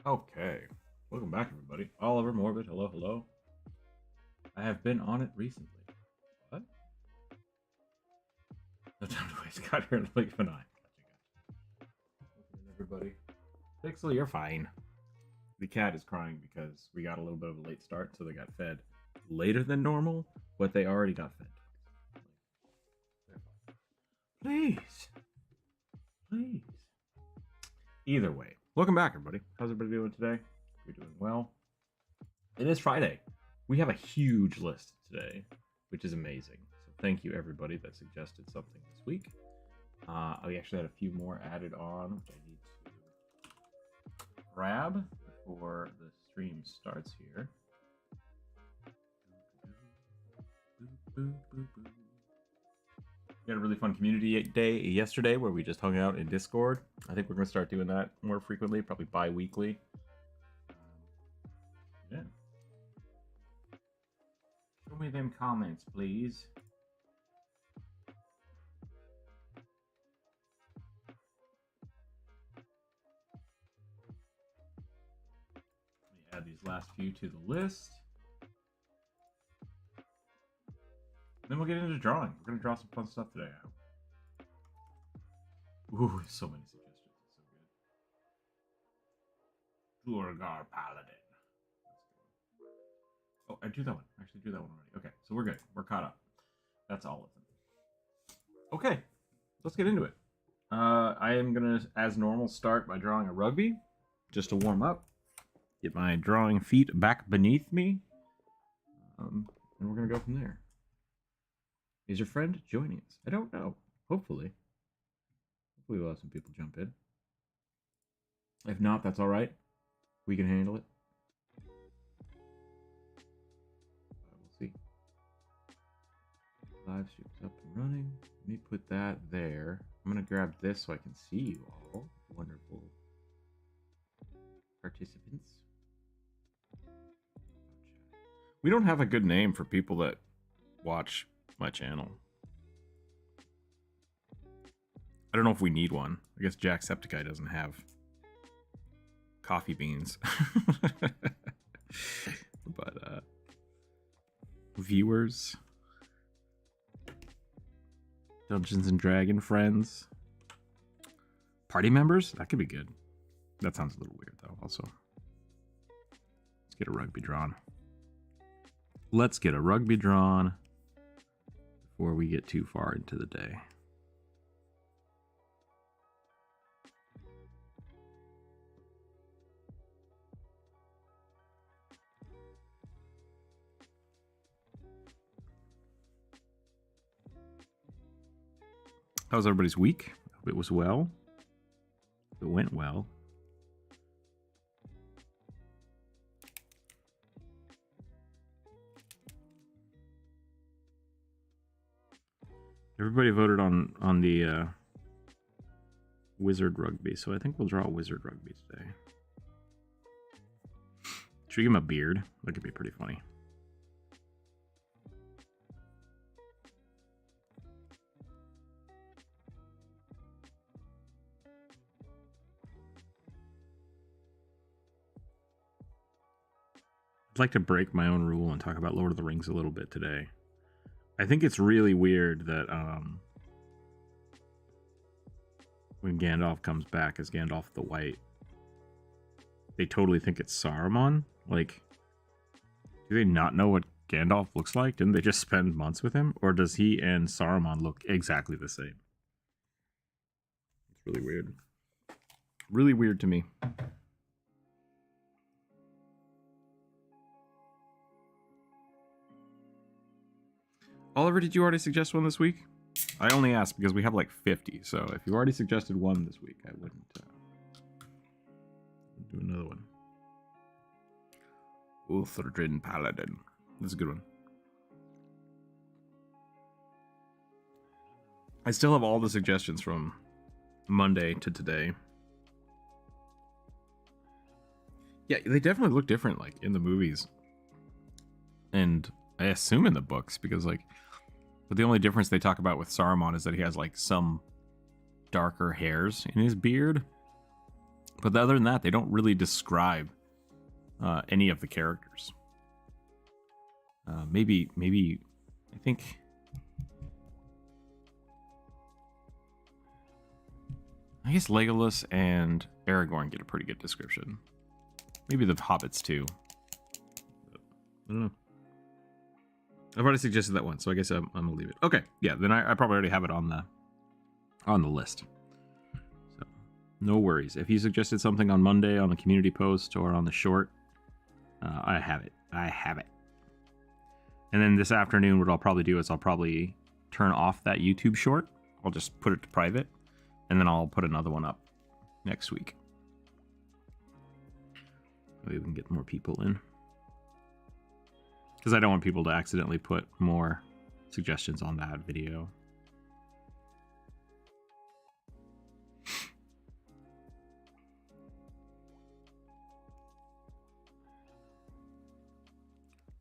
Okay, welcome back, everybody. Oliver Morbid, hello, hello. I have been on it recently. What? No time to waste. Got here in the blink of an eye. Gotcha. Welcome in, everybody. Pixel, you're fine. The cat is crying because we got a little bit of a late start, so they got fed later than normal, but they already got fed. Please. Please. Either way, welcome back, everybody. How's everybody doing today? You're doing well. It is Friday. We have a huge list today, which is amazing. So thank you, everybody that suggested something this week. I actually had a few more added on, which I need to grab before the stream starts here. We had a really fun community day yesterday where we just hung out in Discord. I think we're going to start doing that more frequently, probably bi-weekly. Yeah. Show me them comments, please. Let me add these last few to the list. Then we'll get into drawing. We're going to draw some fun stuff today, I hope. Ooh, so many suggestions. It's so good. Durgar Paladin. Oh, I do that one. I actually do that one already. Okay, so we're good. We're caught up. That's all of them. Okay, let's get into it. I am going to, as normal, start by drawing a rugby, just to warm up. Get my drawing feet back beneath me. And we're going to go from there. Is your friend joining us? I don't know. Hopefully. Hopefully we'll have some people jump in. If not, that's all right. We can handle it. We'll see. Live stream's up and running. Let me put that there. I'm going to grab this so I can see you all. Wonderful participants. We don't have a good name for people that watch my channel. I don't know if we need one. I guess Jacksepticeye doesn't have coffee beans. But viewers, Dungeons and Dragon friends, party members, that could be good. That sounds a little weird though. Also, let's get a rugby drawn. Let's get a rugby drawn before we get too far into the day. How was everybody's week? Hope it was well. It went well. Everybody voted on the wizard rugby, so I think we'll draw a wizard rugby today. Should we give him a beard? That could be pretty funny. I'd like to break my own rule and talk about Lord of the Rings a little bit today. I think it's really weird that when Gandalf comes back as Gandalf the White, they totally think it's Saruman. Like, do they not know what Gandalf looks like? Didn't they just spend months with him? Or does he and Saruman look exactly the same? It's really weird. Really weird to me. Oliver, did you already suggest one this week? I only asked because we have like 50, so if you already suggested one this week, I wouldn't do another one. Uthradrin Paladin. That's a good one. I still have all the suggestions from Monday to today. Yeah, they definitely look different, like, in the movies. And I assume in the books, because, like, but the only difference they talk about with Saruman is that he has, like, some darker hairs in his beard. But other than that, they don't really describe any of the characters. Maybe I think I guess Legolas and Aragorn get a pretty good description. Maybe the hobbits too. I don't know. I've already suggested that one, so I guess I'm gonna leave it. Okay, yeah, then I probably already have it on the list. So no worries. If you suggested something on Monday on the community post or on the short, I have it. I have it. And then this afternoon, what I'll probably do is I'll probably turn off that YouTube short. I'll just put it to private, and then I'll put another one up next week. Maybe we can get more people in. Because I don't want people to accidentally put more suggestions on that video.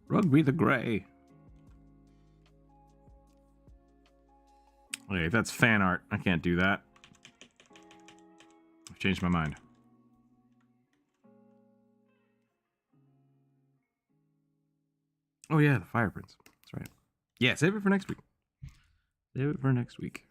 Rugby the Grey. Okay, if that's fan art, I can't do that. I've changed my mind. Oh yeah, the fire prints. That's right. Yeah, save it for next week. Save it for next week.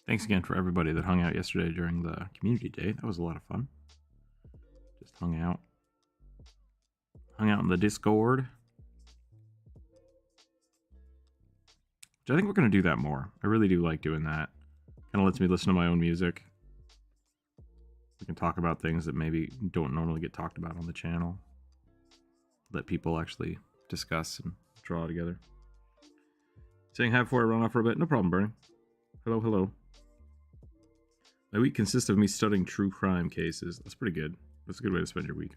Thanks again for everybody that hung out yesterday during the community day. That was a lot of fun. Just hung out in the Discord. Which I think we're going to do that more. I really do like doing that. Kind of lets me listen to my own music. We can talk about things that maybe don't normally get talked about on the channel. Let people actually discuss and draw together. Saying hi before I run off for a bit. No problem, Bernie. Hello, hello. My week consists of me studying true crime cases. That's pretty good. That's a good way to spend your week.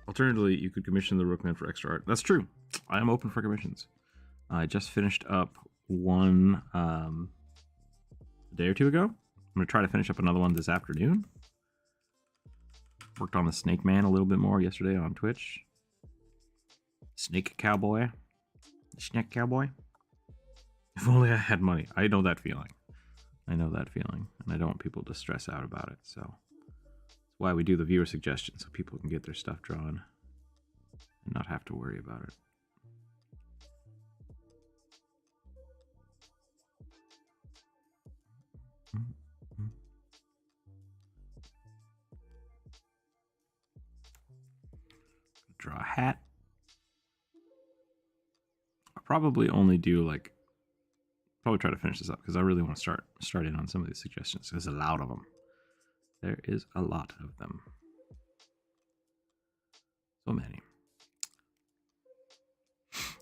Alternatively, you could commission the Rookman for extra art. That's true. I am open for commissions. I just finished up one a day or two ago. I'm going to try to finish up another one this afternoon. Worked on the Snake Man a little bit more yesterday on Twitch. Snake Cowboy. Snake Cowboy. If only I had money. I know that feeling. I know that feeling. And I don't want people to stress out about it. So that's why we do the viewer suggestions, so people can get their stuff drawn and not have to worry about it. Draw a hat. I'll probably only do probably try to finish this up because I really want to start in on some of these suggestions. There's a lot of them. There is a lot of them. So many.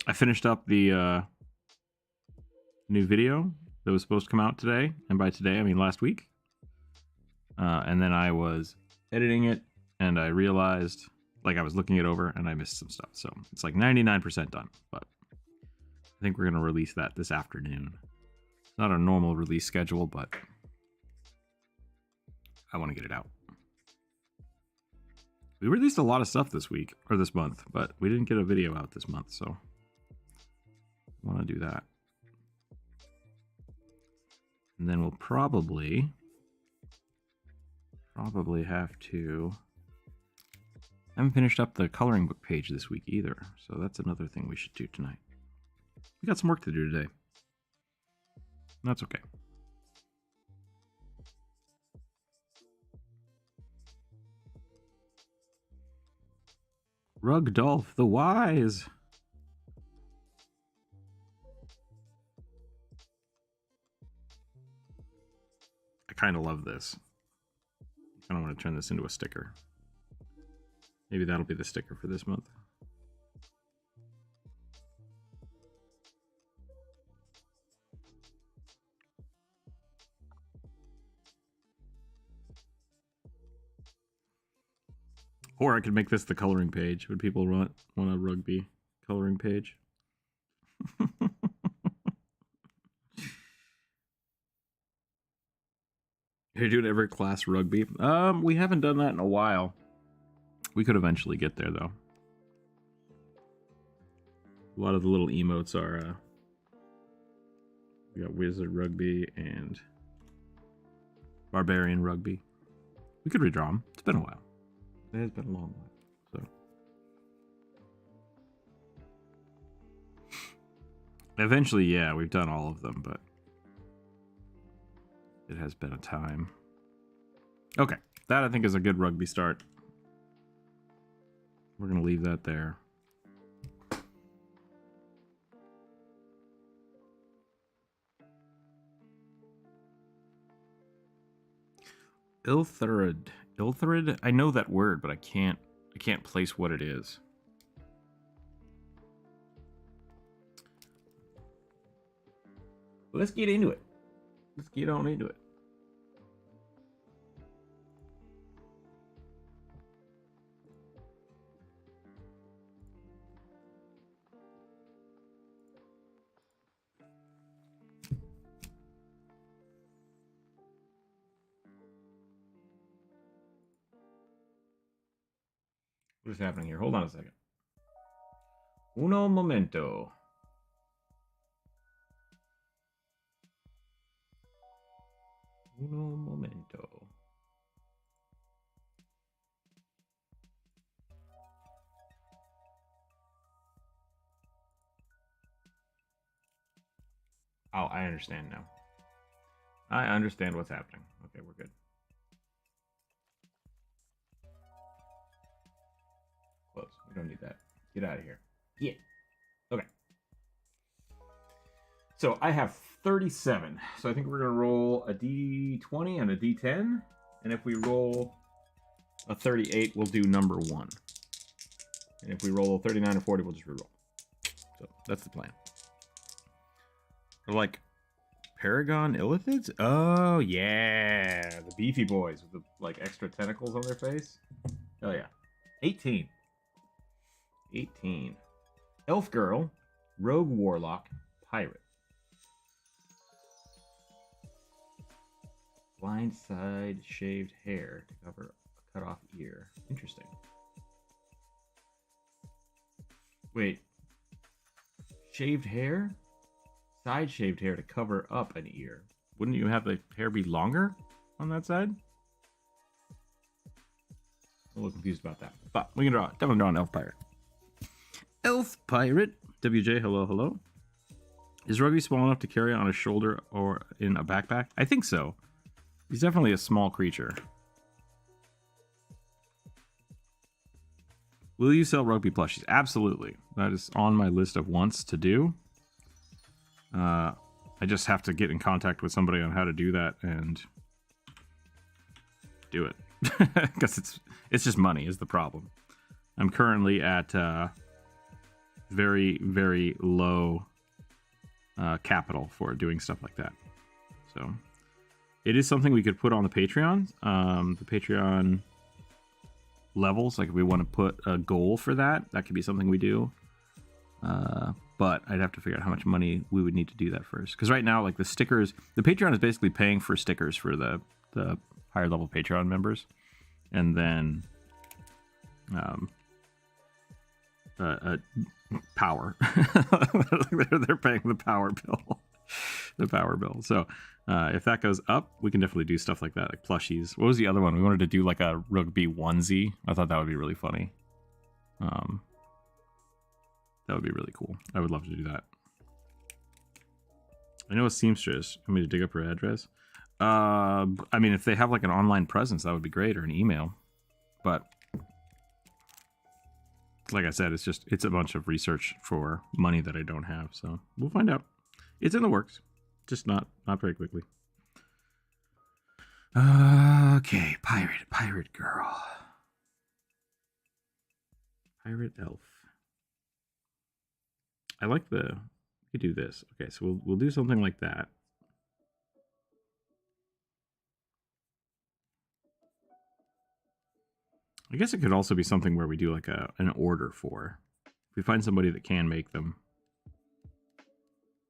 I finished up the new video that was supposed to come out today, and by today I mean last week. And then I was editing it, and I realized, I was looking it over, and I missed some stuff. So it's 99% done, but I think we're going to release that this afternoon. It's not a normal release schedule, but I want to get it out. We released a lot of stuff this week, or this month, but we didn't get a video out this month, so I want to do that. And then we'll probably have to... I haven't finished up the coloring book page this week either, so that's another thing we should do tonight. We got some work to do today. That's okay. Rugdolph the Wise. I kind of love this. I kind of want to turn this into a sticker. Maybe that'll be the sticker for this month. Or I could make this the coloring page. Would people want a rugby coloring page? You're doing every class rugby. We haven't done that in a while. We could eventually get there, though. A lot of the little emotes are, we got Wizard Rugby and Barbarian Rugby. We could redraw them. It's been a while. It has been a long while, so. Eventually, yeah, we've done all of them, but it has been a time. Okay, that I think is a good rugby start. We're going to leave that there. Ilthurid. Ilthurid? I know that word, but I can't place what it is. Let's get into it. Let's get on into it. What is happening here? Hold on a second. Uno momento. Uno momento. Oh, I understand now. I understand what's happening. Okay, we're good. Close. We don't need that. Get out of here. Yeah. Okay. So I have 37. So I think we're going to roll a d20 and a d10. And if we roll a 38, we'll do number 1. And if we roll a 39 or 40, we'll just reroll. So that's the plan. They're like Paragon Illithids? Oh, yeah. The beefy boys with the like extra tentacles on their face. Oh, yeah. 18. 18. Elf Girl, Rogue Warlock, Pirate. Blind side shaved hair to cover a cut off ear. Interesting. Wait. Shaved hair? Side shaved hair to cover up an ear. Wouldn't you have the hair be longer on that side? I'm a little confused about that. But we can definitely draw an elf pirate. Elf pirate. WJ, hello, hello. Is Rugby small enough to carry on a shoulder or in a backpack? I think so. He's definitely a small creature. Will you sell rugby plushies? Absolutely. That is on my list of wants to do. I just have to get in contact with somebody on how to do that and do it. Because it's just money is the problem. I'm currently at very, very low capital for doing stuff like that. So it is something we could put on the Patreon. The Patreon levels, like if we want to put a goal for that, that could be something we do. But I'd have to figure out how much money we would need to do that first. Because right now, like the stickers, the Patreon is basically paying for stickers for the higher level Patreon members. And then power. They're paying the power bill. The power bill. So if that goes up, we can definitely do stuff like that, like plushies. What was the other one? We wanted to do like a rugby onesie. I thought that would be really funny. That would be really cool. I would love to do that. I know a seamstress. Want me to dig up her address? I mean, if they have like an online presence, that would be great, or an email. But like I said, it's a bunch of research for money that I don't have. So we'll find out. It's in the works, just not very quickly. Okay, pirate girl, pirate elf. I like we could do this. Okay, so we'll do something like that. I guess it could also be something where we do like an order for. If we find somebody that can make them.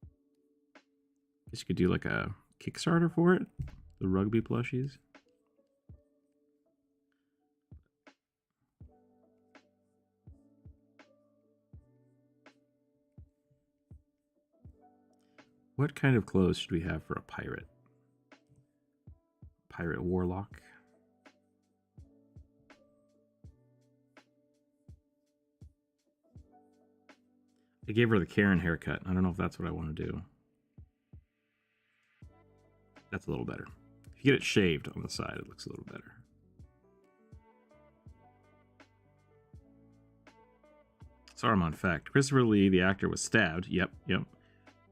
I guess you could do like a Kickstarter for it. The rugby plushies. What kind of clothes should we have for a pirate? Pirate warlock. I gave her the Karen haircut. I don't know if that's what I want to do. That's a little better. If you get it shaved on the side, it looks a little better. Saruman fact. Christopher Lee, the actor, was stabbed. Yep.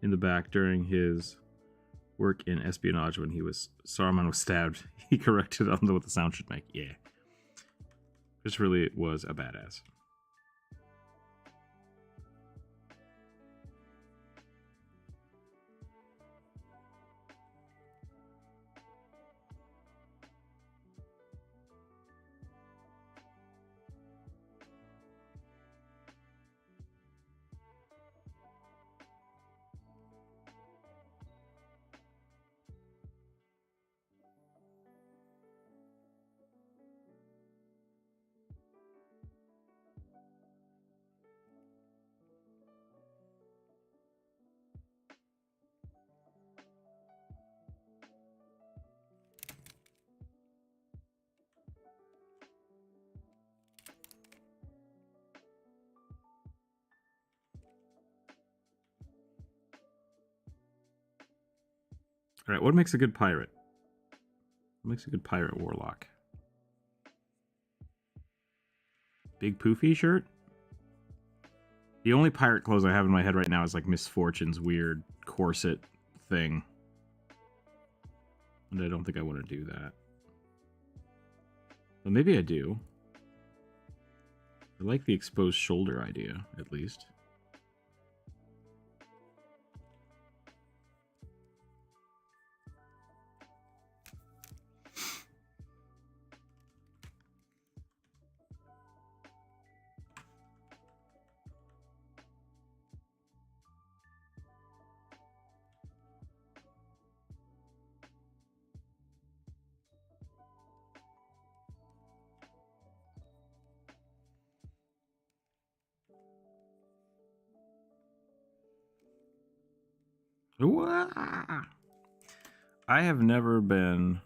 In the back during his work in espionage when Saruman was stabbed. He corrected on what the sound should make. Yeah. Christopher Lee was a badass. All right, what makes a good pirate? What makes a good pirate warlock? Big poofy shirt? The only pirate clothes I have in my head right now is like Miss Fortune's weird corset thing. And I don't think I want to do that. But maybe I do. I like the exposed shoulder idea, at least. I have never been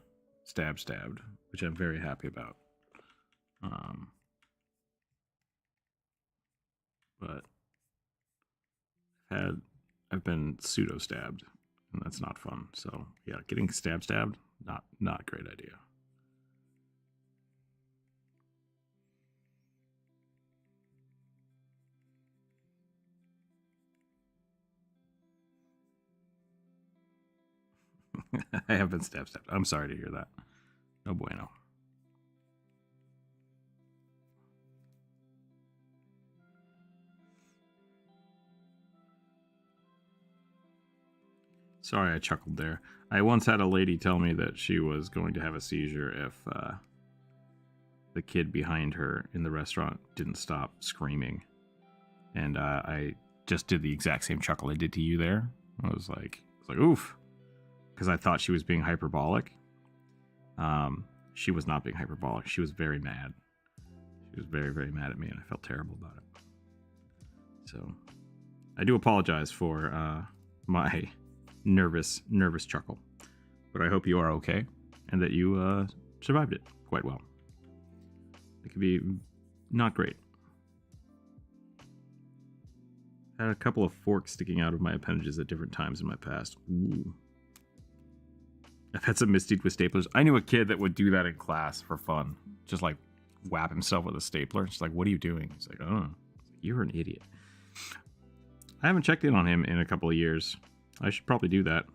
stabbed, which I'm very happy about. But I've been pseudo stabbed, and that's not fun. So yeah, getting stabbed, not a great idea. I have been stabbed. I'm sorry to hear that. No bueno. Sorry, I chuckled there. I once had a lady tell me that she was going to have a seizure if the kid behind her in the restaurant didn't stop screaming. And I just did the exact same chuckle I did to you there. I was like oof. Because I thought she was being hyperbolic. She was not being hyperbolic. She was very mad. She was very, very mad at me, and I felt terrible about it. So, I do apologize for my nervous chuckle. But I hope you are okay, and that you survived it quite well. It could be not great. I had a couple of forks sticking out of my appendages at different times in my past. Ooh. I've had some misdeed with staplers. I knew a kid that would do that in class for fun. Just like whap himself with a stapler. It's like, what are you doing? He's like, oh, you're an idiot. I haven't checked in on him in a couple of years. I should probably do that.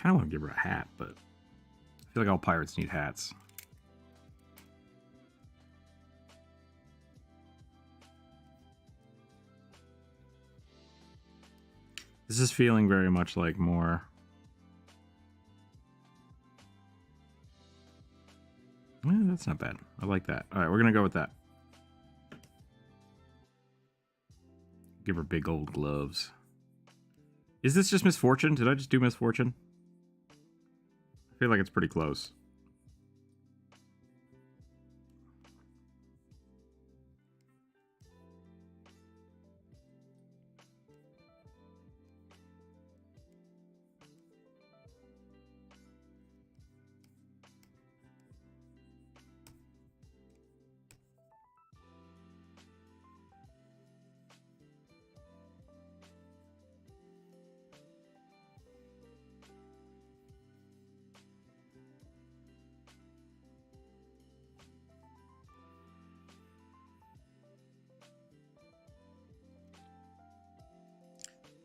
kind of want to give her a hat, but I feel like all pirates need hats. This is feeling very much like more... that's not bad. I like that. All right, we're going to go with that. Give her big old gloves. Is this just misfortune? Did I just do misfortune? I feel like it's pretty close.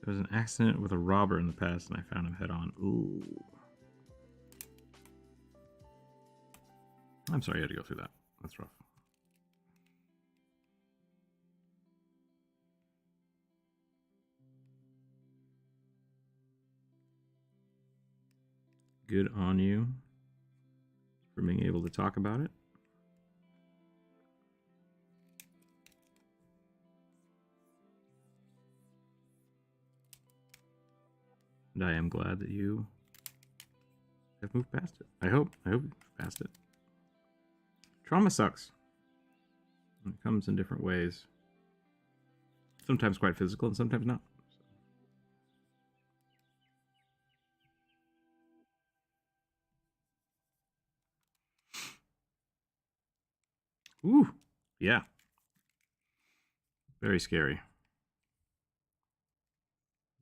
There was an accident with a robber in the past, and I found him head on. Ooh. I'm sorry you had to go through that. That's rough. Good on you for being able to talk about it. And I am glad that you have moved past it. I hope you've moved past it. Trauma sucks. It comes in different ways. Sometimes quite physical and sometimes not. Ooh, yeah. Very scary.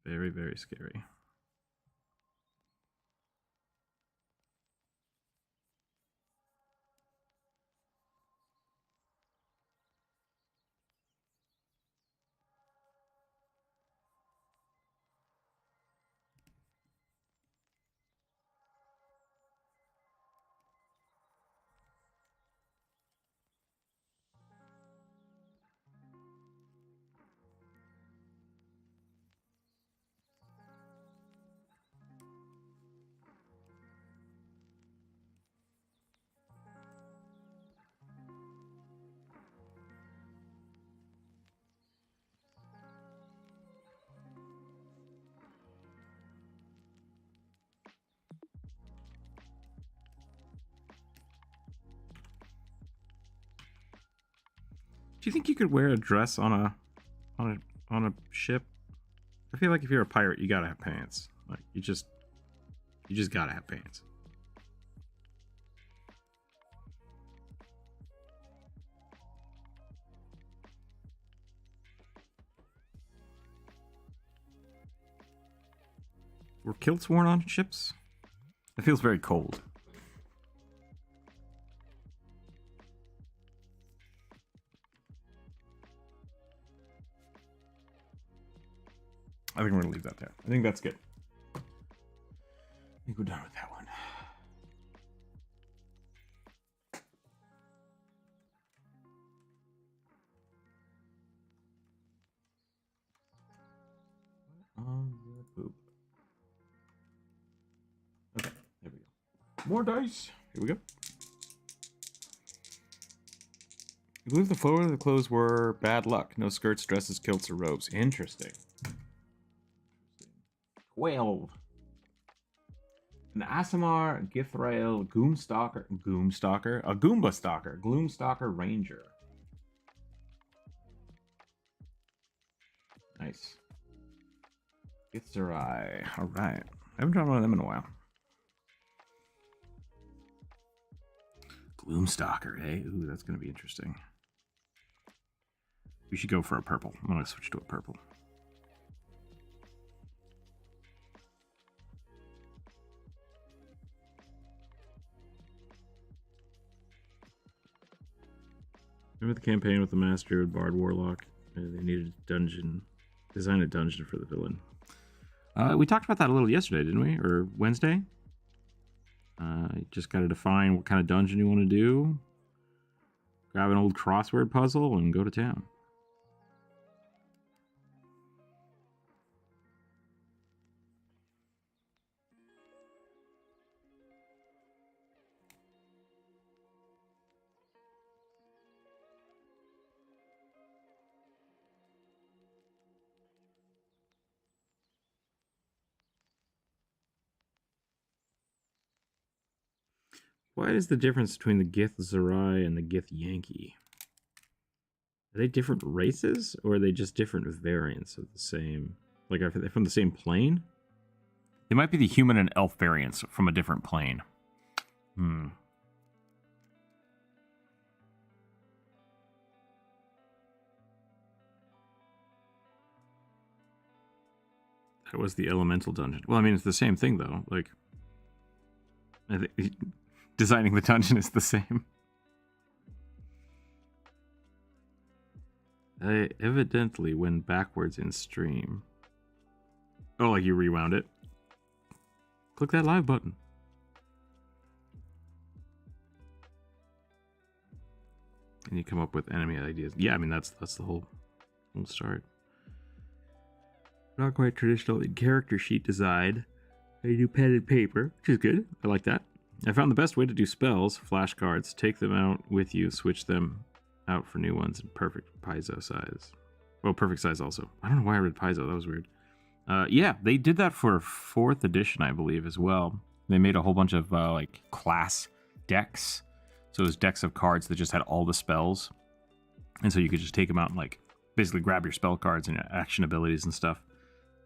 Very, very scary. Do you think you could wear a dress on a ship? I feel like if you're a pirate, you gotta have pants. Like you just gotta have pants. Were kilts worn on ships? It feels very cold. I think we're gonna leave that there. I think that's good. I think we're done with that one. On the poop. Okay, there we go. More dice. Here we go. You believe the floor of the clothes were bad luck. No skirts, dresses, kilts, or robes. Interesting. 12. An Asimar, Githrael, Gloomstalker, a Goomba Stalker, Gloomstalker Ranger. Nice. Githzerai. Alright. I haven't drawn one of them in a while. Gloomstalker, eh? Ooh, that's going to be interesting. We should go for a purple. I'm going to switch to a purple. Remember the campaign with the Master Bard Warlock? They needed a dungeon. Design a dungeon for the villain. We talked about that a little yesterday, didn't we? Or Wednesday? You just got to define what kind of dungeon you want to do. Grab an old crossword puzzle and go to town. What is the difference between the Gith Zerai and the Gith Yankee? Are they different races, or are they just different variants of the same... Like, are they from the same plane? They might be the human and elf variants from a different plane. That was the elemental dungeon. Well, I mean, it's the same thing, though. Like, I think designing the dungeon is the same. I evidently went backwards in stream. Oh, like you rewound it? Click that live button. And you come up with enemy ideas. Yeah, I mean, that's the whole start. Not quite traditional in character sheet design. I do pen and paper, which is good. I like that. I found the best way to do spells, flashcards, take them out with you, switch them out for new ones in perfect piezo size. Well, perfect size also. I don't know why I read piezo. That was weird. Yeah, they did that for 4th edition, I believe, as well. They made a whole bunch of like class decks. So it was decks of cards that just had all the spells. And so you could just take them out and like basically grab your spell cards and action abilities and stuff.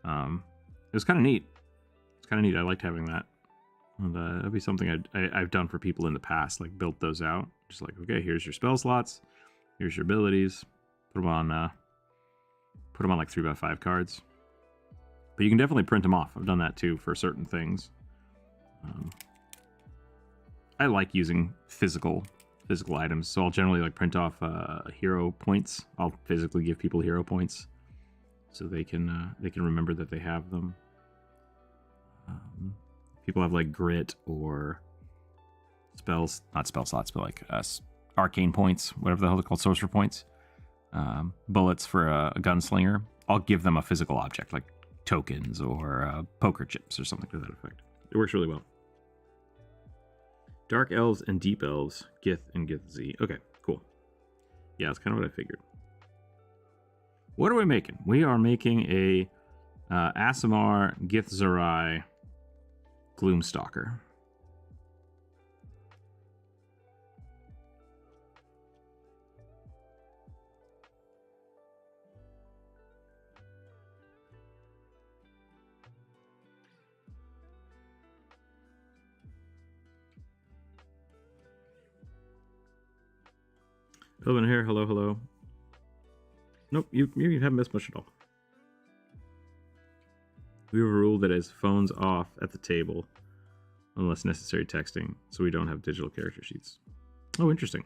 It was kind of neat. It's kind of neat. I liked having that. And that'd be something I've done for people in the past, like built those out. Just like, okay, here's your spell slots. Here's your abilities. Put them on like 3x5 cards. But you can definitely print them off. I've done that too for certain things. I like using physical items, so I'll generally like print off hero points. I'll physically give people hero points, so they can remember that they have them. People have like grit or spells, not spell slots, but like arcane points, whatever the hell they're called, sorcerer points. Bullets for a gunslinger. I'll give them a physical object like tokens or poker chips or something to that effect. It works really well. Dark elves and deep elves, Gith and Gith Z. Okay, cool. Yeah, that's kind of what I figured. What are we making? We are making a Aasimar Gith Zerai Gloomstalker. Elven hair, hello, hello. Nope, you haven't missed much at all. We have a rule that is phones off at the table unless necessary texting, so we don't have digital character sheets. Oh, interesting.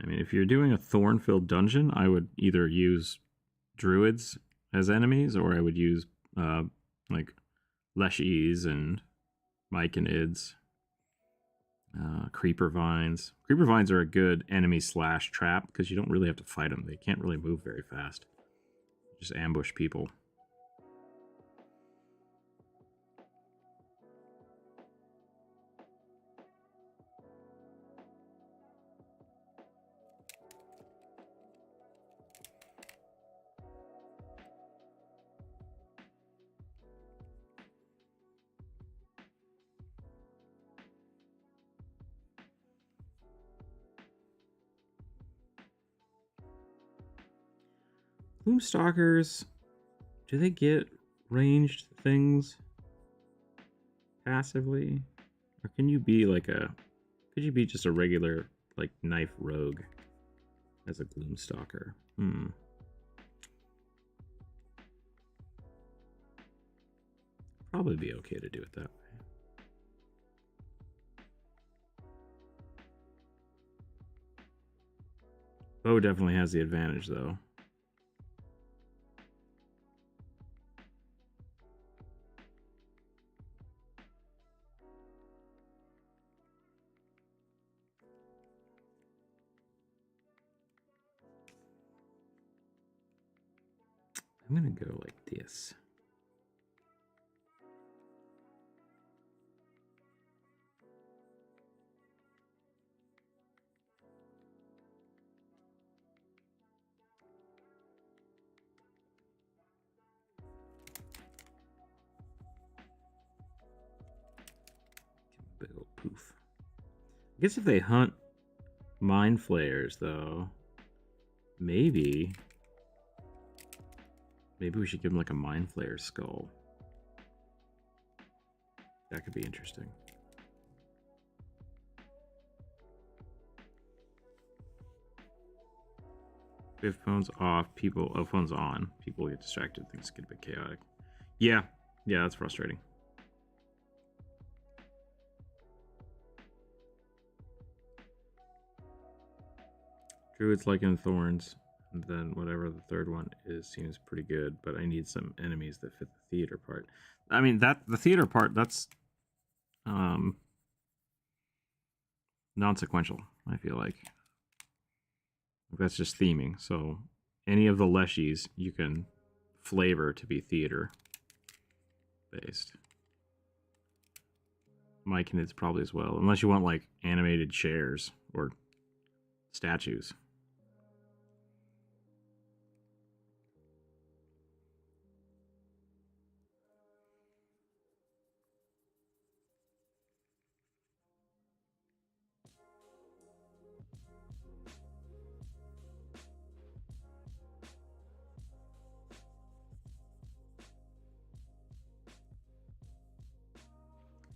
I mean, if you're doing a thorn-filled dungeon, I would either use druids as enemies, or I would use like leshies and myconids, creeper vines. Creeper vines are a good enemy / trap because you don't really have to fight them. They can't really move very fast. Just ambush people. Gloomstalkers, do they get ranged things passively? Or can you be like could you be just a regular like knife rogue as a Gloomstalker? Probably be okay to do it that way. Bow definitely has the advantage, though. I'm gonna go like this. Big old poof. I guess if they hunt mind flayers, though, maybe we should give them like a mind flayer skull. That could be interesting. If phone's off, phone's on, people get distracted, things get a bit chaotic. Yeah, that's frustrating. Druids like in Thorns, and then whatever the third one is seems pretty good, but I need some enemies that fit the theater part. I mean, the theater part, that's non-sequential, I feel like. That's just theming, so any of the leshies you can flavor to be theater based. Myconids probably as well, unless you want like animated chairs or statues.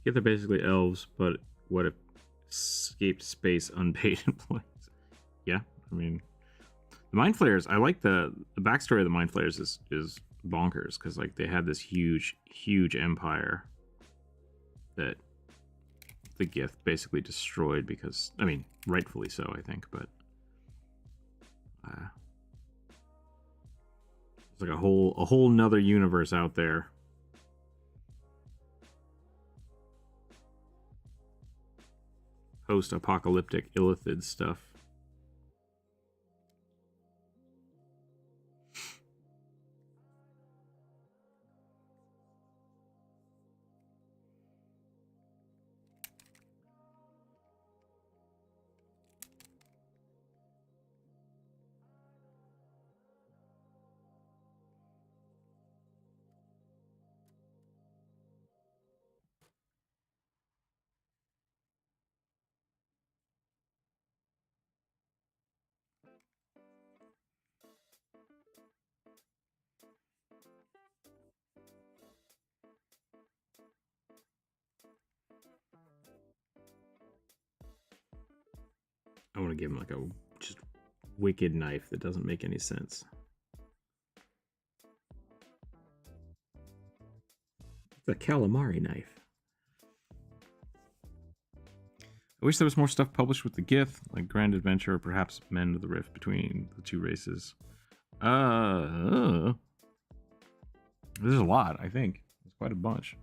Yeah, they're basically elves, but what if escaped space unpaid employees? Yeah, I mean, the Mind Flayers, I like the backstory of the Mind Flayers is bonkers, because like they had this huge empire that the gift basically destroyed, because, I mean, rightfully so, I think, but it's like a whole nother universe out there. Post-apocalyptic illithid stuff. I want to give him like a just wicked knife that doesn't make any sense. It's a calamari knife. I wish there was more stuff published with the Gith, like Grand Adventure, or perhaps Mend the Rift between the two races. There's a lot, I think. There's quite a bunch.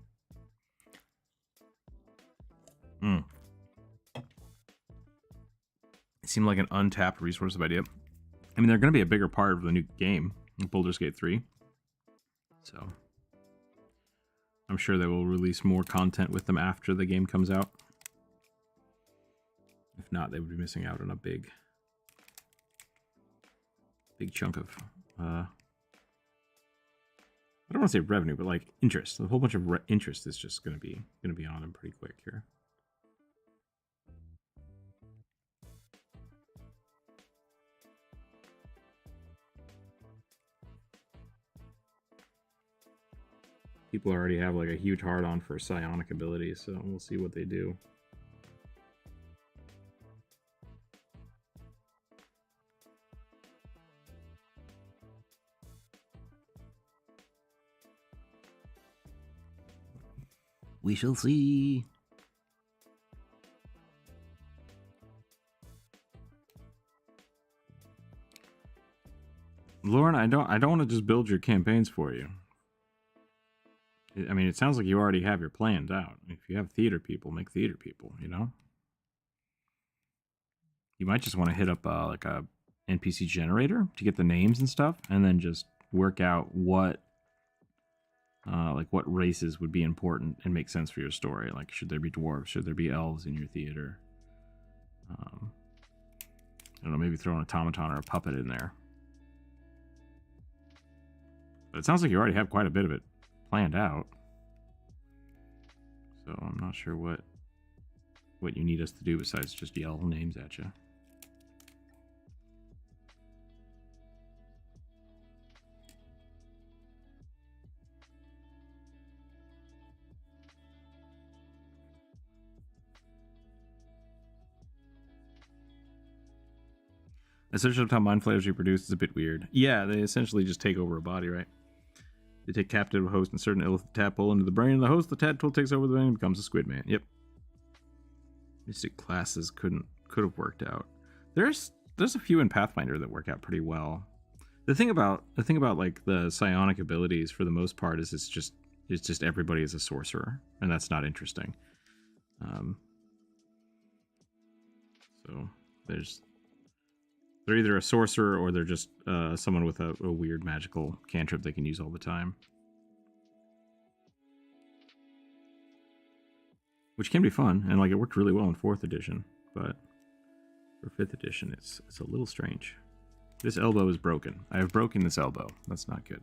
It seemed like an untapped resource of idea. I mean, they're going to be a bigger part of the new game, Baldur's Gate 3. So I'm sure they will release more content with them after the game comes out. If not, they would be missing out on a big chunk of, I don't want to say revenue, but like interest. A whole bunch of interest is just going to be on them pretty quick here. People already have like a huge hard-on for psionic abilities, so we'll see what they do. We shall see. Lauren, I don't want to just build your campaigns for you. I mean, it sounds like you already have your plans out. If you have theater people, make theater people, you know? You might just want to hit up like a NPC generator to get the names and stuff, and then just work out what races would be important and make sense for your story. Like, should there be dwarves? Should there be elves in your theater? I don't know, maybe throw an automaton or a puppet in there. But it sounds like you already have quite a bit of it planned out. So I'm not sure what you need us to do besides just yell names at you. Essentially, how mind flayers reproduce is a bit weird. Yeah, they essentially just take over a body, right? They take captive a host and certain illithid tadpole into the brain of the host. The tadpole takes over the brain and becomes a squid man. Yep. Mystic classes could have worked out. There's a few in Pathfinder that work out pretty well. The thing about like the psionic abilities for the most part is it's just everybody is a sorcerer, and that's not interesting. So they're either a sorcerer or they're just someone with a weird magical cantrip they can use all the time. Which can be fun, and like it worked really well in 4th edition, but for 5th edition it's a little strange. This elbow is broken. I have broken this elbow. That's not good.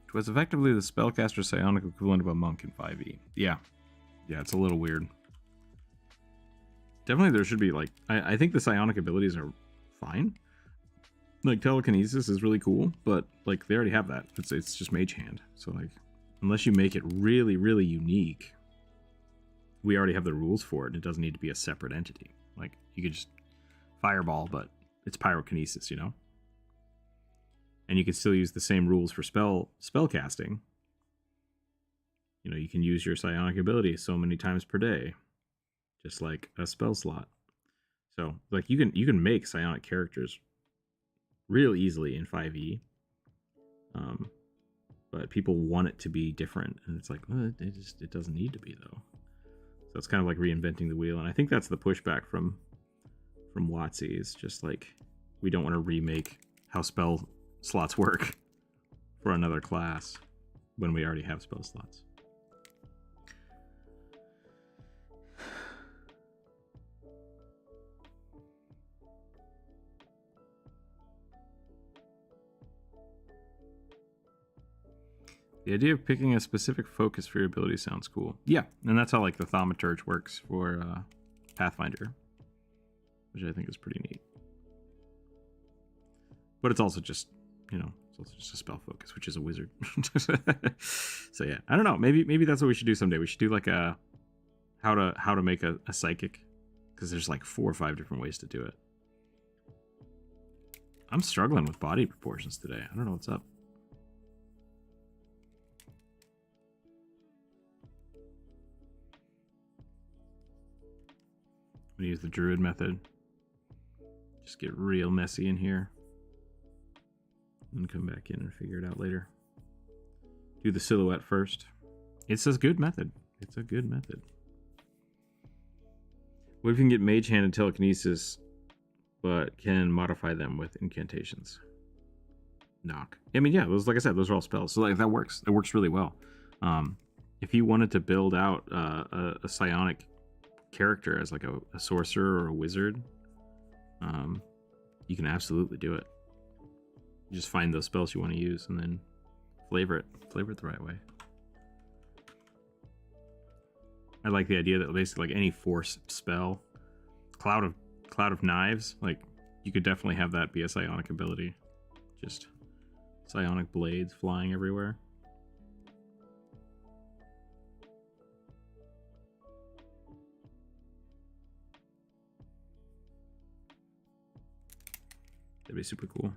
It was effectively the spellcaster psionic equivalent of a monk in 5e. Yeah, it's a little weird. Definitely there should be, like, I think the psionic abilities are fine. Like, telekinesis is really cool, but, like, they already have that. It's just mage hand. So, like, unless you make it really, really unique, we already have the rules for it, and it doesn't need to be a separate entity. Like, you could just fireball, but it's pyrokinesis, you know? And you can still use the same rules for spell casting. You know, you can use your psionic ability so many times per day, just like a spell slot. So, like, you can make psionic characters real easily in 5e, but people want it to be different, and it's like, well, it doesn't need to be though. So it's kind of like reinventing the wheel, and I think that's the pushback from WotC. Is just like, we don't want to remake how spell slots work for another class when we already have spell slots. The idea of picking a specific focus for your ability sounds cool. Yeah, and that's how like the thaumaturge works for Pathfinder, which I think is pretty neat. But it's also just, you know, it's also just a spell focus, which is a wizard. So yeah, I don't know. Maybe that's what we should do someday. We should do like a how to make a psychic, because there's like 4 or 5 different ways to do it. I'm struggling with body proportions today. I don't know what's up. I'm gonna use the druid method. Just get real messy in here. And come back in and figure it out later. Do the silhouette first. It's a good method. It's a good method. What if you can get mage hand and telekinesis, but can modify them with incantations? Knock. I mean, yeah, those, like I said, those are all spells. So like that works. It works really well. If you wanted to build out a psionic character as like a sorcerer or a wizard, you can absolutely do it. You just find those spells you want to use and then flavor it the right way. I like the idea that basically like any force spell, cloud of knives, like you could definitely have that be a psionic ability. Just psionic blades flying everywhere. be super cool.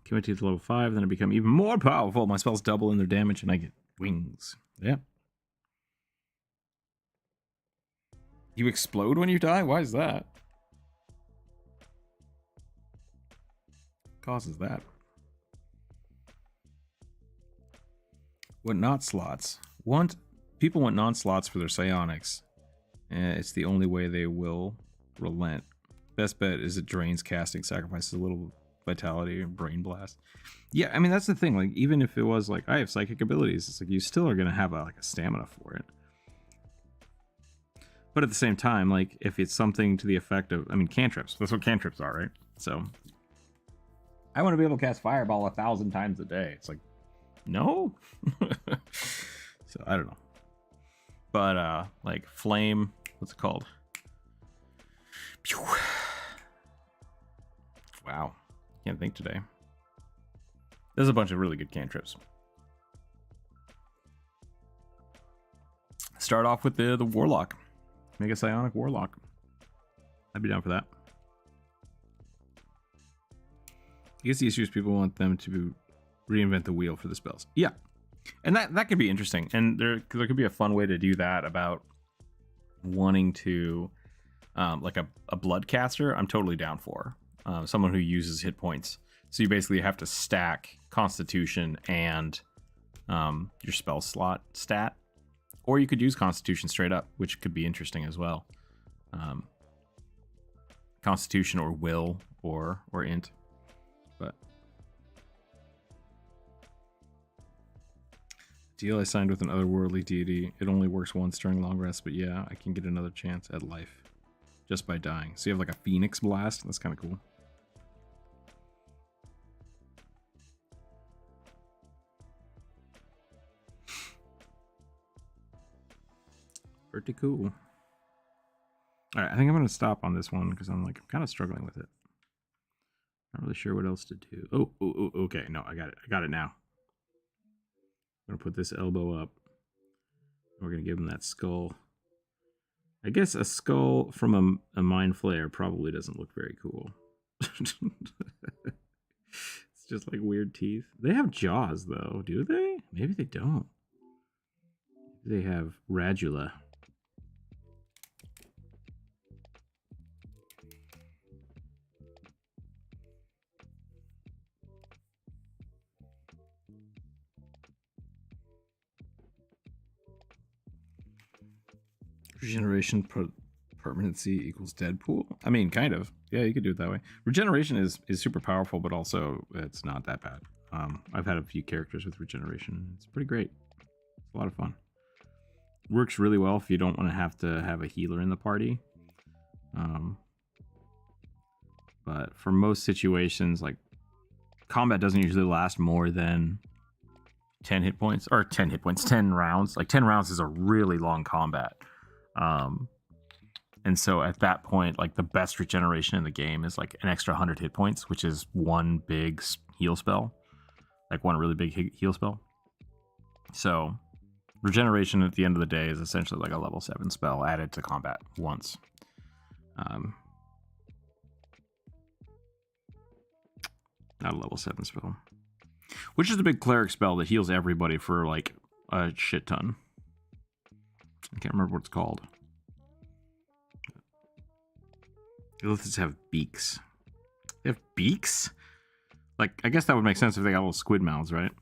Commit to level 5, then I become even more powerful. My spells double in their damage, and I get wings. Yeah. You explode when you die? Why is that? Causes that. What not slots? People want non-slots for their psionics. It's the only way they will relent. Best bet is it drains casting, sacrifices a little vitality or brain blast. Yeah, I mean that's the thing. Like even if it was like I have psychic abilities, it's like you still are gonna have a stamina for it. But at the same time, like if it's something to the effect of, I mean, cantrips. That's what cantrips are, right? So I want to be able to cast Fireball 1,000 times a day. It's like, no. So I don't know. But like flame, what's it called? Pew. Wow, can't think today. There's a bunch of really good cantrips. Start off with the warlock. Make a psionic warlock. I'd be down for that. I guess the issue is people want them to reinvent the wheel for the spells. Yeah, and that could be interesting. And there could be a fun way to do that about wanting to, like a blood caster. I'm totally down for someone who uses hit points. So you basically have to stack Constitution and your spell slot stat. Or you could use Constitution straight up, which could be interesting as well. Constitution or Will or Int. But deal I signed with an otherworldly deity. It only works once during long rest, but yeah, I can get another chance at life just by dying. So you have like a Phoenix Blast. That's kind of cool. Pretty cool. All right, I think I'm going to stop on this one because I'm kind of struggling with it. Not really sure what else to do. Oh, okay. No, I got it. I got it now. I'm going to put this elbow up. We're going to give him that skull. I guess a skull from a Mind Flayer probably doesn't look very cool. It's just like weird teeth. They have jaws, though, do they? Maybe they don't. Maybe they have radula. Regeneration permanency equals Deadpool. I mean, kind of. Yeah, you could do it that way. Regeneration is super powerful, but also it's not that bad. I've had a few characters with regeneration. It's pretty great. It's a lot of fun. Works really well if you don't want to have a healer in the party. But for most situations, like combat doesn't usually last more than 10 hit points or 10 hit points, 10 rounds. Like 10 rounds is a really long combat. And so at that point, like the best regeneration in the game is like an extra 100 hit points, which is one big heal spell, like one really big heal spell. So regeneration at the end of the day is essentially like a level 7 spell added to combat once. Not a level 7 spell, which is the big cleric spell that heals everybody for like a shit ton. I can't remember what it's called. Illiths have beaks. They have beaks? Like, I guess that would make sense if they got little squid mouths, right?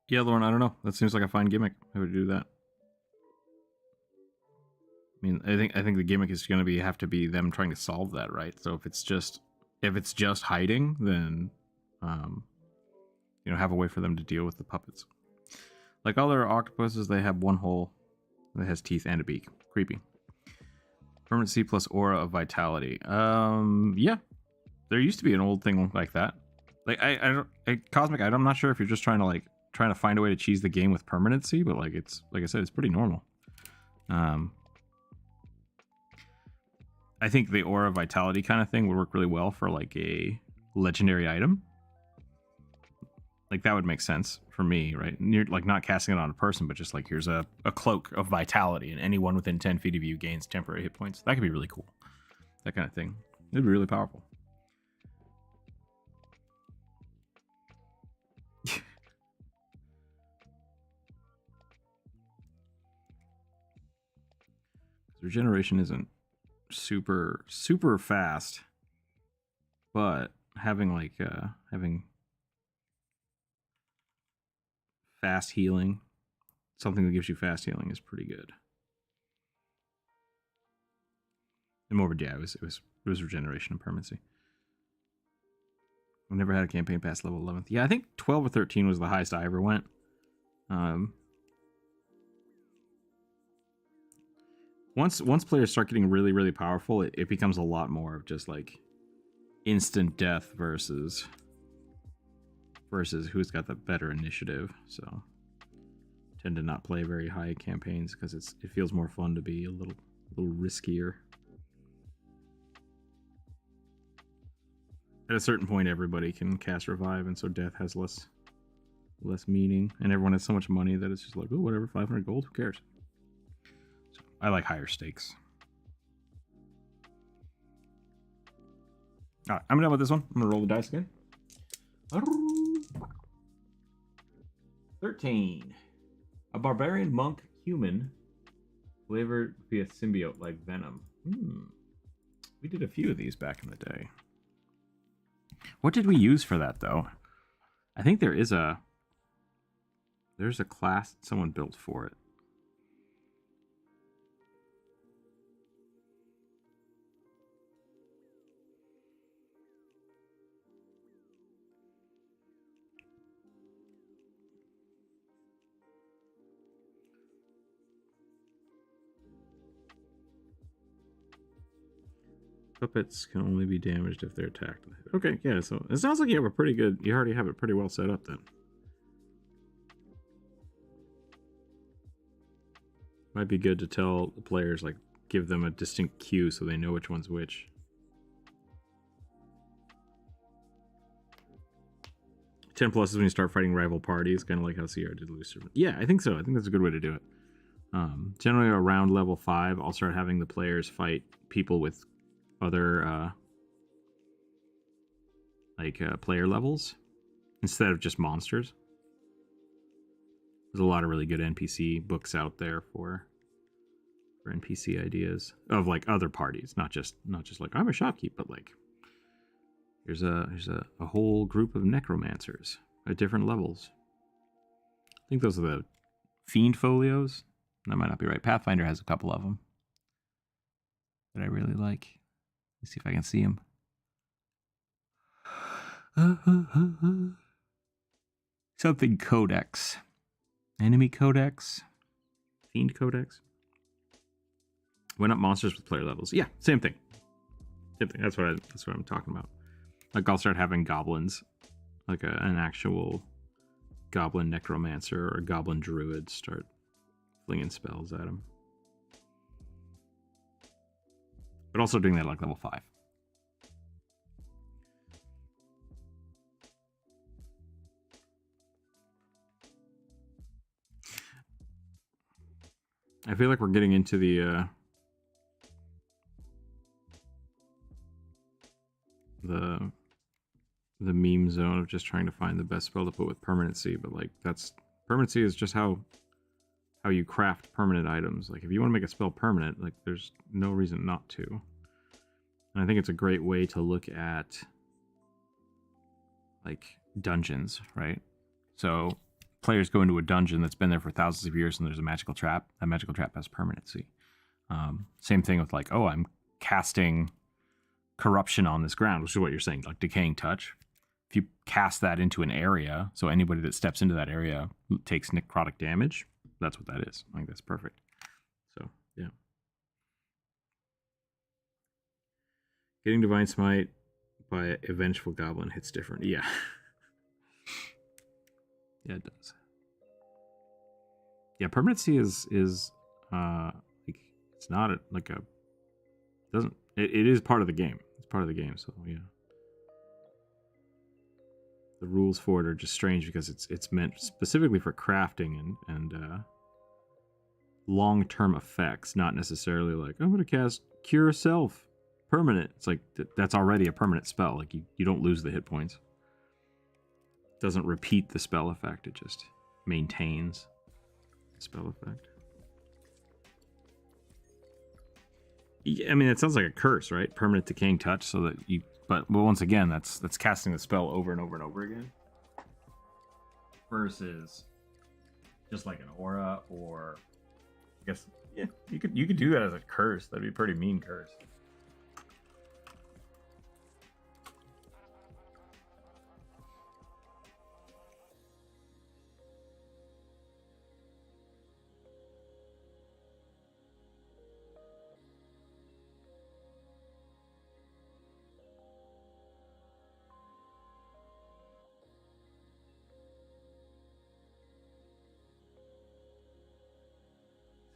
Yeah, Lauren, I don't know. That seems like a fine gimmick. I would do that. I mean, I think the gimmick is going to have to be them trying to solve that, right? So if it's just hiding, then you know, have a way for them to deal with the puppets. Like other octopuses, they have one hole that has teeth and a beak. Creepy. Permanency plus aura of vitality. Yeah. There used to be an old thing like that. Like Cosmic, I'm not sure if you're just trying to find a way to cheese the game with permanency, but like it's, like I said, it's pretty normal. I think the aura of vitality kind of thing would work really well for like a legendary item. Like that would make sense for me, right? And you're like not casting it on a person, but just like here's a cloak of vitality, and anyone within 10 feet of you gains temporary hit points. That could be really cool. That kind of thing. It'd be really powerful. Regeneration isn't super fast, but having like having fast healing, something that gives you fast healing, is pretty good. And more, yeah, it was regeneration and permanency. I've never had a campaign past level 11th. Yeah, I think 12 or 13 was the highest I ever went. Once players start getting really powerful, it becomes a lot more of just like instant death versus who's got the better initiative. So tend to not play very high campaigns because it feels more fun to be a little riskier. At a certain point, everybody can cast revive, and so death has less meaning, and everyone has so much money that it's just like, oh, whatever, 500 gold, who cares? So I like higher stakes. All right, I'm done with this one. I'm gonna roll the dice again. 13. A barbarian monk human flavored via symbiote like venom. We did a few of these back in the day. What did we use for that though? I think there's a class that someone built for it. Puppets can only be damaged if they're attacked. Okay, yeah, so it sounds like you already have it pretty well set up then. Might be good to tell the players, like, give them a distinct cue so they know which one's which. Ten plus is when you start fighting rival parties, kind of like how CR did Lucifer. Yeah, I think so. I think that's a good way to do it. Generally around level 5, I'll start having the players fight people with other player levels instead of just monsters. There's a lot of really good NPC books out there for NPC ideas of like other parties, not just like I'm a shopkeep, but like there's a whole group of necromancers at different levels. I think those are the Fiend folios. That might not be right. Pathfinder has a couple of them that I really like. Let's see if I can see them. Something Codex. Enemy Codex. Fiend Codex. Went up monsters with player levels. Yeah, same thing. Same thing. That's what I'm talking about. Like I'll start having goblins, like an actual goblin necromancer or a goblin druid start flinging spells at him. But also doing that at like level 5. I feel like we're getting into the meme zone of just trying to find the best spell to put with permanency, but like permanency is just how you craft permanent items. Like if you want to make a spell permanent, like there's no reason not to. And I think it's a great way to look at like dungeons, right? So players go into a dungeon that's been there for thousands of years and there's a magical trap. That magical trap has permanency. Same thing with like, oh, I'm casting corruption on this ground, which is what you're saying, like decaying touch. If if you cast that into an area, so anybody that steps into that area takes necrotic damage. That's what that is. I think that's perfect. So yeah, getting Divine Smite by a vengeful goblin hits different. Yeah, yeah, it does. Yeah, permanency is like it's not like a doesn't it is part of the game. It's part of the game. So yeah. The rules for it are just strange because it's meant specifically for crafting and long-term effects, not necessarily like I'm going to cast Cure Self permanent. It's like that's already a permanent spell. Like you don't lose the hit points. It doesn't repeat the spell effect. It just maintains the spell effect. Yeah, I mean, it sounds like a curse, right? Permanent decaying touch, so that you. But once again, that's casting the spell over and over and over again. Versus just like an aura, or I guess yeah, you could do that as a curse. That'd be a pretty mean curse.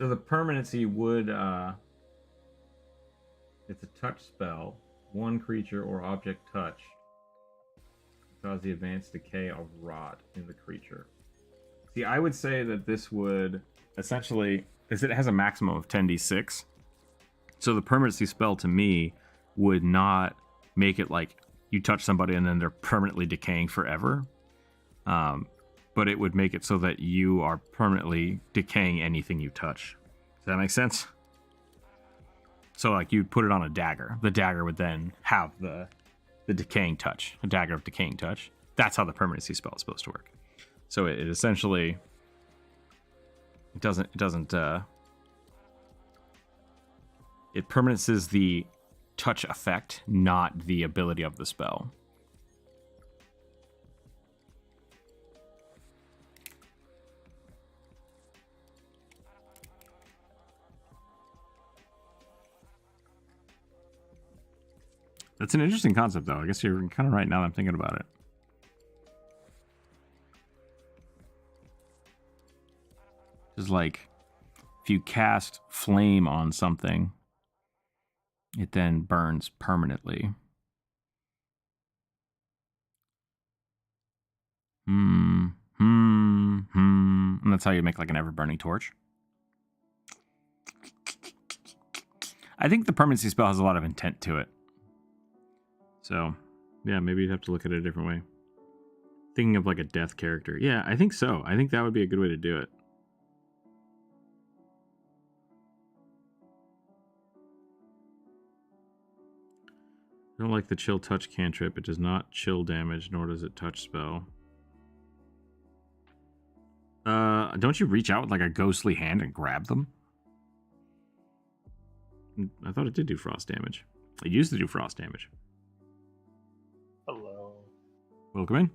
So the permanency would, it's a touch spell. One creature or object touch cause the advanced decay of rot in the creature. See, I would say that this would essentially, is it has a maximum of 10d6. So the permanency spell to me would not make it like you touch somebody and then they're permanently decaying forever. But it would make it so that you are permanently decaying anything you touch. Does that make sense? So like you'd put it on a dagger. The dagger would then have the decaying touch, a dagger of decaying touch. That's how the permanency spell is supposed to work. So it essentially, it permanences the touch effect, not the ability of the spell. That's an interesting concept, though. I guess you're kind of right now that I'm thinking about it. Just like, if you cast flame on something, it then burns permanently. And that's how you make like an ever-burning torch. I think the permanency spell has a lot of intent to it. So, yeah, maybe you'd have to look at it a different way. Thinking of like a death character. Yeah, I think so. I think that would be a good way to do it. I don't like the chill touch cantrip. It does not chill damage, nor does it touch spell. Don't you reach out with like a ghostly hand and grab them? I thought it did do frost damage. It used to do frost damage. Hello. Welcome in.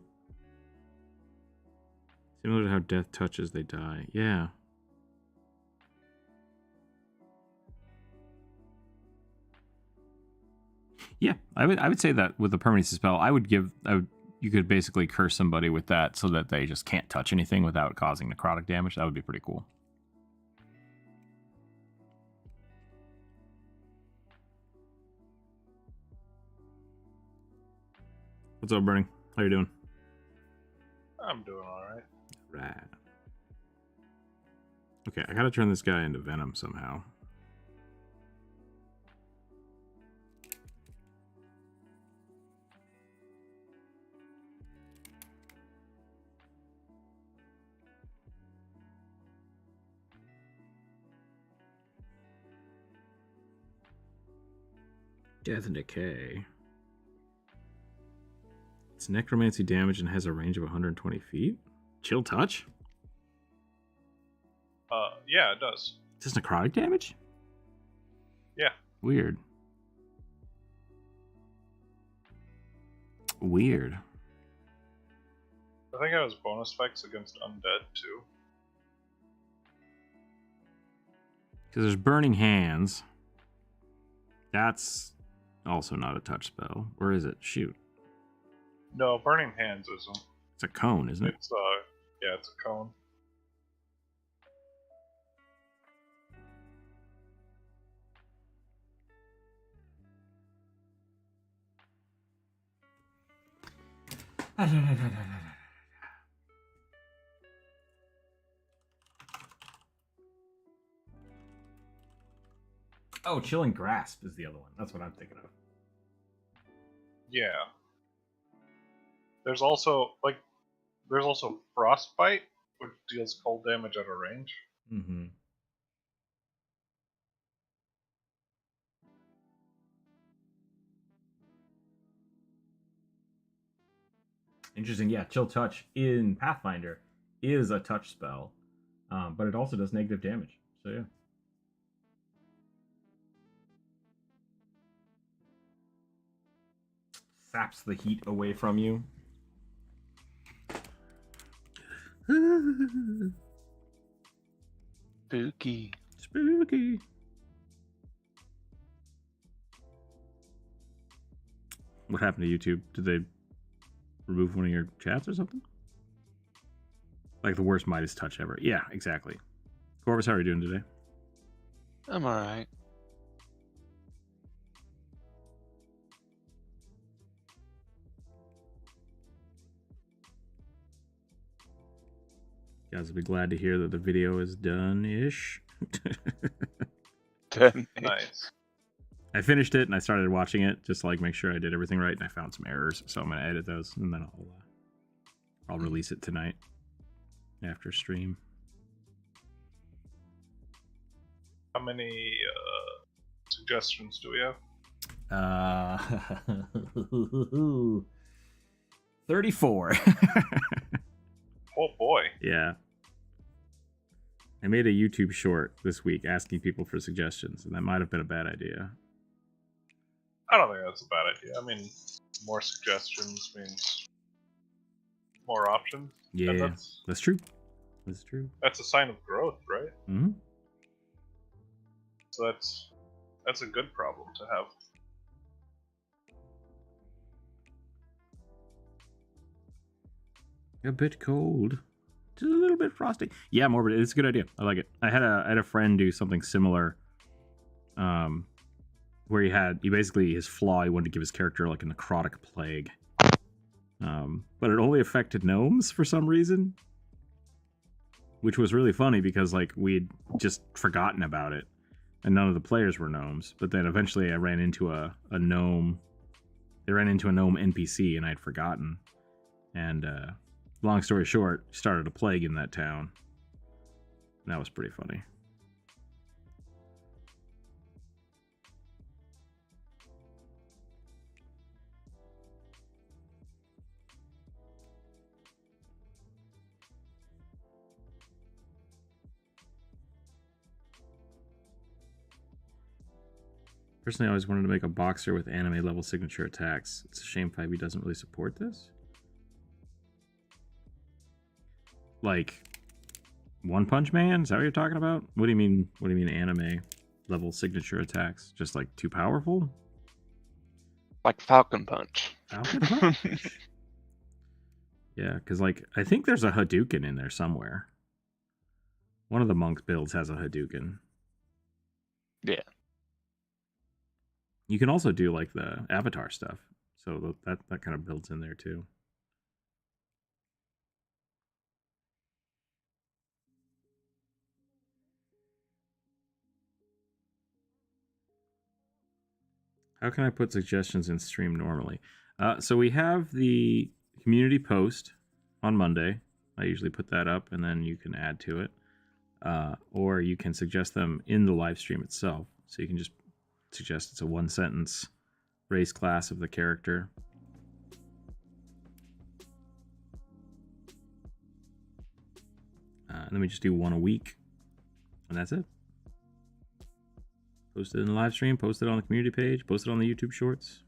Similar to how death touches, they die. Yeah. Yeah, I would say that with the permanency spell, you could basically curse somebody with that so that they just can't touch anything without causing necrotic damage. That would be pretty cool. What's up, Bernie? How you doing? I'm doing all right. Right. Okay, I gotta turn this guy into Venom somehow. Death and Decay. It's necromancy damage and has a range of 120 feet. Chill touch? Yeah, it does. Is this necrotic damage? Yeah. Weird. I think it has bonus effects against undead too. Because there's Burning Hands. That's also not a touch spell. Or is it? Shoot. No, Burning Hands isn't. It's a cone, isn't it? It's yeah, it's a cone. Oh, Chilling Grasp is the other one. That's what I'm thinking of. Yeah. There's also Frostbite, which deals cold damage at a range. Mm-hmm. Interesting. Yeah, Chill Touch in Pathfinder is a touch spell, but it also does negative damage. So yeah. Saps the heat away from you. Spooky. Spooky. What happened to YouTube? Did they remove one of your chats or something? Like the worst Midas touch ever. Yeah, exactly. Corvus, how are you doing today? I'm alright. You guys will be glad to hear that the video is done-ish. Nice. I finished it and I started watching it just to like make sure I did everything right, and I found some errors, so I'm gonna edit those and then I'll release it tonight after stream. How many suggestions do we have? 34. Oh boy. Yeah. I made a YouTube short this week asking people for suggestions, and that might have been a bad idea. I don't think that's a bad idea. I mean, more suggestions means more options. Yeah, that's true. That's true. That's a sign of growth, right? Mm-hmm. So that's a good problem to have. A bit cold. Just a little bit frosty. Yeah, Morbid, it's a good idea. I like it. I had a friend do something similar. Where he basically, his flaw, he wanted to give his character like a necrotic plague. But it only affected gnomes for some reason. Which was really funny because like we'd just forgotten about it. And none of the players were gnomes. But then eventually I ran into a gnome. They ran into a gnome NPC and I'd forgotten. And long story short, started a plague in that town. And that was pretty funny. Personally, I always wanted to make a boxer with anime level signature attacks. It's a shame 5e doesn't really support this. Like One Punch Man? Is that what you're talking about? What do you mean? What do you mean anime level signature attacks? Just like too powerful? Like Falcon Punch. Falcon Punch? Yeah, because like I think there's a Hadouken in there somewhere. One of the monks builds has a Hadouken. Yeah. You can also do like the avatar stuff, so that kind of builds in there too. How can I put suggestions in stream normally? So we have the community post on Monday. I usually put that up, and then you can add to it, or you can suggest them in the live stream itself. So you can just suggest it's a one-sentence race class of the character. And then we just do one a week, and that's it. Post it in the live stream, post it on the community page, post it on the YouTube shorts.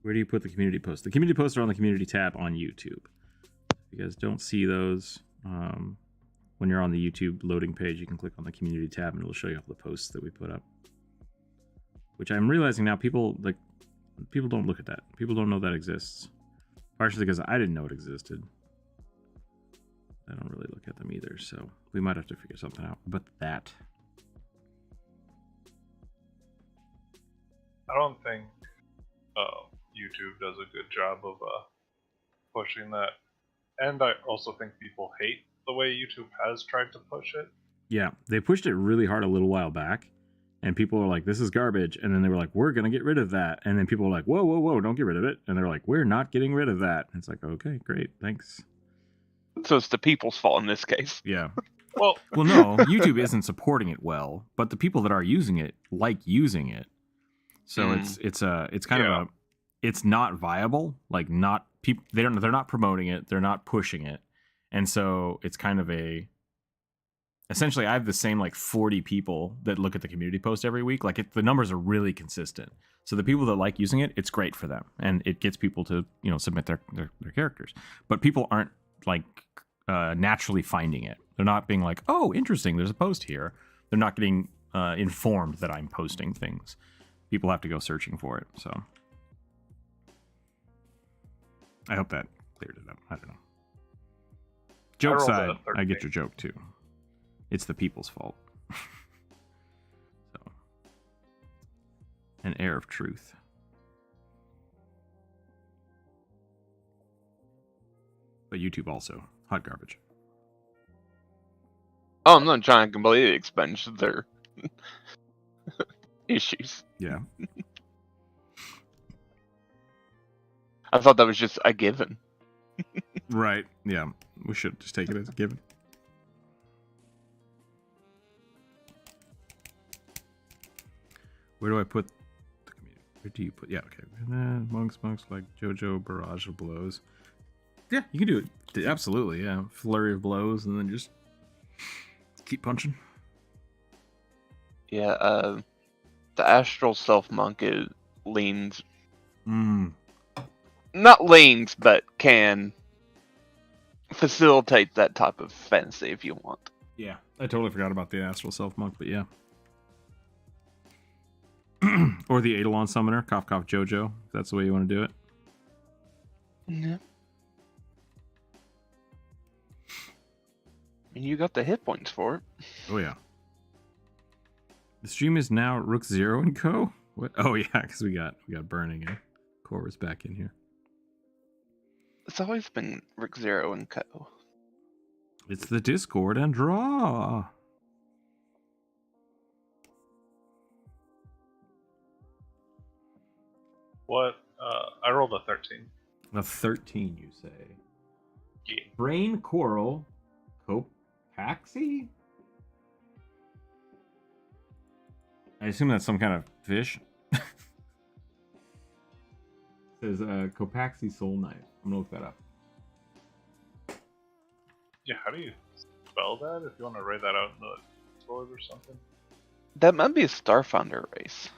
Where do you put the community posts? The community posts are on the community tab on YouTube. If you guys don't see those, when you're on the YouTube loading page, you can click on the community tab and it'll show you all the posts that we put up. Which I'm realizing now people don't look at that. People don't know that exists. Partially because I didn't know it existed. I don't really look at them either, so we might have to figure something out. But that. I don't think YouTube does a good job of pushing that. And I also think people hate the way YouTube has tried to push it. Yeah, they pushed it really hard a little while back. And people were like, this is garbage. And then they were like, we're going to get rid of that. And then people were like, whoa, whoa, whoa, don't get rid of it. And they're like, we're not getting rid of that. And it's like, okay, great, thanks. So it's the people's fault in this case. Yeah. Well, no, YouTube isn't supporting it well, but the people that are using it like using it. So it's kind of a, it's not viable. Like not people, they're not promoting it. They're not pushing it. And so it's kind of a, essentially, I have the same like 40 people that look at the community post every week. Like the numbers are really consistent. So the people that like using it, it's great for them, and it gets people to submit their characters. But people aren't like naturally finding it. They're not being like, oh, interesting, there's a post here. They're not getting informed that I'm posting things. People have to go searching for it. So I hope that cleared it up. I don't know. Joke side, I get your joke too. It's the people's fault. So, an air of truth. But YouTube also hot garbage. Oh, I'm not trying to completely expunge their issues. Yeah. I thought that was just a given. Right. Yeah. We should just take it as a given. Where do I put the community? Where do you put? Yeah, okay. And then monks like JoJo barrage of blows. Yeah, you can do it. Absolutely, yeah. Flurry of blows and then just keep punching. Yeah, the astral self monk leans. Not leans, but can facilitate that type of fantasy if you want. Yeah, I totally forgot about the astral self monk, but yeah. Or the Eidolon Summoner, Cough Cough Jojo, if that's the way you want to do it. Yeah. And you got the hit points for it. Oh, yeah. The stream is now Rookzer0 and Co. What? Oh, yeah, because we got Burning and Cora's back in here. It's always been Rookzer0 and Co. It's the Discord and draw. what? I rolled a 13. A 13, you say? Yeah. Brain Coral Copaxi? I assume that's some kind of fish. It says Copaxi Soul Knife. I'm gonna look that up. Yeah, how do you spell that? If you want to write that out in the Discord or something. That might be a Starfinder race.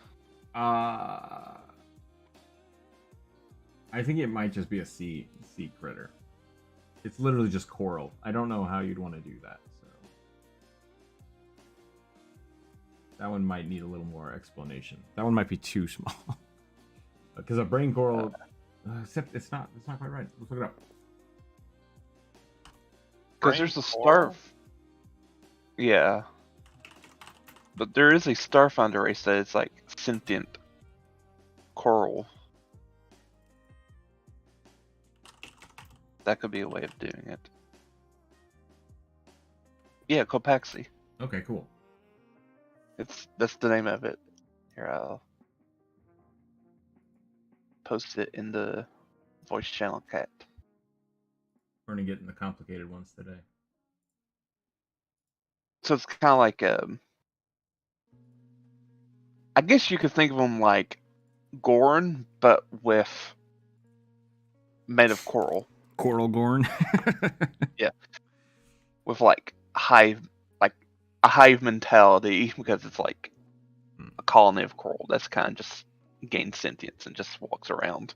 I think it might just be a sea critter. It's literally just coral. I don't know how you'd want to do that. So that one might need a little more explanation. That one might be too small. Because a brain coral, except it's not quite right. Let's look it up. Because there's a star. Yeah. But there is a Starfinder race that is like sentient coral. That could be a way of doing it. Yeah, Copaxi. Okay, cool. That's the name of it. Here, I'll post it in the voice channel cat. We're gonna get in the complicated ones today. So it's kind of like I guess you could think of them like Gorn, but made of coral. Coral Gorn. Yeah, with like a hive mentality, because it's like a colony of coral that's kind of just gains sentience and just walks around.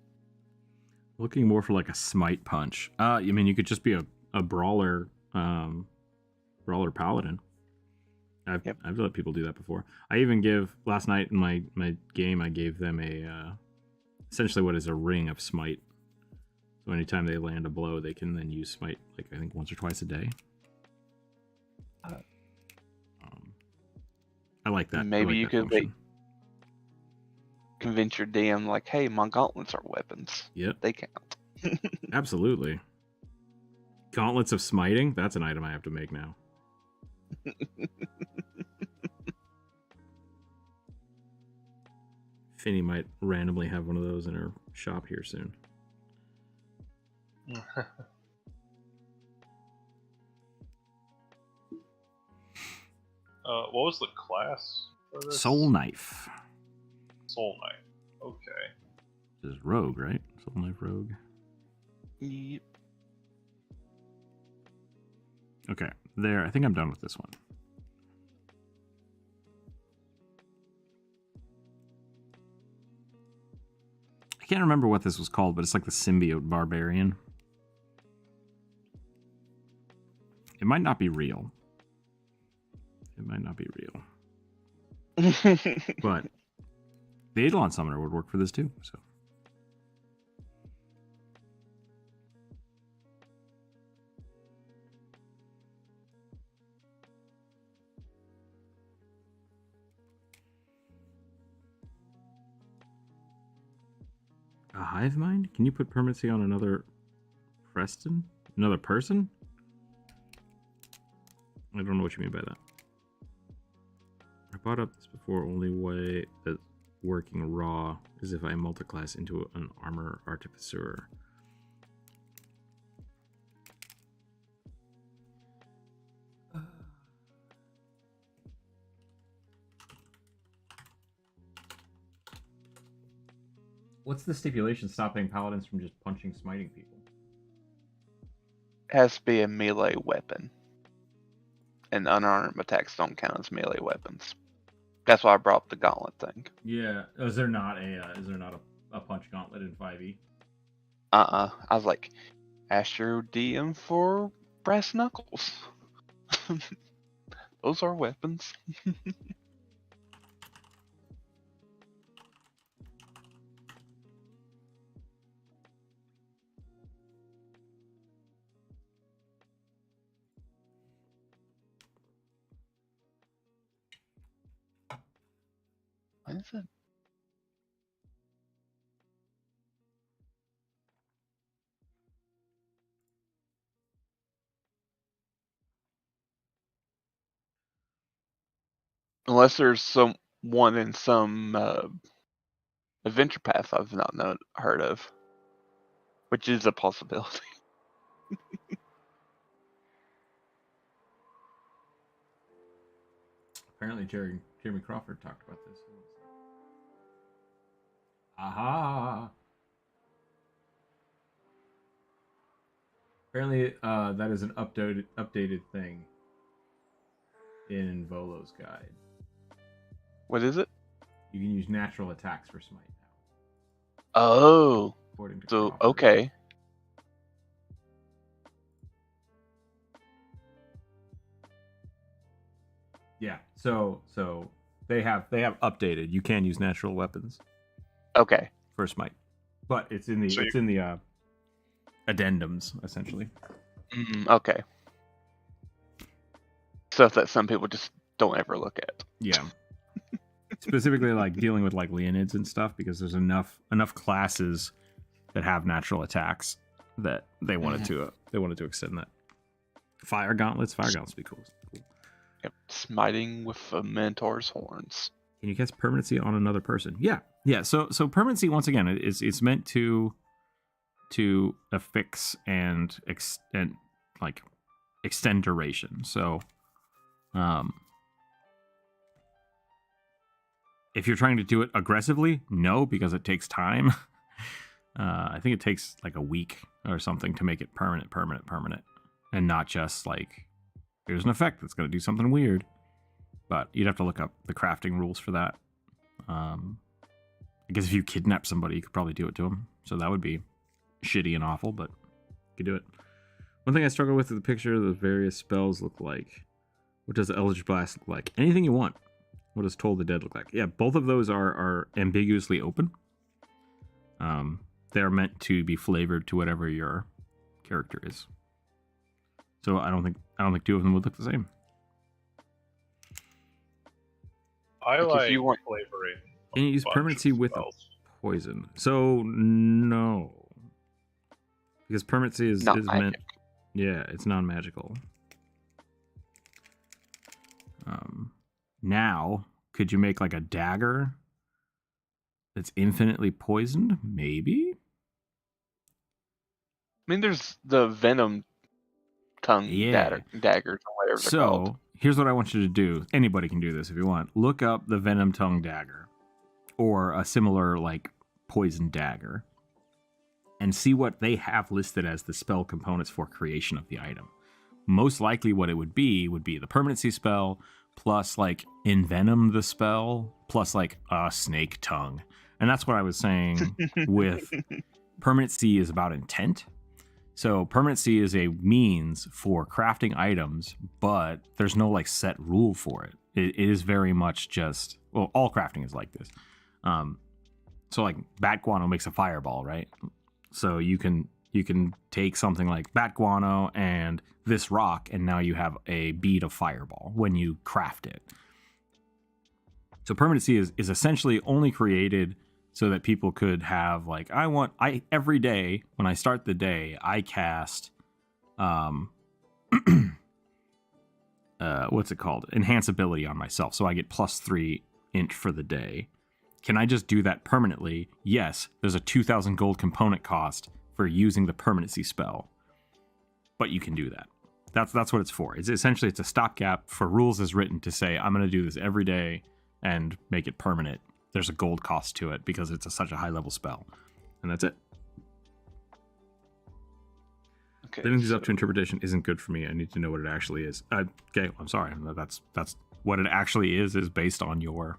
Looking more for like a smite punch. I mean, you could just be a brawler, brawler paladin. I've let people do that before. I even give last night in my game. I gave them a essentially what is a ring of smite. So anytime they land a blow, they can then use smite. Like I think once or twice a day. I like that. Maybe like you that could function. convince your DM like, hey, my gauntlets are weapons. Yep. They count. Absolutely. Gauntlets of smiting? That's an item I have to make now. Finny might randomly have one of those in her shop here soon. What was the class for this? Soul Knife. Soul Knight. Okay. This is Rogue, right? Soul Knife Rogue. Yep. Okay, there. I think I'm done with this one. I can't remember what this was called, but it's like the Symbiote Barbarian. It might not be real. It might not be real. But the Eidolon Summoner would work for this too, so. A hive mind? Can you put permanency on another Preston? Another person? I don't know what you mean by that. I brought up this before. Only way that working raw is if I multiclass into an armor artificer. What's the stipulation stopping paladins from just punching, smiting people? Has to be a melee weapon. And unarmed attacks don't count as melee weapons. That's why I brought up the gauntlet thing. Yeah. Is there not a punch gauntlet in 5e? I was like, ask your DM for brass knuckles. Those are weapons. What is it? Unless there's someone in some adventure path I've not heard of, which is a possibility. Apparently Jeremy Crawford talked about this. Aha! Apparently that is an updated thing in Volo's guide. What is it? You can use natural attacks for smite now. Oh, According to so Crawford. okay. Yeah. So they have updated. You can use natural weapons Okay. for smite, but it's in the addendums essentially. Okay. Stuff that some people just don't ever look at. Yeah. Specifically, like dealing with like Leonids and stuff, because there's enough classes that have natural attacks that they wanted to extend that. Fire gauntlets would be cool. Yep. Smiting with a Minotaur's horns. Can you cast permanency on another person? Yeah. So permanency, once again, it's meant to affix and extend duration. So, if you're trying to do it aggressively, no, because it takes time. I think it takes like a week or something to make it permanent, and not just like here's an effect that's going to do something weird. But you'd have to look up the crafting rules for that. I guess if you kidnap somebody, you could probably do it to them. So that would be shitty and awful, but you can do it. One thing I struggle with is the picture the various spells look like. What does the Eldritch Blast look like? Anything you want. What does Toll the Dead look like? Yeah, both of those are ambiguously open. They're meant to be flavored to whatever your character is. So I don't think two of them would look the same. I Like, like if you want- flavoring. Can you use bunch permanency of with a spells. poison? So no, because permanency is Not meant. magic. Yeah, it's non-magical. Now, could you make like a dagger that's infinitely poisoned? Maybe. I mean, there's the venom tongue Yeah. daggers or whatever they're called. So here's what I want you to do. Anybody can do this if you want. Look up the venom tongue dagger or a similar like poison dagger and see what they have listed as the spell components for creation of the item. Most likely what it would be the permanency spell plus like envenom the spell plus like a snake tongue. And that's what I was saying with permanency is about intent. So permanency is a means for crafting items, but there's no like set rule for it. It is very much just, well, all crafting is like this. So like bat guano makes a fireball, right? So you can take something like bat guano and this rock, and now you have a bead of fireball when you craft it. So permanency is essentially only created so that people could have like, every day when I start the day, I cast, what's it called? Enhance ability on myself. So I get +3 int for the day. Can I just do that permanently? Yes, there's a 2,000 gold component cost for using the permanency spell, but you can do that. That's what it's for. It's essentially a stopgap for rules as written to say, I'm going to do this every day and make it permanent. There's a gold cost to it because it's such a high level spell, and that's it. Okay, Leaving these up to interpretation isn't good for me. I need to know what it actually is. Okay, I'm sorry. That's what it actually is based on your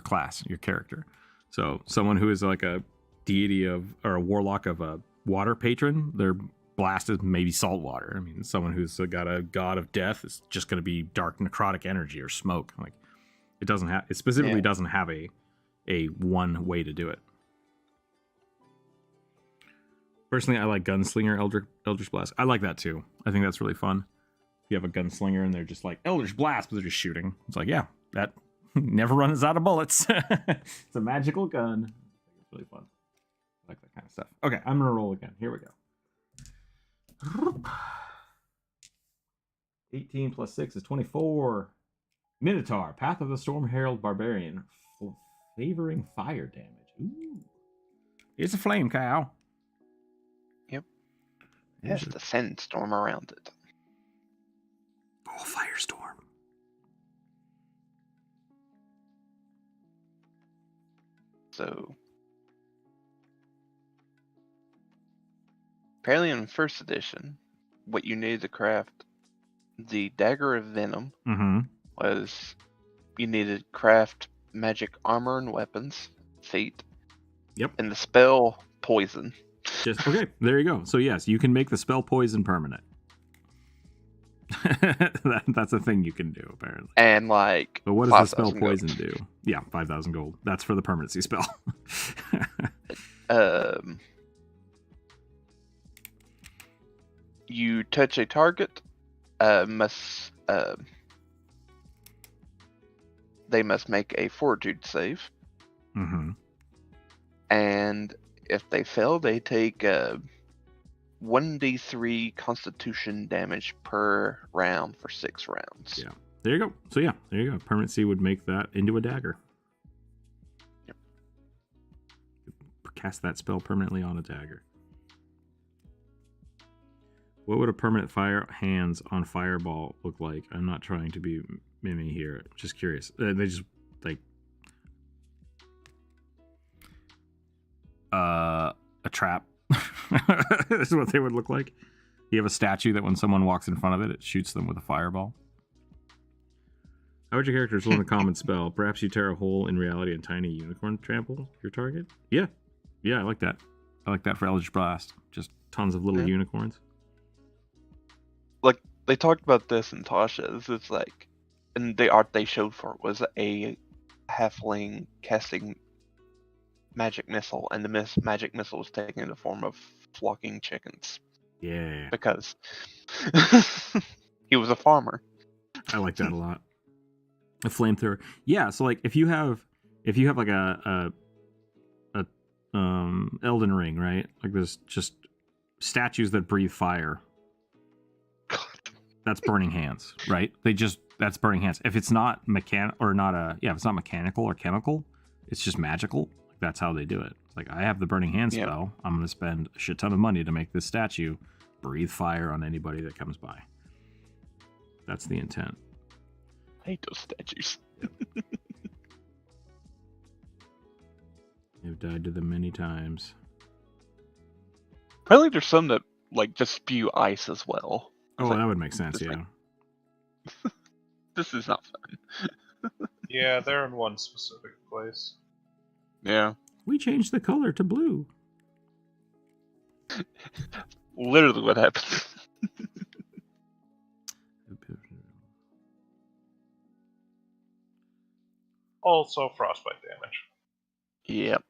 class, your character. So someone who is like a deity or a warlock of a water patron, their blast is maybe salt water. I mean, someone who's got a god of death is just going to be dark necrotic energy or smoke. Like it specifically doesn't have a one way to do it. Personally, I like Gunslinger Eldritch Blast. I like that too. I think that's really fun. You have a gunslinger and they're just like Eldritch Blast, but they're just shooting. It's like, yeah, that never runs out of bullets. It's a magical gun. It's really fun. I like that kind of stuff. Okay, I'm gonna roll again. Here we go. 18 plus 6 is 24. Minotaur, Path of the Storm Herald Barbarian, favoring fire damage. Ooh. It's a flame cow. Yep. It has the sandstorm around it. Oh, firestorm. So apparently in first edition, what you needed to craft the Dagger of Venom was you needed to craft magic armor and weapons, feet. Yep. And the spell poison. Okay, there you go. So yes, you can make the spell poison permanent. That's a thing you can do, apparently. And like, but what does the spell poison do? Yeah, 5,000 gold. That's for the permanency spell. You touch a target, they must make a fortitude save. And if they fail, they take 1d3 constitution damage per round for 6 rounds. Yeah. There you go. So yeah, there you go. Permanency would make that into a dagger. Yep. Cast that spell permanently on a dagger. What would a permanent fire hands on fireball look like? I'm not trying to be mimmy here. Just curious. They just like a trap. This is what they would look like. You have a statue that when someone walks in front of it, it shoots them with a fireball. How would your characters learn a common spell? Perhaps you tear a hole in reality and tiny unicorn trample your target? Yeah. Yeah, I like that. I like that for Eldritch Blast. Just tons of little unicorns. Like, they talked about this in Tasha's. It's like, and the art they showed for it was a halfling casting magic missile, and the magic missile was taking the form of flocking chickens. Yeah. Because he was a farmer. I like that a lot. A flamethrower. Yeah, so like if you have like a Elden Ring, right? Like there's just statues that breathe fire. That's burning hands, right? That's burning hands. If it's not if it's not mechanical or chemical, it's just magical. That's how they do it. It's like, I have the burning hand spell. I'm going to spend a shit ton of money to make this statue breathe fire on anybody that comes by. That's the intent. I hate those statues. I've died to them many times. Apparently there's some that like just spew ice as well. Oh, that would make sense, yeah. Like, this is not fun. Yeah, they're in one specific place. Yeah. We changed the color to blue. Literally what happened. Also frostbite damage. Yep.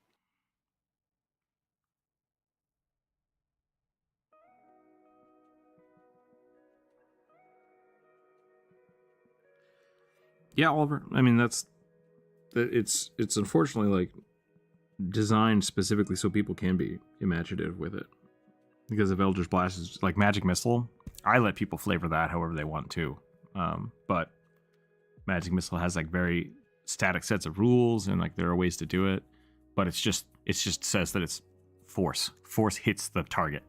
Yeah, Oliver. I mean, it's unfortunately like designed specifically so people can be imaginative with it. Because of Eldritch Blast is like Magic Missile, I let people flavor that however they want to. But Magic Missile has like very static sets of rules and like there are ways to do it. But it just says that it's force. Force hits the target.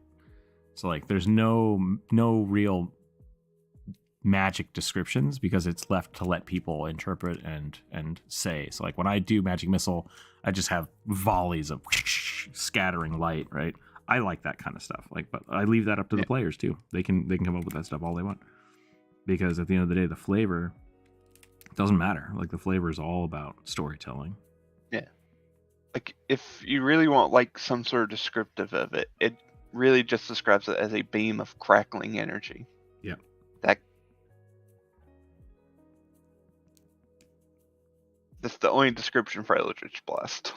So like there's no real magic descriptions because it's left to let people interpret and say. So like when I do Magic Missile, I just have volleys of scattering light, right? I like that kind of stuff. Like, but I leave that up to the players too. They can come up with that stuff all they want. Because at the end of the day, the flavor doesn't matter. Like the flavor is all about storytelling. Yeah. Like if you really want like some sort of descriptive of it, it really just describes it as a beam of crackling energy. Yeah. That's the only description for Eldritch Blast.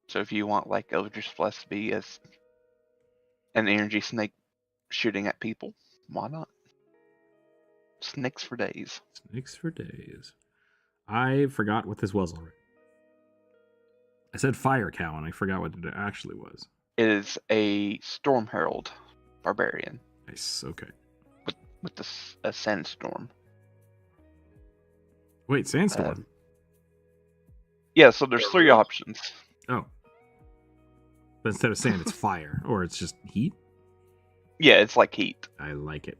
So if you want like Eldritch Blast to be as an energy snake shooting at people, why not? Snakes for days. Snakes for days. I forgot what this was already. I said Fire Cow and I forgot what it actually was. It is a Storm Herald barbarian. Nice, okay. With a sandstorm. Wait, sandstorm? Yeah, so there's three options. Oh. But instead of sand, it's fire. Or it's just heat? Yeah, it's like heat. I like it.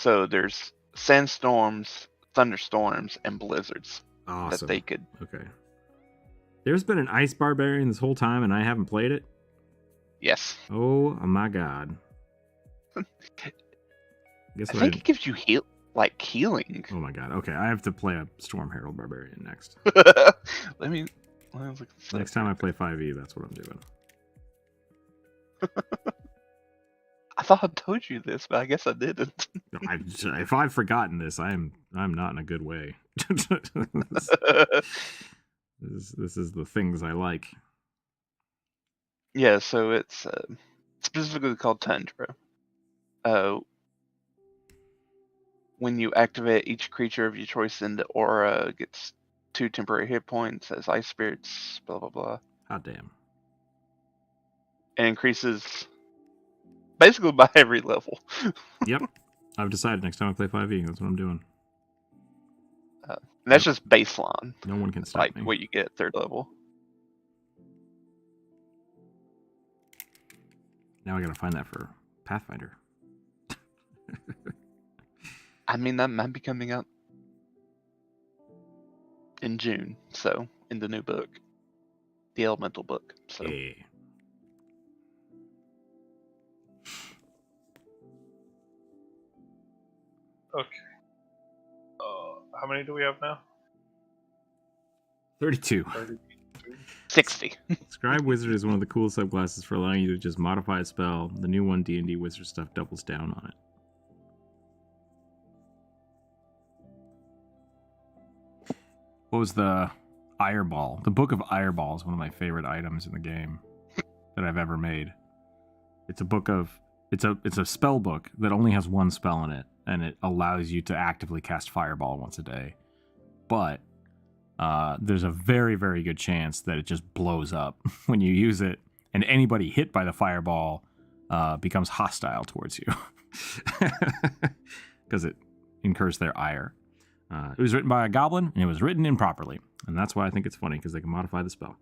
So there's sandstorms, thunderstorms, and blizzards. Awesome. That they could... Okay. There's been an ice barbarian this whole time and I haven't played it? Yes. Oh my god. I think it gives you healing. Oh my god. Okay, I have to play a Storm Herald Barbarian next. Let me look Next time I play 5e, that's what I'm doing. I thought I told you this, but I guess I didn't. If I've forgotten this, I'm not in a good way. This is the things I like. Yeah, so it's specifically called Tundra. When you activate, each creature of your choice in the aura gets 2 temporary hit points as ice spirits, blah blah blah. Hot damn. And increases basically by every level. Yep. I've decided next time I play 5e, that's what I'm doing. And that's just baseline. No one can stop me. Like what you get at 3rd level. Now I gotta find that for Pathfinder. I mean, that might be coming out in June, so in the new book, the Elemental book. So. Yeah. Okay. How many do we have now? 32. 60. Scribe Wizard is one of the cool subclasses for allowing you to just modify a spell. The new one, D&D Wizard stuff, doubles down on it. What was the Ireball? The Book of Ireball is one of my favorite items in the game that I've ever made. It's a book of it's a spell book that only has one spell in it, and it allows you to actively cast Fireball once a day. But there's a very, very good chance that it just blows up when you use it, and anybody hit by the Fireball becomes hostile towards you because it incurs their ire. It was written by a goblin, and it was written improperly. And that's why I think it's funny, because they can modify the spell.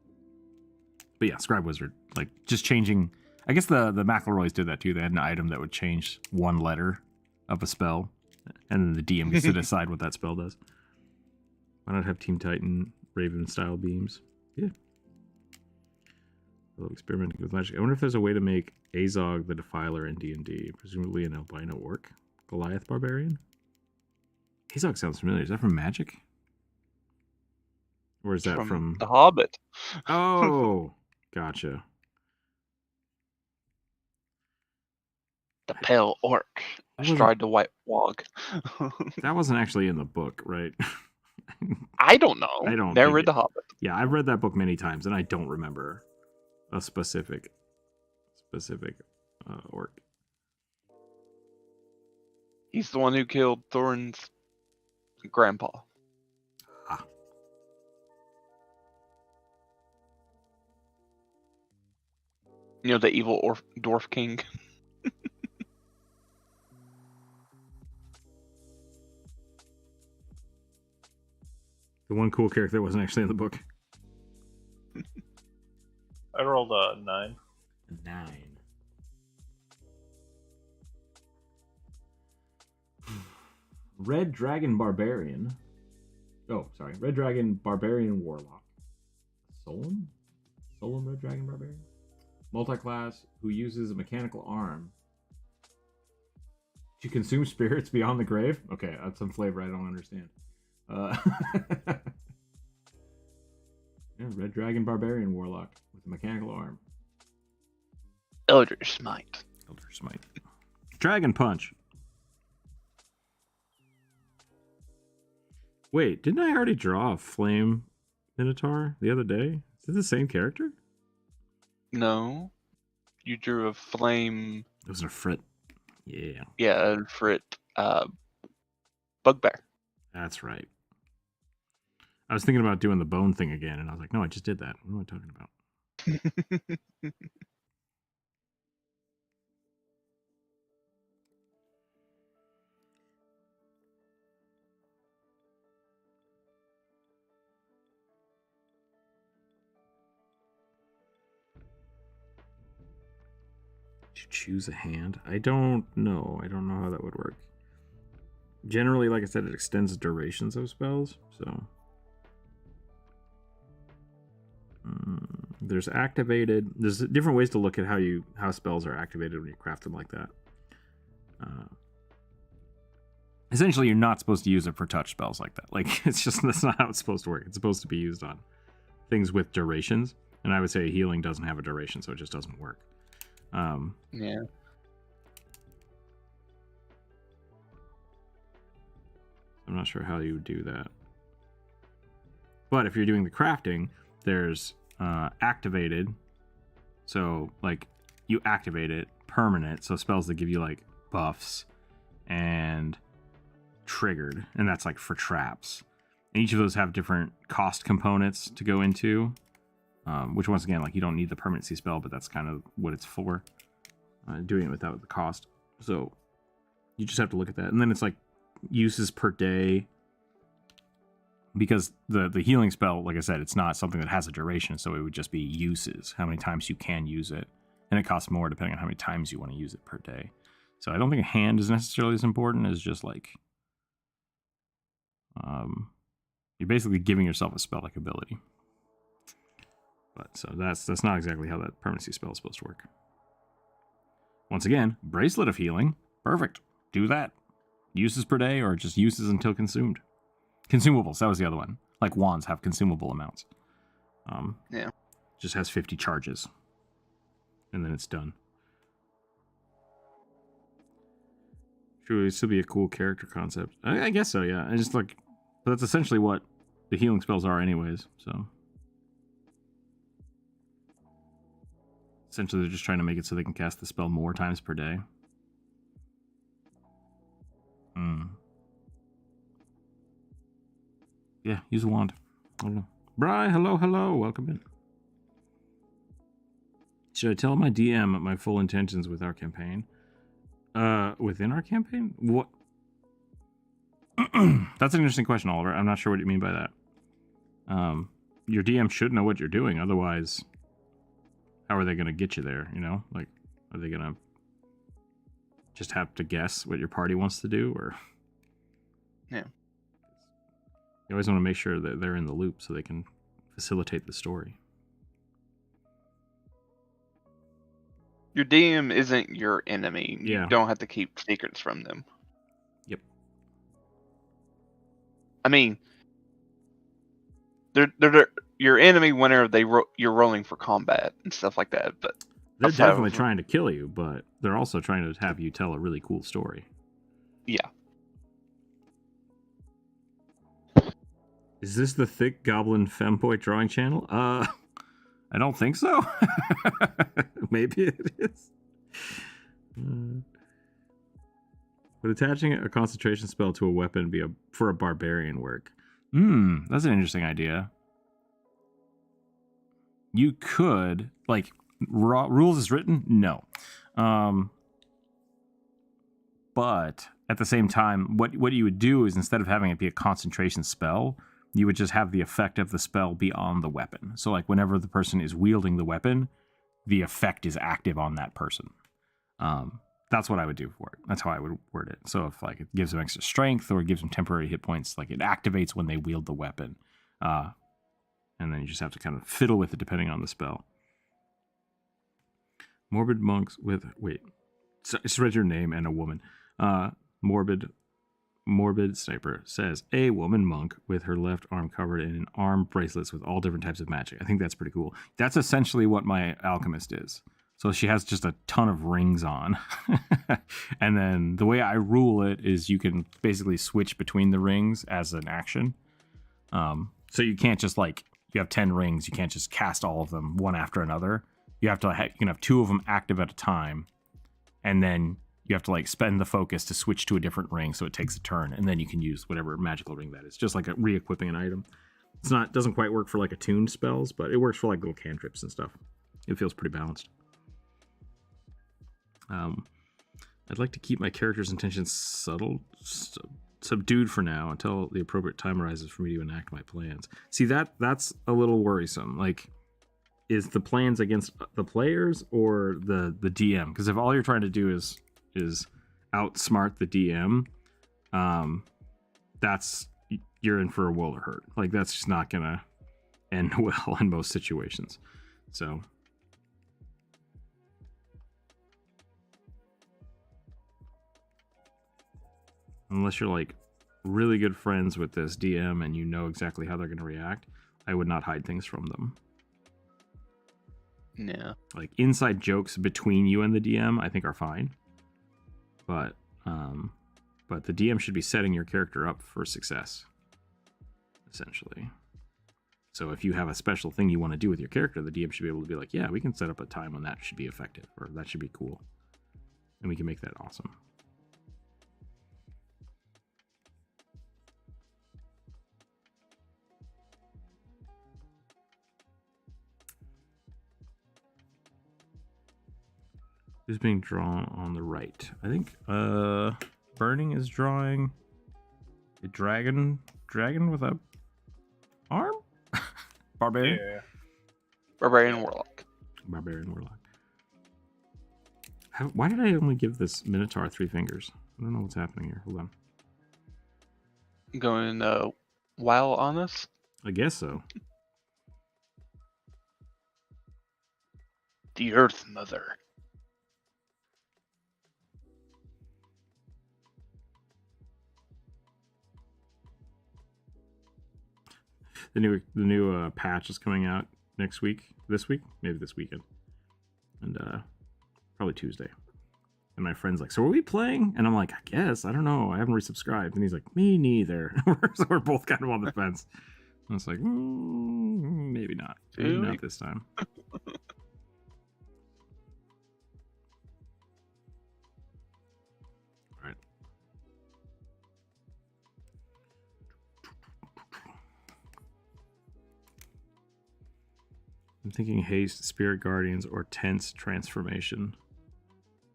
But yeah, Scribe Wizard, like, just changing... I guess the McElroys did that too. They had an item that would change one letter of a spell, and then the DM gets to decide what that spell does. Why not have Team Titan Raven-style beams? Yeah. A little experimenting with magic. I wonder if there's a way to make Azog the Defiler in D&D, presumably an albino orc. Goliath Barbarian? Azog sounds familiar. Is that from Magic? Or is that from... The Hobbit. Oh, gotcha. The pale orc astride the white wog. That wasn't actually in the book, right? I don't know. I don't Never read The Hobbit. Yeah, I've read that book many times, and I don't remember a specific orc. He's the one who killed Thorin's grandpa. Ah. You know, the evil dwarf king. The one cool character that wasn't actually in the book. I rolled a 9. 9. Red Dragon Barbarian. Oh, sorry. Red Dragon Barbarian Warlock. Solon Red Dragon Barbarian? Multi-class who uses a mechanical arm to consume spirits beyond the grave? Okay, that's some flavor I don't understand. Yeah, Red Dragon Barbarian Warlock with a mechanical arm. Elder Smite. Dragon Punch. Wait, didn't I already draw a Flame Minotaur the other day? Is it the same character? No. You drew a flame... It was a Frit. Yeah. Yeah, a Frit bugbear. That's right. I was thinking about doing the bone thing again, and I was like, no, I just did that. What am I talking about? To choose a hand? I don't know. I don't know how that would work. Generally, like I said, it extends the durations of spells, so... There's activated. There's different ways to look at how spells are activated when you craft them like that. Essentially, you're not supposed to use it for touch spells like that. Like, that's not how it's supposed to work. It's supposed to be used on things with durations. And I would say healing doesn't have a duration, so it just doesn't work. Yeah. I'm not sure how you would do that. But if you're doing the crafting, there's activated. So, like, you activate it. Permanent, so spells that give you, like, buffs. And triggered, and that's, like, for traps. And each of those have different cost components to go into. Which, once again, like, you don't need the permanency spell, but that's kind of what it's for. Doing it without the cost. So, you just have to look at that. And then it's, like, uses per day. Because the healing spell, like I said, it's not something that has a duration, so it would just be uses, how many times you can use it. And it costs more depending on how many times you want to use it per day. So I don't think a hand is necessarily as important as just, like... you're basically giving yourself a spell-like ability. But so that's not exactly how that permanency spell is supposed to work. Once again, Bracelet of Healing. Perfect. Do that. Uses per day or just uses until consumed. Consumables, that was the other one. Like wands have consumable amounts. Yeah. Just has 50 charges. And then it's done. True, it'd still be a cool character concept. I guess so, yeah. I just but that's essentially what the healing spells are anyways, so. Essentially, they're just trying to make it so they can cast the spell more times per day. Yeah, use a wand. I don't know. Bri, hello, welcome in. Should I tell my DM my full intentions with our campaign? Within our campaign? What? That's an interesting question, Oliver. I'm not sure what you mean by that. Your DM should know what you're doing, otherwise, how are they going to get you there, you know? Like, are they going to just have to guess what your party wants to do, or... Yeah. You always want to make sure that they're in the loop so they can facilitate the story. Your DM isn't your enemy. Yeah. You don't have to keep secrets from them. Yep. I mean, they're your enemy whenever you're rolling for combat and stuff like that. But they're definitely trying to kill you, but they're also trying to have you tell a really cool story. Yeah. Is this the thick goblin femboy drawing channel? I don't think so. Maybe it is. Would attaching a concentration spell to a weapon be for a barbarian work? That's an interesting idea. You could, like, rules is written? No. But at the same time, what you would do is, instead of having it be a concentration spell, you would just have the effect of the spell be on the weapon. So, like, whenever the person is wielding the weapon, the effect is active on that person. That's what I would do for it. That's how I would word it. So if, like, it gives them extra strength or it gives them temporary hit points, like, it activates when they wield the weapon. And then you just have to kind of fiddle with it depending on the spell. Morbid monks with... Wait. So, I just read your name and a woman. Morbid Sniper says, a woman monk with her left arm covered in arm bracelets with all different types of magic. I think that's pretty cool. That's essentially what my alchemist is. So she has just a ton of rings on. And then the way I rule it is you can basically switch between the rings as an action. So you can't just, like, you have 10 rings. You can't just cast all of them one after another. You have to you can have 2 of them active at a time. And then you have to, like, spend the focus to switch to a different ring so it takes a turn, and then you can use whatever magical ring that is. Just like re-equipping an item. Doesn't quite work for, like, attuned spells, but it works for, like, little cantrips and stuff. It feels pretty balanced. I'd like to keep my character's intentions subdued for now until the appropriate time arises for me to enact my plans. See, that's a little worrisome. Like, is the plans against the players or the DM? Because if all you're trying to do is outsmart the DM, you're in for a world of hurt. Like, that's just not gonna end well in most situations. So unless you're, like, really good friends with this DM and you know exactly how they're gonna react, I would not hide things from them. Yeah. Like, inside jokes between you and the DM, I think, are fine. But the DM should be setting your character up for success, essentially. So if you have a special thing you want to do with your character, the DM should be able to be like, yeah, we can set up a time when that should be effective, or that should be cool. And we can make that awesome. Who's being drawn on the right? I think Burning is drawing a dragon with a arm? Barbarian? Yeah. Barbarian Warlock. Barbarian Warlock. Why did I only give this Minotaur 3 fingers? I don't know what's happening here. Hold on. Going wild on us? I guess so. The Earth Mother. The new patch is coming out next week. This week, maybe this weekend, and probably Tuesday. And my friend's like, "So are we playing?" And I'm like, "I guess. I don't know. I haven't resubscribed." And he's like, "Me neither." So we're both kind of on the fence. I was like, maybe not. Maybe not this time. All right. I'm thinking haste, spirit guardians, or tense transformation.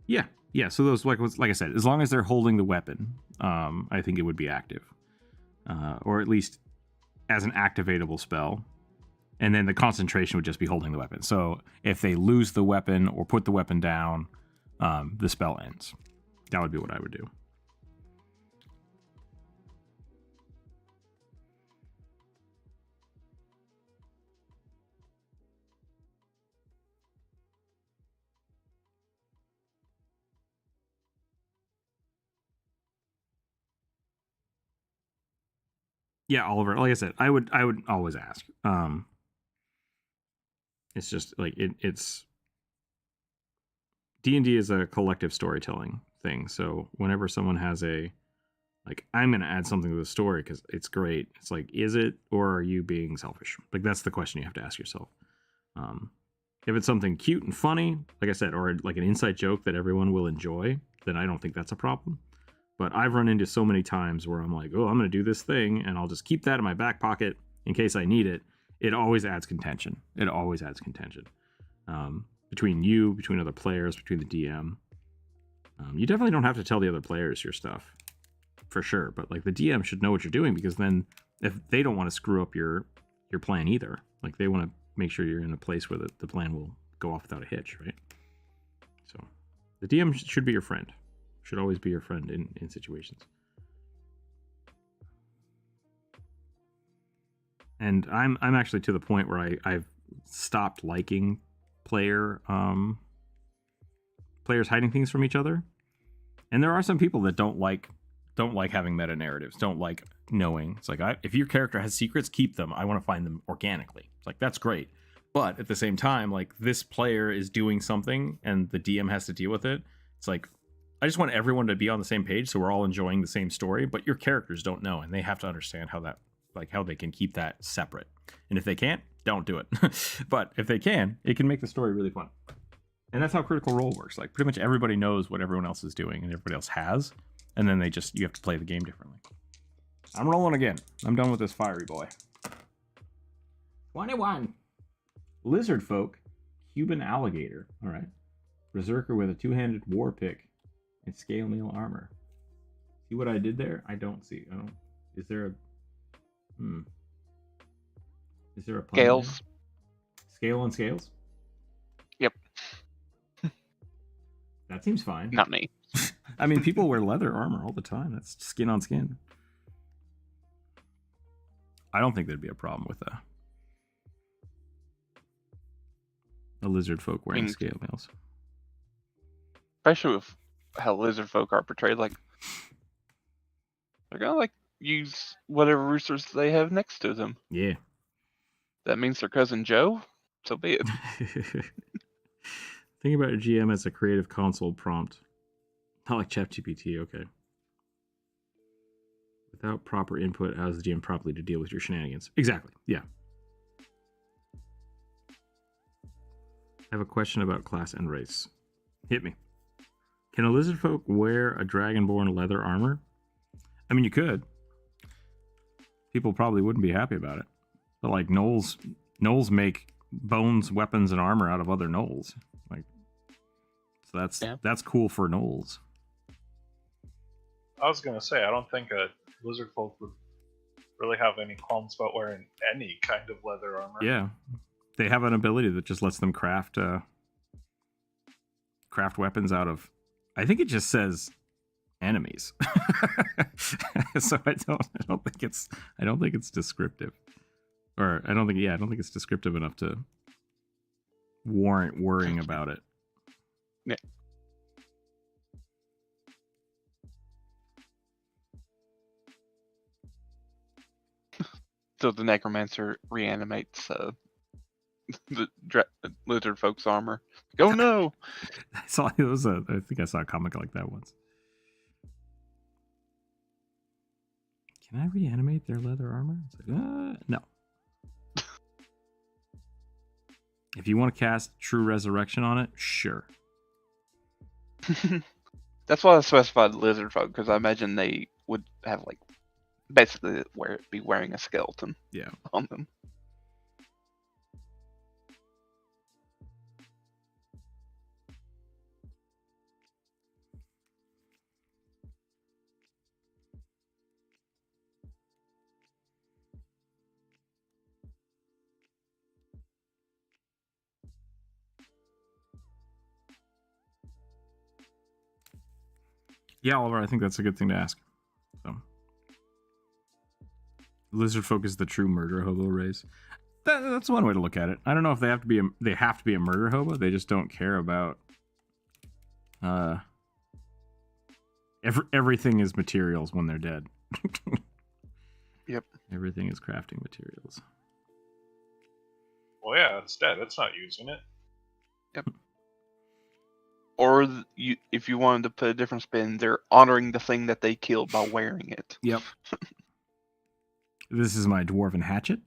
Yeah. So those, like I said, as long as they're holding the weapon, I think it would be active, or at least as an activatable spell. And then the concentration would just be holding the weapon. So if they lose the weapon or put the weapon down, the spell ends. That would be what I would do. Yeah, Oliver. Like I said, I would always ask. It's just like it's D&D is a collective storytelling thing. So whenever someone has I'm going to add something to the story because it's great. It's like, is it, or are you being selfish? Like, that's the question you have to ask yourself. If it's something cute and funny, like I said, or like an inside joke that everyone will enjoy, then I don't think that's a problem. But I've run into so many times where I'm like, oh, I'm going to do this thing, and I'll just keep that in my back pocket in case I need it. It always adds contention. Between other players, between the DM. You definitely don't have to tell the other players your stuff, for sure. But like the DM should know what you're doing, because then if they don't want to screw up your plan either, like they want to make sure you're in a place where the plan will go off without a hitch, right? So the DM should be your friend. Should always be your friend in situations. And I'm actually to the point where I've stopped liking players hiding things from each other. And there are some people that don't like having meta narratives, don't like knowing. It's like, if your character has secrets, keep them. I want to find them organically. It's like, that's great. But at the same time, like, this player is doing something and the DM has to deal with it. It's like, I just want everyone to be on the same page so we're all enjoying the same story, but your characters don't know, and they have to understand how they can keep that separate. And if they can't, don't do it. But if they can, it can make the story really fun. And that's how Critical Role works. Like, pretty much everybody knows what everyone else is doing and everybody else has, and then you have to play the game differently. I'm rolling again. I'm done with this fiery boy. 21. Lizard folk, Cuban alligator. All right. Berserker with a two-handed war pick and scale mail armor. See what I did there? I don't see. Is there a Is there a pun Scales. there? Scale on scales? Yep. That seems fine. Not me. I mean, people wear leather armor all the time. That's skin on skin. I don't think there'd be a problem with a lizard folk wearing scale mails. Especially with how lizard folk are portrayed, like they're gonna like use whatever resources they have next to them. Yeah. That means their cousin Joe? So be it. Think about your GM as a creative console prompt. Not like ChatGPT, okay. Without proper input, how does the GM properly to deal with your shenanigans? Exactly, yeah. I have a question about class and race. Hit me. Can a lizard folk wear a dragonborn leather armor? I mean, you could. People probably wouldn't be happy about it. But like gnolls make bones, weapons, and armor out of other gnolls. Like, so that's cool for gnolls. I was gonna say, I don't think a lizard folk would really have any qualms about wearing any kind of leather armor. Yeah, they have an ability that just lets them craft weapons out of. I think it just says enemies. So I don't think it's descriptive, or I don't think it's descriptive enough to warrant worrying about it. Yeah. So the necromancer reanimates the lizard folk's armor. Oh no! I saw it was I think I saw a comic like that once. Can I reanimate their leather armor? It's like, no. If you want to cast True Resurrection on it, sure. That's why I specified lizard folk, because I imagine they would have like basically be wearing a skeleton. Yeah. On them. Yeah, Oliver, I think that's a good thing to ask. So, lizard folk is the true murder hobo race. That's one way to look at it. I don't know if they have to be a murder hobo. They just don't care about. Everything is materials when they're dead. Yep. Everything is crafting materials. Well, yeah, it's dead. It's not using it. Yep. Or if you wanted to put a different spin, they're honoring the thing that they killed by wearing it. Yep. This is my dwarven hatchet,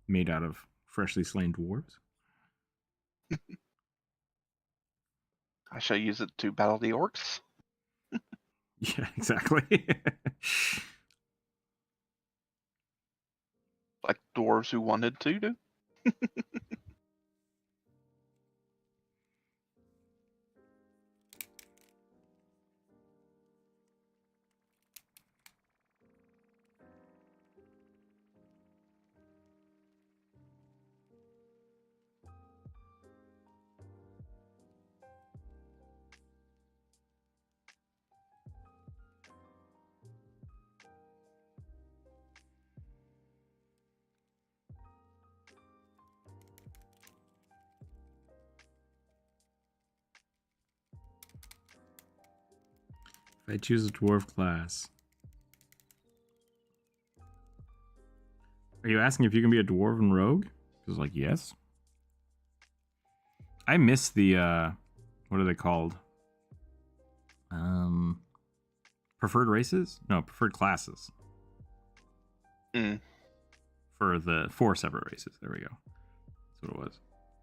made out of freshly slain dwarves. I shall use it to battle the orcs. Yeah, exactly. Like dwarves who wanted to do. If I choose a dwarf class. Are you asking if you can be a dwarven rogue? Because, like, yes. I miss the, what are they called? Preferred races? No, preferred classes. For the 4 separate races. There we go. That's what it was.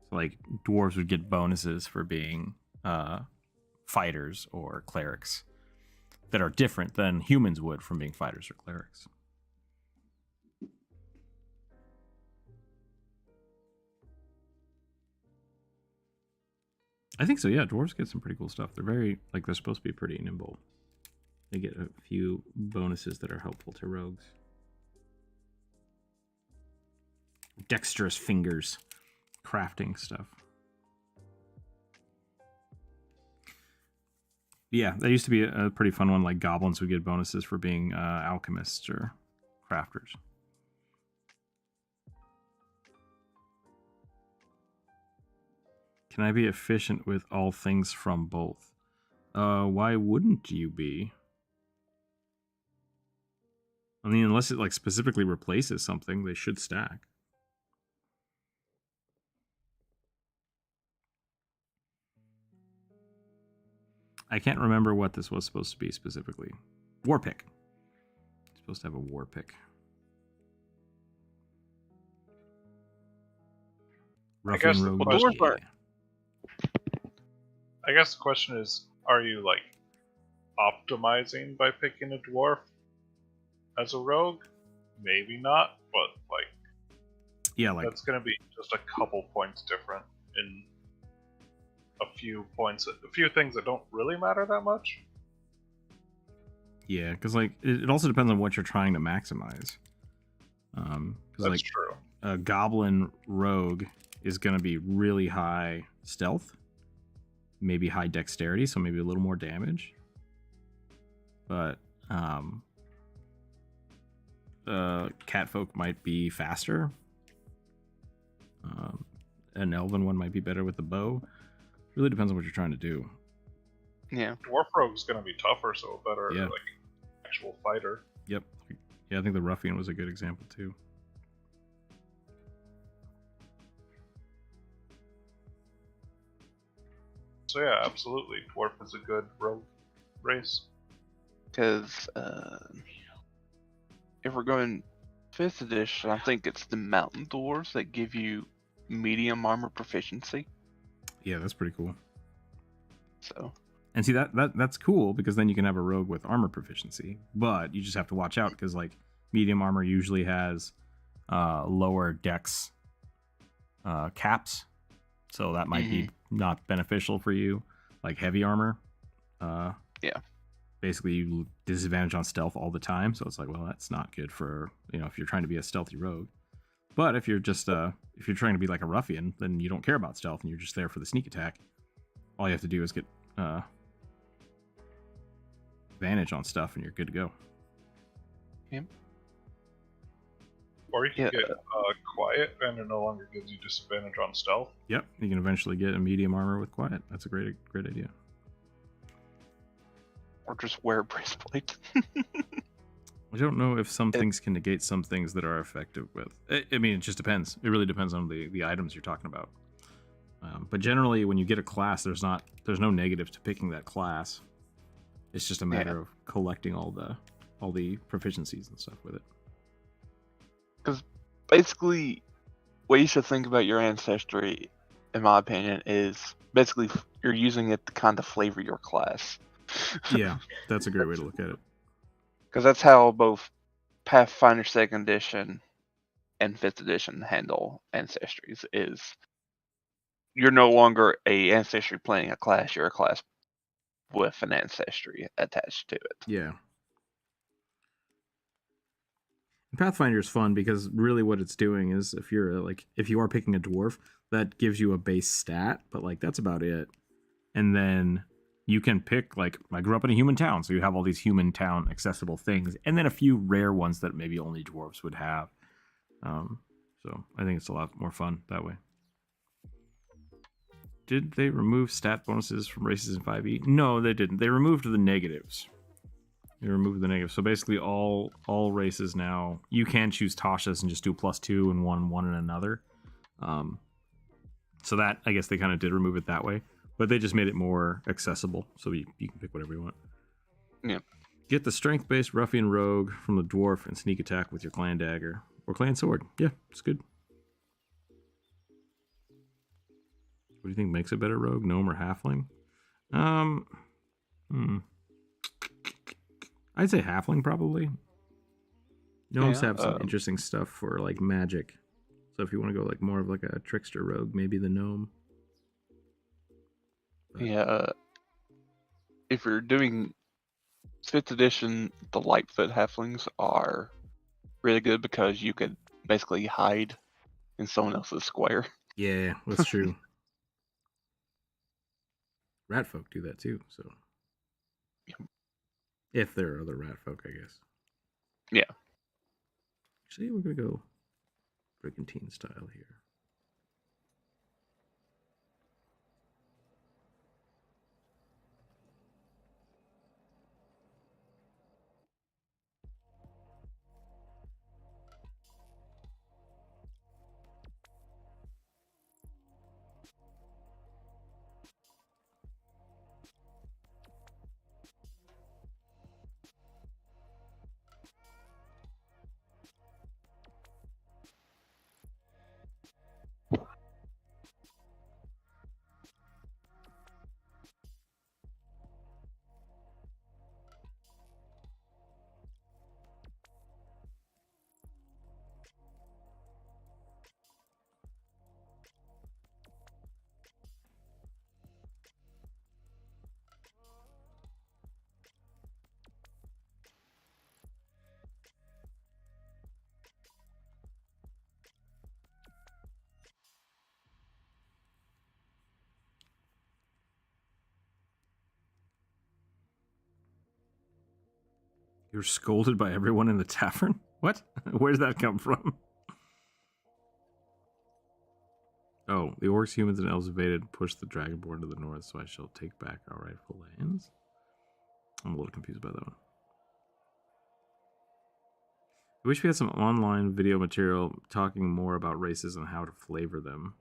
So, like, dwarves would get bonuses for being, fighters or clerics that are different than humans would from being fighters or clerics. I think so, yeah. Dwarves get some pretty cool stuff. They're supposed to be pretty nimble. They get a few bonuses that are helpful to rogues. Dexterous fingers. Crafting stuff. Yeah, that used to be a pretty fun one. Like goblins would get bonuses for being alchemists or crafters. Can I be efficient with all things from both? Why wouldn't you be? I mean, unless it like specifically replaces something, they should stack. I can't remember what this was supposed to be specifically. War pick. It's supposed to have a war pick. Ruffian rogue. I guess the question is, are you like optimizing by picking a dwarf as a rogue? Maybe not, but like, yeah, like that's gonna be just a couple points different in a few things that don't really matter that much. Yeah, because like it also depends on what you're trying to maximize. That's like, true. A goblin rogue is going to be really high stealth, maybe high dexterity, so maybe a little more damage. But catfolk might be faster. An elven one might be better with the bow. Really depends on what you're trying to do. Yeah. Dwarf rogue's gonna be tougher, so better Yeah. like actual fighter. Yep. Yeah, I think the ruffian was a good example too. So yeah, absolutely, dwarf is a good rogue race. Because if we're going 5th edition, I think it's the mountain dwarves that give you medium armor proficiency. Yeah, that's pretty cool. So, and see that's cool because then you can have a rogue with armor proficiency, but you just have to watch out because like medium armor usually has lower dex caps, so that might be not beneficial for you. Like heavy armor, yeah. Basically you disadvantage on stealth all the time, so it's like, well, that's not good for, if you're trying to be a stealthy rogue. But if you're just if you're trying to be like a ruffian, then you don't care about stealth and you're just there for the sneak attack. All you have to do is get advantage on stuff and you're good to go. Yeah. Or you can get quiet, and it no longer gives you disadvantage on stealth. Yep, you can eventually get a medium armor with quiet. That's a great idea. Or just wear a breastplate. I don't know if some things can negate some things that are effective with. I mean, it just depends. It really depends on the items you're talking about. But generally, when you get a class, there's no negatives to picking that class. It's just a matter of collecting all the proficiencies and stuff with it. Because basically, what you should think about your ancestry, in my opinion, is basically you're using it to kind of flavor your class. Yeah, that's a great way to look at it. Because that's how both Pathfinder 2nd Edition and 5th Edition handle ancestries. Is you're no longer a ancestry playing a class; you're a class with an ancestry attached to it. Yeah. Pathfinder is fun because really what it's doing is if you are picking a dwarf, that gives you a base stat, but like that's about it. And then you can pick, like, I grew up in a human town, so you have all these human town accessible things, and then a few rare ones that maybe only dwarves would have. So I think it's a lot more fun that way. Did they remove stat bonuses from races in 5e? No, they didn't. They removed the negatives. So basically all races now, you can choose Tasha's and just do +2 in one in another. So that, I guess they kind of did remove it that way. But they just made it more accessible, so you can pick whatever you want. Yeah. Get the strength-based ruffian rogue from the dwarf and sneak attack with your clan dagger or clan sword. Yeah, it's good. What do you think makes a better rogue, gnome or halfling? I'd say halfling probably. Gnomes have some interesting stuff for like magic. So if you want to go like more of like a trickster rogue, maybe the gnome. Yeah. If you're doing 5th edition, the Lightfoot halflings are really good because you could basically hide in someone else's square. Yeah, that's true. Rat folk do that too, so. If there are other rat folk, I guess. Yeah. Actually, we're going to go brigantine style here. You're scolded by everyone in the tavern? What? Where did that come from? Oh, the orcs, humans, and elves invaded and pushed the dragonborn to the north, so I shall take back our rightful lands. I'm a little confused by that one. I wish we had some online video material talking more about races and how to flavor them.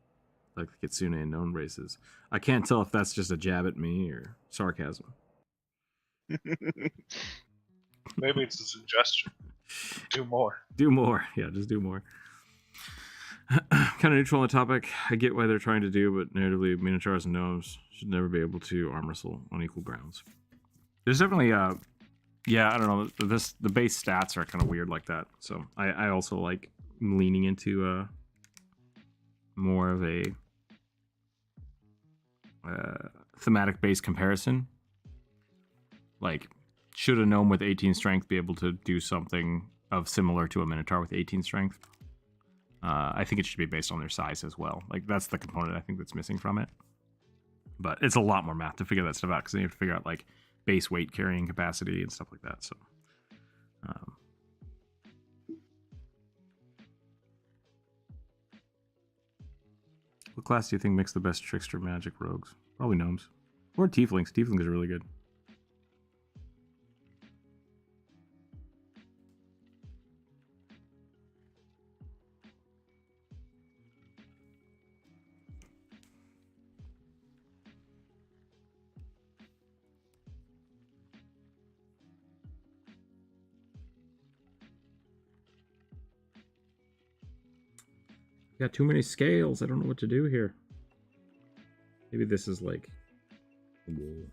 like the Kitsune and known races. I can't tell if that's just a jab at me or sarcasm. Maybe it's a suggestion. Do more. Do more. Yeah, just do more. Kind of neutral on the topic. I get why they're trying to do, but narratively, Minotaurs and Gnomes should never be able to arm wrestle on equal grounds. There's definitely, yeah, I don't know. The base stats are kind of weird like that. So I also like leaning into more of a thematic-based comparison. Like, should a gnome with 18 strength be able to do something of similar to a Minotaur with 18 strength? I think it should be based on their size as well. Like, that's the component I think that's missing from it. But it's a lot more math to figure that stuff out, because then you have to figure out, like, base weight carrying capacity and stuff like that. So, what class do you think makes the best trickster magic rogues? Probably gnomes. Or tieflings. Tieflings are really good. Got too many scales. I don't know what to do here. Maybe this is like... Whoa.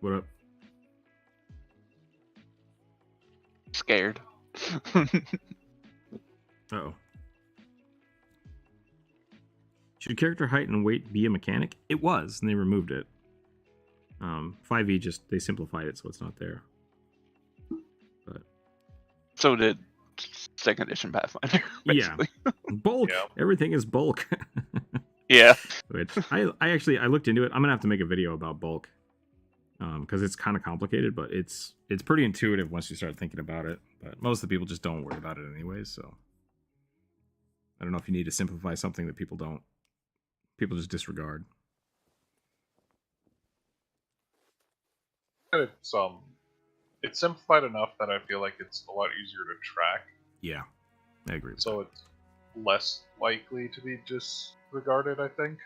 What up? Scared. Uh-oh. Should character height and weight be a mechanic? It was, and they removed it. 5e just, they simplified it so it's not there. But So did second edition Pathfinder, basically. Yeah. Bulk. Yeah. Everything is bulk. Yeah. Which I actually looked into it. I'm gonna have to make a video about bulk. Because it's kind of complicated, but it's pretty intuitive once you start thinking about it. But most of the people just don't worry about it anyways, so I don't know if you need to simplify something that people don't. People just disregard. It's simplified enough that I feel like it's a lot easier to track. Yeah, I agree with So it's less likely to be disregarded, I think.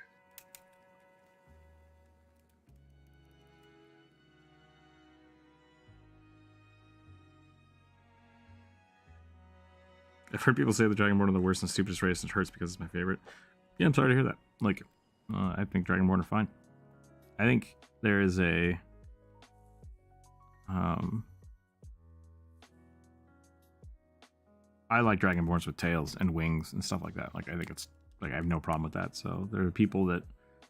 I've heard people say the Dragonborn are the worst and stupidest race, and it hurts because it's my favorite. Yeah, I'm sorry to hear that. Like, I think Dragonborn are fine. I think there is a... I like Dragonborns with tails and wings and stuff like that. Like, I think it's... Like, I have no problem with that. So, there are people that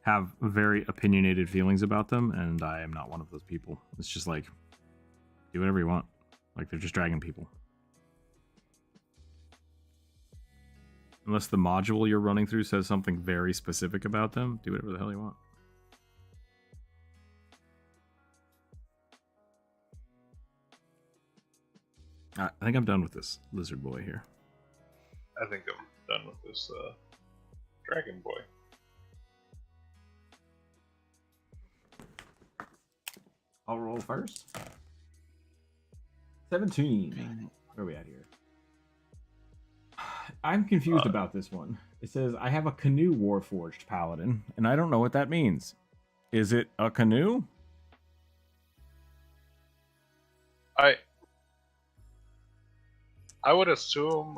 have very opinionated feelings about them, and I am not one of those people. It's just like, do whatever you want. Like, they're just dragon people. Unless the module you're running through says something very specific about them, do whatever the hell you want. I think I'm done with this lizard boy here. I think I'm done with this dragon boy. I'll roll first. 17. Where are we at here? I'm confused about this one. It says, I have a canoe warforged paladin, and I don't know what that means. Is it a canoe? I would assume,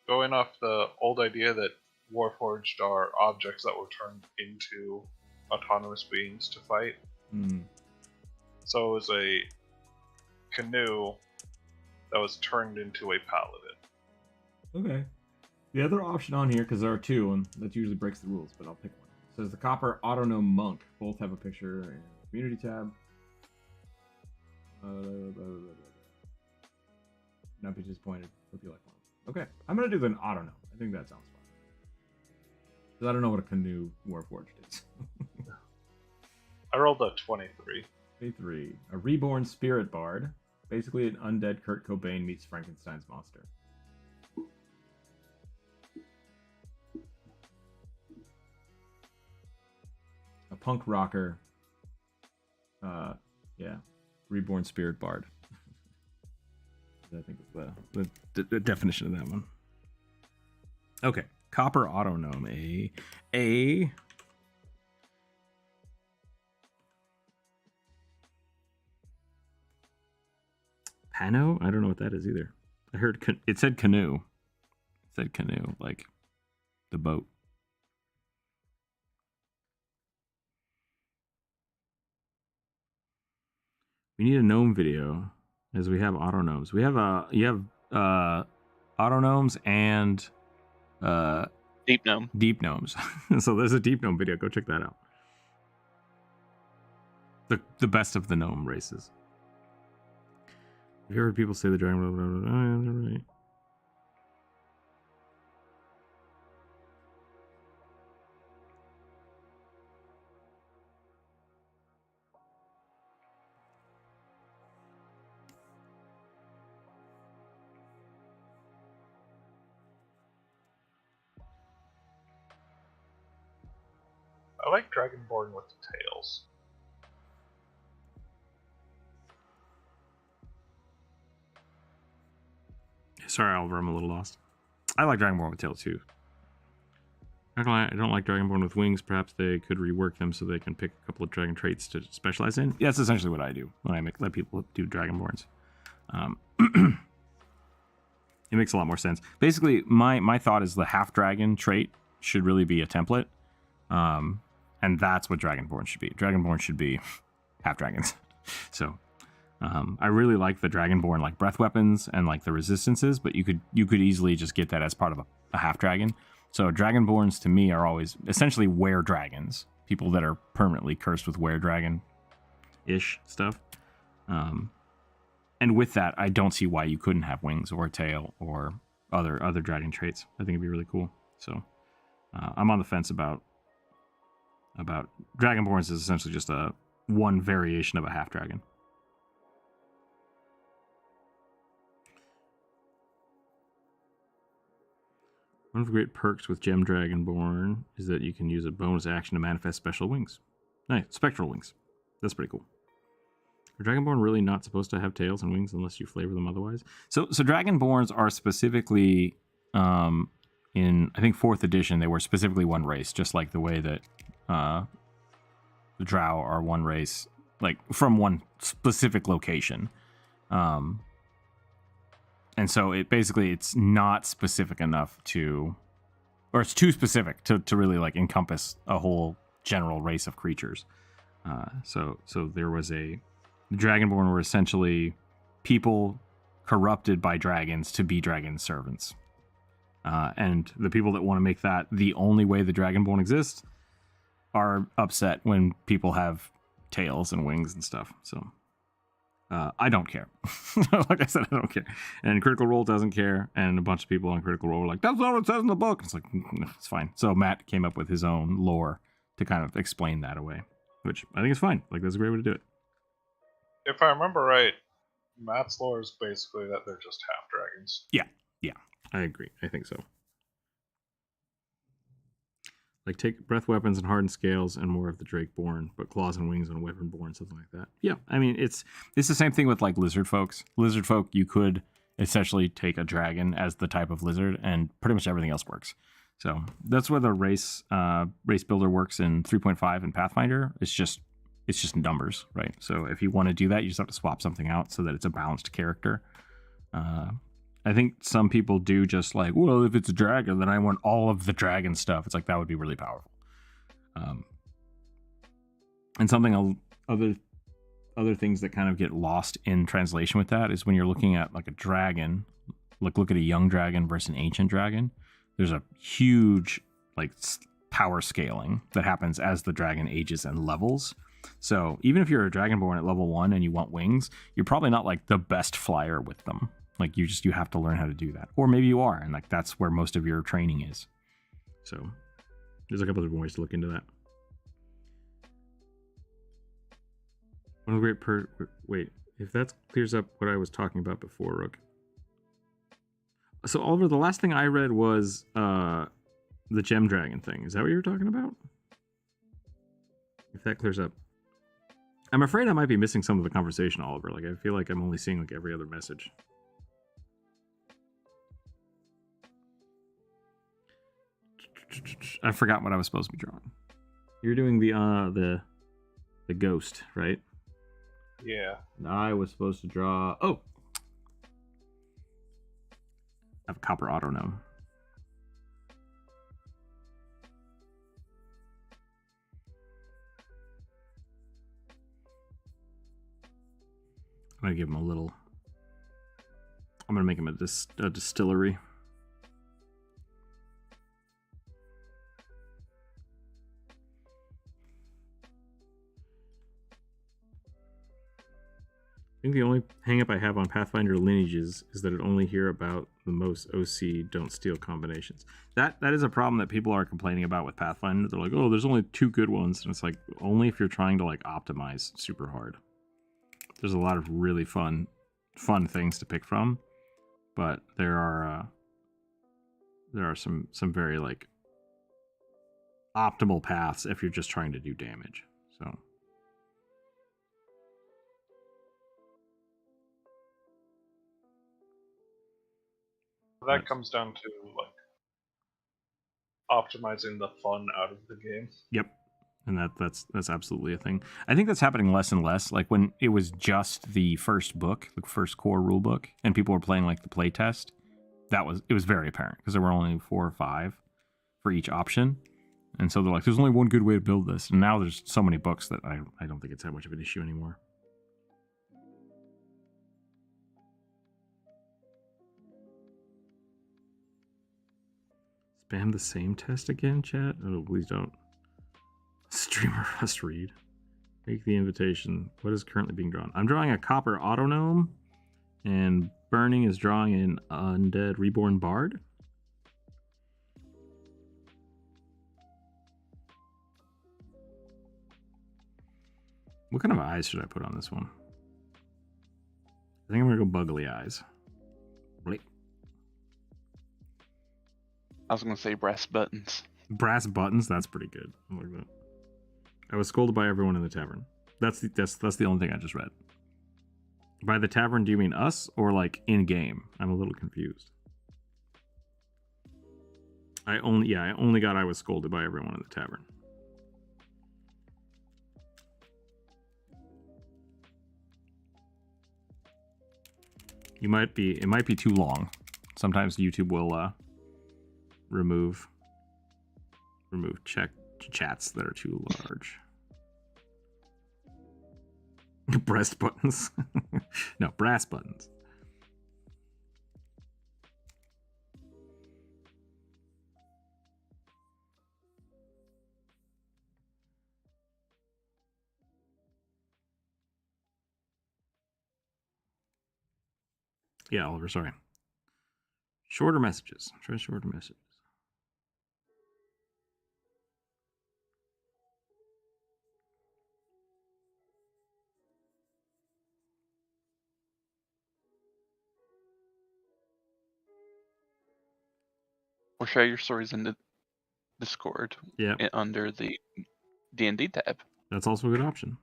going off the old idea that warforged are objects that were turned into autonomous beings to fight. So it was a canoe that was turned into a paladin. Okay. The other option on here, because there are two, and that usually breaks the rules, but I'll pick one. It says the Copper Autognome Monk. Both have a picture in the community tab. Not be disappointed. Hope you like one. Okay, I'm gonna do the Autognome. I think that sounds fun. Because I don't know what a canoe warforged is. I rolled a 23. 23. A reborn spirit bard. Basically an undead Kurt Cobain meets Frankenstein's monster. A punk rocker. Yeah, reborn spirit bard. I think is the definition of that one. Okay, copper auto gnome. A pano. I don't know what that is either. I heard it said canoe. It said canoe, like the boat. We need a gnome video, as we have auto gnomes. We have auto gnomes and deep gnome. Deep gnomes. So there's a deep gnome video. Go check that out. The best of the gnome races. Have you heard people say the dragon? Oh, yeah, they're right. I like Dragonborn with the tails. Sorry, Oliver, I'm a little lost. I like Dragonborn with tails too. I don't like Dragonborn with wings. Perhaps they could rework them so they can pick a couple of dragon traits to specialize in. Yeah, that's essentially what I do when I let people do Dragonborns. It makes a lot more sense. Basically, my thought is the half dragon trait should really be a template. And that's what Dragonborn should be. Dragonborn should be half dragons. So I really like the Dragonborn like breath weapons and like the resistances, but you could easily just get that as part of a half dragon. So Dragonborns to me are always essentially were dragons, people that are permanently cursed with were dragon-ish stuff. And with that, I don't see why you couldn't have wings or a tail or other dragon traits. I think it'd be really cool. So I'm on the fence about Dragonborns is essentially just one variation of a half dragon. One of the great perks with Gem Dragonborn is that you can use a bonus action to manifest special wings. Nice. Spectral wings. That's pretty cool. Are Dragonborn really not supposed to have tails and wings unless you flavor them otherwise? So Dragonborns are specifically, in, I think, 4th edition, they were specifically one race, just like the way that the Drow are one race, like, from one specific location. And so it's not specific enough to, or it's too specific to really like encompass a whole general race of creatures. So there was the Dragonborn were essentially people corrupted by dragons to be dragon servants. And the people that want to make that the only way the Dragonborn exists are upset when people have tails and wings and stuff. So I don't care. Like I said, I don't care. And Critical Role doesn't care. And a bunch of people on Critical Role were like, that's not what it says in the book. It's like, no, it's fine. So Matt came up with his own lore to kind of explain that away, which I think is fine. Like, that's a great way to do it. If I remember right, Matt's lore is basically that they're just half dragons. Yeah, I agree. I think so. Like, take breath weapons and hardened scales and more of the Drakeborn, but claws and wings on a Wyvernborn, something like that. Yeah, I mean, it's the same thing with, like, lizard folks. Lizard folk, you could essentially take a dragon as the type of lizard, and pretty much everything else works. So that's where the race builder works in 3.5 and Pathfinder. It's just numbers, right? So if you want to do that, you just have to swap something out so that it's a balanced character. I think some people do just like, well, if it's a dragon, then I want all of the dragon stuff. It's like, that would be really powerful. And something other things that kind of get lost in translation with that is when you're looking at like a dragon, look at a young dragon versus an ancient dragon. There's a huge like power scaling that happens as the dragon ages and levels. So even if you're a Dragonborn at level 1 and you want wings, you're probably not like the best flyer with them. Like you have to learn how to do that. Or maybe you are, and like that's where most of your training is. So there's a couple of different ways to look into that. One of the great wait, if that clears up what I was talking about before, Rook. So Oliver, the last thing I read was the Gem Dragon thing. Is that what you were talking about? If that clears up. I'm afraid I might be missing some of the conversation, Oliver. Like, I feel like I'm only seeing like every other message. I forgot what I was supposed to be drawing. You're doing the ghost, right? Yeah. I was supposed to draw. Oh, I have a copper autonome. I'm gonna give him a little. I'm gonna make him a distillery. I think the only hang-up I have on Pathfinder lineages is that it only hear about the most OC don't steal combinations. That is a problem that people are complaining about with Pathfinder. They're like, oh, there's only 2 good ones, and it's like only if you're trying to like optimize super hard. There's a lot of really fun things to pick from, but there are some very like optimal paths if you're just trying to do damage. So. That comes down to like optimizing the fun out of the game. Yep. And that's absolutely a thing. I think that's happening less and less. Like when it was just the first book, the first core rule book, and people were playing like the play test, it was very apparent because there were only 4 or 5 for each option. And so they're like, there's only one good way to build this. And now there's so many books that I don't think it's that much of an issue anymore. Spam the same test again, chat? Oh, please don't. Streamer must read. Make the invitation. What is currently being drawn? I'm drawing a copper autonome, and Burning is drawing an undead reborn bard. What kind of eyes should I put on this one? I think I'm gonna go buggly eyes. Blake. I was gonna say brass buttons. Brass buttons? That's pretty good. I like that. I was scolded by everyone in the tavern. That's the only thing I just read. By the tavern, do you mean us or like in game? I'm a little confused. I only got I was scolded by everyone in the tavern. It might be too long. Sometimes YouTube will remove chats that are too large. Breast buttons. No, brass buttons. Yeah, Oliver, sorry. Shorter messages. Try shorter messages. Or share your stories in the Discord. Yeah. Under the D&D tab. That's also a good option.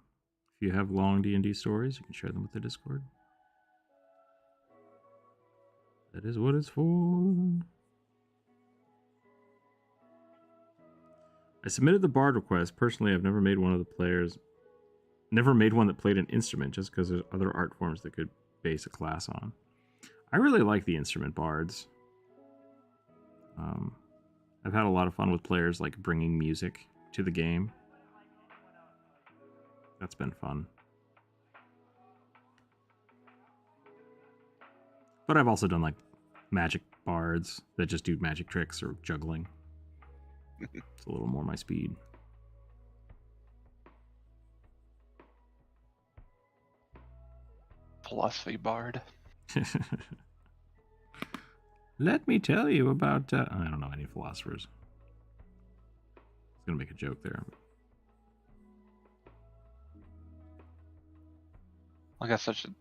If you have long D&D stories, you can share them with the Discord. That is what it's for. I submitted the bard request. Personally, I've never made one that played an instrument just because there's other art forms that could base a class on. I really like the instrument bards. I've had a lot of fun with players like bringing music to the game. That's been fun. But I've also done like magic bards that just do magic tricks or juggling. It's a little more my speed. Philosophy bard. Let me tell you about... I don't know any philosophers. I was going to make a joke there. I guess I should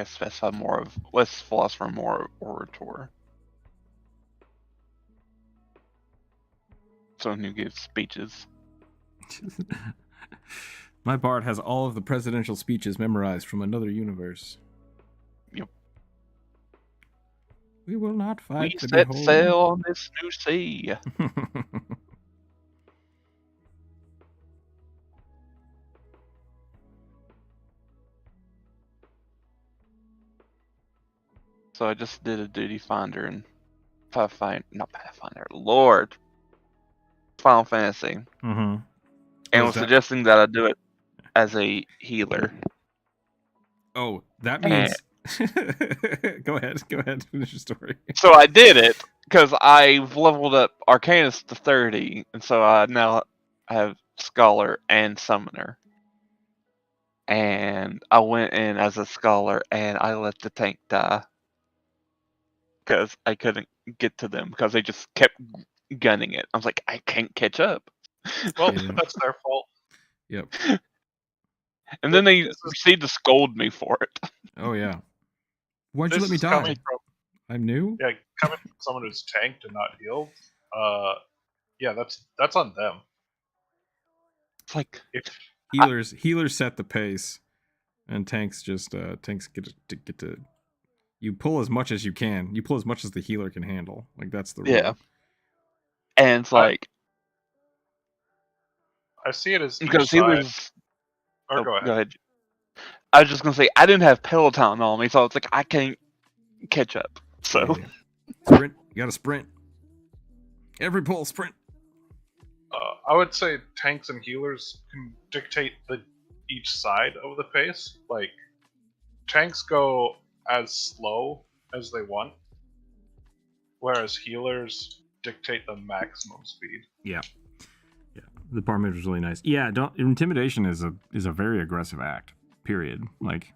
specify more of less philosopher, more orator. Someone who gives speeches. My bard has all of the presidential speeches memorized from another universe. Yep. We will not fight We to set behold. sail on this new sea. So I just did a duty finder and Lord, Final Fantasy, Mm-hmm. and was suggesting that I do it as a healer. Oh, that means. Go ahead. Finish your story. So I did it because I've leveled up Arcanist to 30, and so I now have Scholar and Summoner. And I went in as a Scholar, and I let the tank die because I couldn't get to them because they just kept gunning it. I was like, I can't catch up. Well, that's their fault. Yep. And then they proceed to scold me for it. Oh yeah. Why'd you let me die? I'm new. Yeah, coming from someone who's tanked and not healed. Yeah, that's on them. It's like healers set the pace, and tanks just get to. You pull as much as you can. You pull as much as the healer can handle. Like that's the rule. Yeah. And it's like I see it as because healers. Or go ahead. I was just gonna say I didn't have Peloton on me, so it's like I can't catch up. So sprint. You gotta sprint. Every pull, sprint. I would say tanks and healers can dictate each side of the pace. Like tanks go as slow as they want, whereas healers dictate the maximum speed. Yeah. The bar mid was really nice. Yeah, intimidation is a very aggressive act. Period. Like,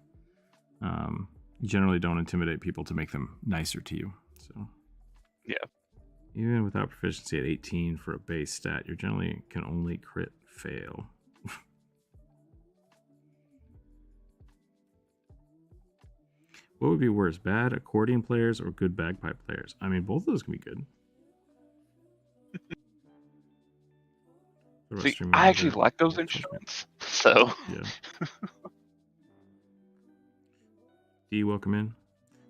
you generally don't intimidate people to make them nicer to you. So, yeah. Even without proficiency at 18 for a base stat, you generally can only crit fail. What would be worse, bad accordion players or good bagpipe players? I mean, both of those can be good. See, I actually like those instruments, so. Yeah. D, welcome in.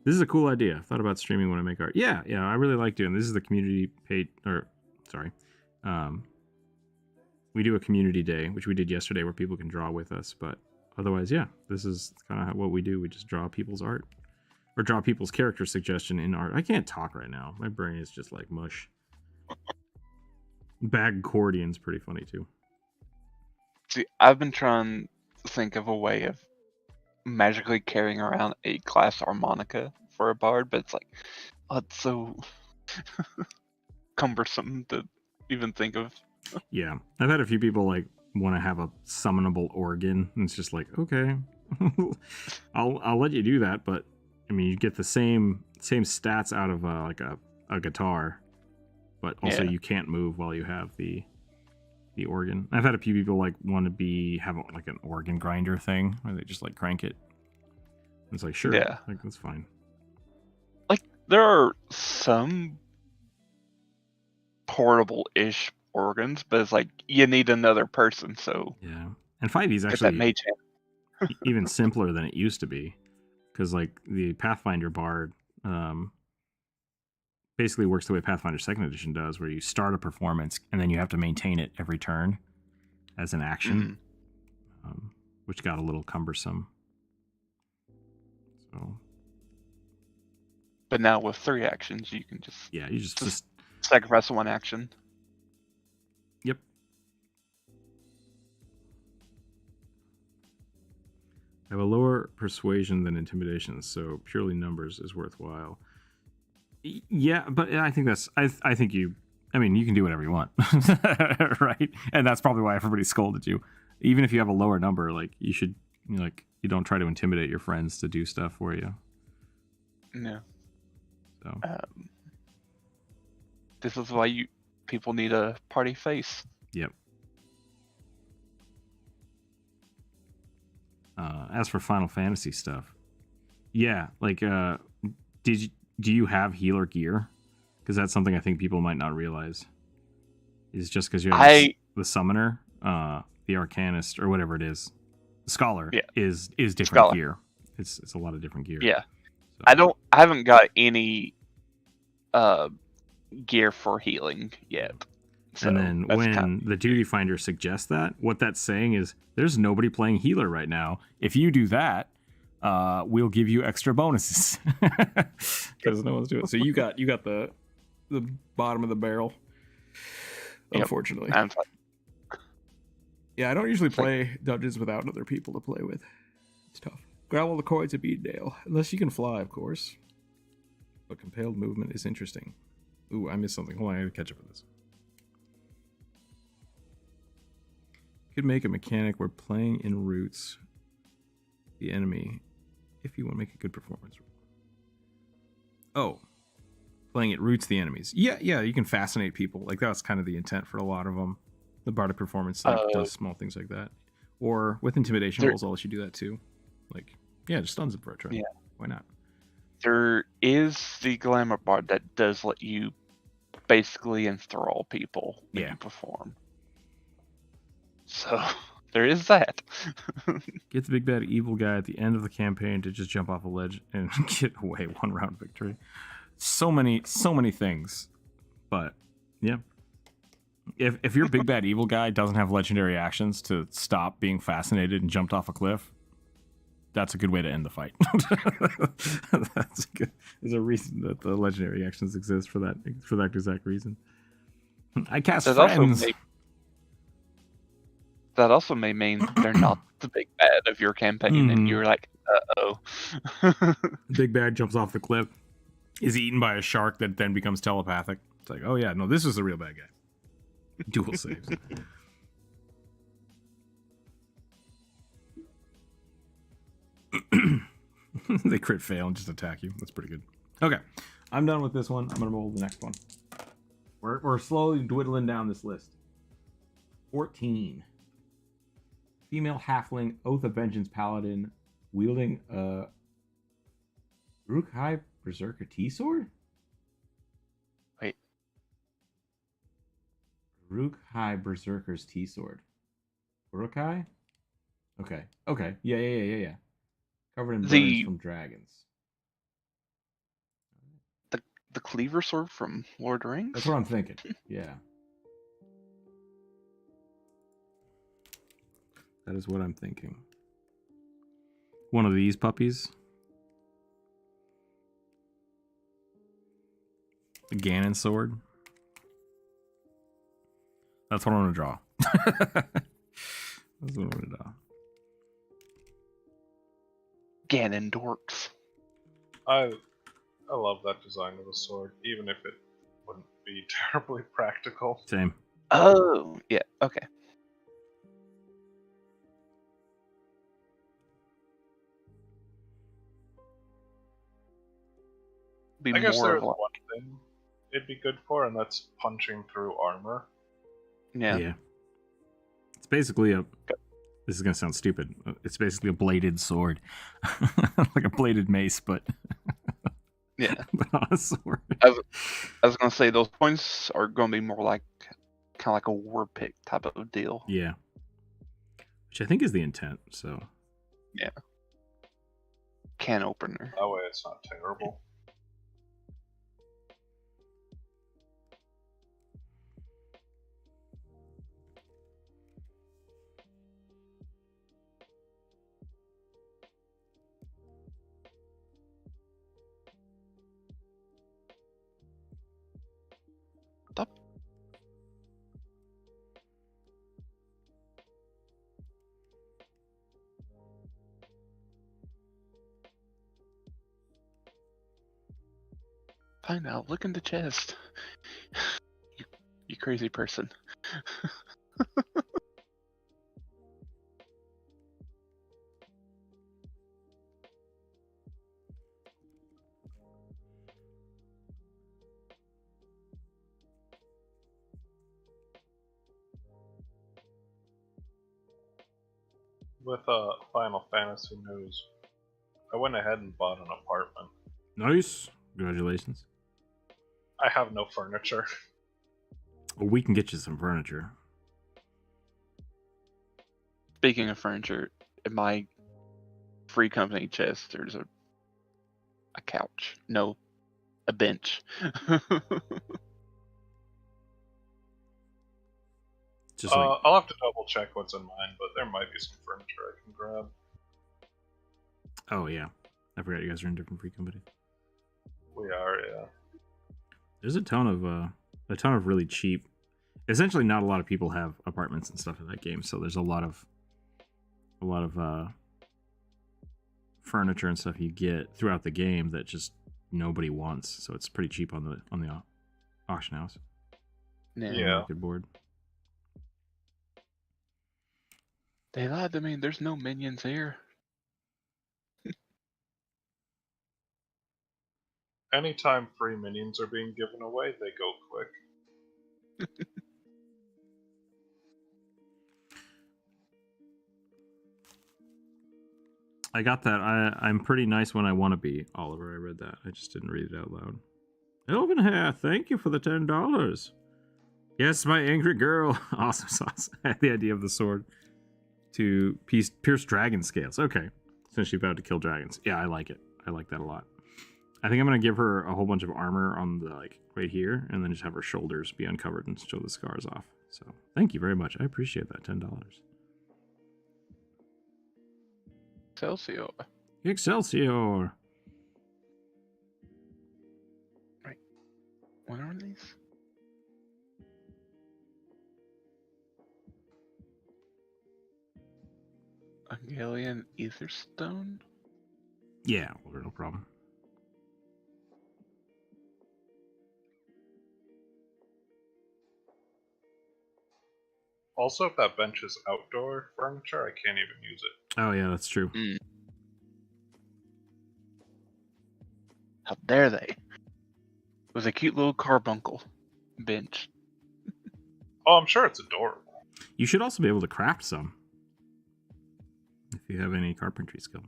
This is a cool idea. I thought about streaming when I make art. Yeah, I really like doing this. Is the community page, we do a community day, which we did yesterday, where people can draw with us. But otherwise, yeah, this is kind of what we do. We just draw people's art, or draw people's character suggestion in art. I can't talk right now. My brain is just like mush. Bag accordion's pretty funny too. See, I've been trying to think of a way of magically carrying around a glass harmonica for a bard, but it's like, it's so cumbersome to even think of. Yeah, I've had a few people like want to have a summonable organ, and it's just like, okay, I'll let you do that, but I mean, you get the same stats out of like a guitar, but also you can't move while you have the organ. I've had a few people like want to have like an organ grinder thing where they just like crank it. It's like, sure, like that's fine. Like there are some portable-ish organs, but it's like you need another person. So yeah, and 5e is actually even simpler than it used to be, because like the Pathfinder bard basically works the way Pathfinder 2nd Edition does, where you start a performance and then you have to maintain it every turn as an action, which got a little cumbersome. So, but now with 3 actions, you can just you just sacrifice one action. Yep. I have a lower persuasion than intimidation, so purely numbers is worthwhile. Yeah, but I think I think you can do whatever you want, right? And that's probably why everybody scolded you. Even if you have a lower number, like you should, you don't try to intimidate your friends to do stuff for you. No. So this is why people need a party face. Yep. As for Final Fantasy stuff, like do you have healer gear? Because that's something I think people might not realize. Is just because you have the summoner, the Arcanist or whatever it is, the Scholar Yeah. is different Scholar. gear. It's a lot of different gear. Yeah. So. I haven't got any gear for healing yet. So And then when the Duty Finder suggests that, what that's saying is there's nobody playing healer right now. If you do that, we'll give you extra bonuses because no one's doing it. So you got the bottom of the barrel, unfortunately. I'm fine. Yeah, I don't usually play dungeons without other people to play with. It's tough. Grab all the coins at Beedale, unless you can fly, of course. But compelled movement is interesting. Ooh, I missed something. Hold on, I gotta catch up with this. Could make a mechanic where playing in roots the enemy if you want to make a good performance. Oh, playing it roots the enemies. Yeah, you can fascinate people. Like that's kind of the intent for a lot of them. The Bardic performance does small things like that. Or with intimidation rolls, I'll let you do that too. Like, yeah, just stuns it for a turn. Yeah, why not? There is the glamour bard that does let you basically enthrall people when you perform. So there is that. Get the big bad evil guy at the end of the campaign to just jump off a ledge and get away 1 round victory. So many things. But yeah. If your big bad evil guy doesn't have legendary actions to stop being fascinated and jumped off a cliff, that's a good way to end the fight. That's good. There's a reason that the legendary actions exist for that exact reason. I cast friends. That also may mean they're not the big bad of your campaign, and you're like, uh-oh. Big bad jumps off the cliff, is eaten by a shark that then becomes telepathic. It's like, oh yeah, no, this is the real bad guy. Dual saves. They crit fail and just attack you. That's pretty good. Okay, I'm done with this one. I'm gonna roll the next one. We're slowly dwindling down this list. 14. Female halfling, Oath of Vengeance paladin, wielding a Uruk-hai Berserker T-sword? Wait. Uruk-hai Berserker's T-sword. Uruk-hai? Okay. Yeah. Covered in burns from dragons. The cleaver sword from Lord of the Rings? That's what I'm thinking. Yeah. That is what I'm thinking. One of these puppies. The Ganon sword. That's what I'm going to draw. That's what I'm going to draw. Ganon dorks. I love that design of the sword, even if it wouldn't be terribly practical. Same. Oh, yeah, okay. I guess there's one thing it'd be good for, and that's punching through armor. Yeah. It's basically this is going to sound stupid. It's basically a bladed sword. Like a bladed mace, but... Yeah. but on a sword. I was going to say, those points are going to be more like... kind of like a war pick type of deal. Yeah. Which I think is the intent, so... Yeah. Can opener. That way it's not terrible. Fine now, look in the chest. You crazy person. With Final Fantasy news, I went ahead and bought an apartment. Nice. Congratulations. I have no furniture. Well, we can get you some furniture. Speaking of furniture, in my free company chest, there's a couch. No, a bench. Just like, I'll have to double check what's in mine, but there might be some furniture I can grab. oh yeah, I forgot you guys are in different free companies. We are, yeah. There's a ton of really cheap. Essentially, not a lot of people have apartments and stuff in that game, so there's a lot of furniture and stuff you get throughout the game that just nobody wants. So it's pretty cheap on the auction house. Yeah. Market board. They lied to me. There's no minions here. Anytime free minions are being given away, they go quick. I got that. I'm pretty nice when I want to be, Oliver. I read that. I just didn't read it out loud. Elven hair, thank you for the $10. Yes, my angry girl. Awesome sauce. I had the idea of the sword to pierce dragon scales. Okay. Since she's about to kill dragons. Yeah, I like it. I like that a lot. I think I'm going to give her a whole bunch of armor on the, like, right here, and then just have her shoulders be uncovered and show the scars off. So, thank you very much. I appreciate that. $10. Excelsior. Excelsior. Right. What are these? Hungarian Etherstone? Yeah, well, no problem. Also, if that bench is outdoor furniture, I can't even use it. Oh, yeah, that's true. How dare they? It was a cute little carbuncle bench. Oh, I'm sure it's adorable. You should also be able to craft some. If you have any carpentry skill.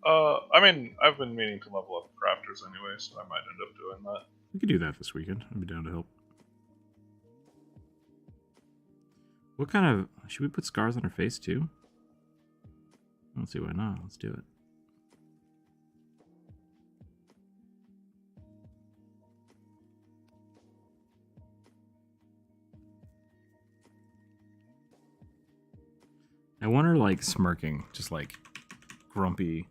I mean, I've been meaning to level up crafters anyway, so I might end up doing that. We could do that this weekend. I'd be down to help. What kind of... Should we put scars on her face, too? I don't see why not. Let's do it. I want her, like, smirking. Just, like, grumpy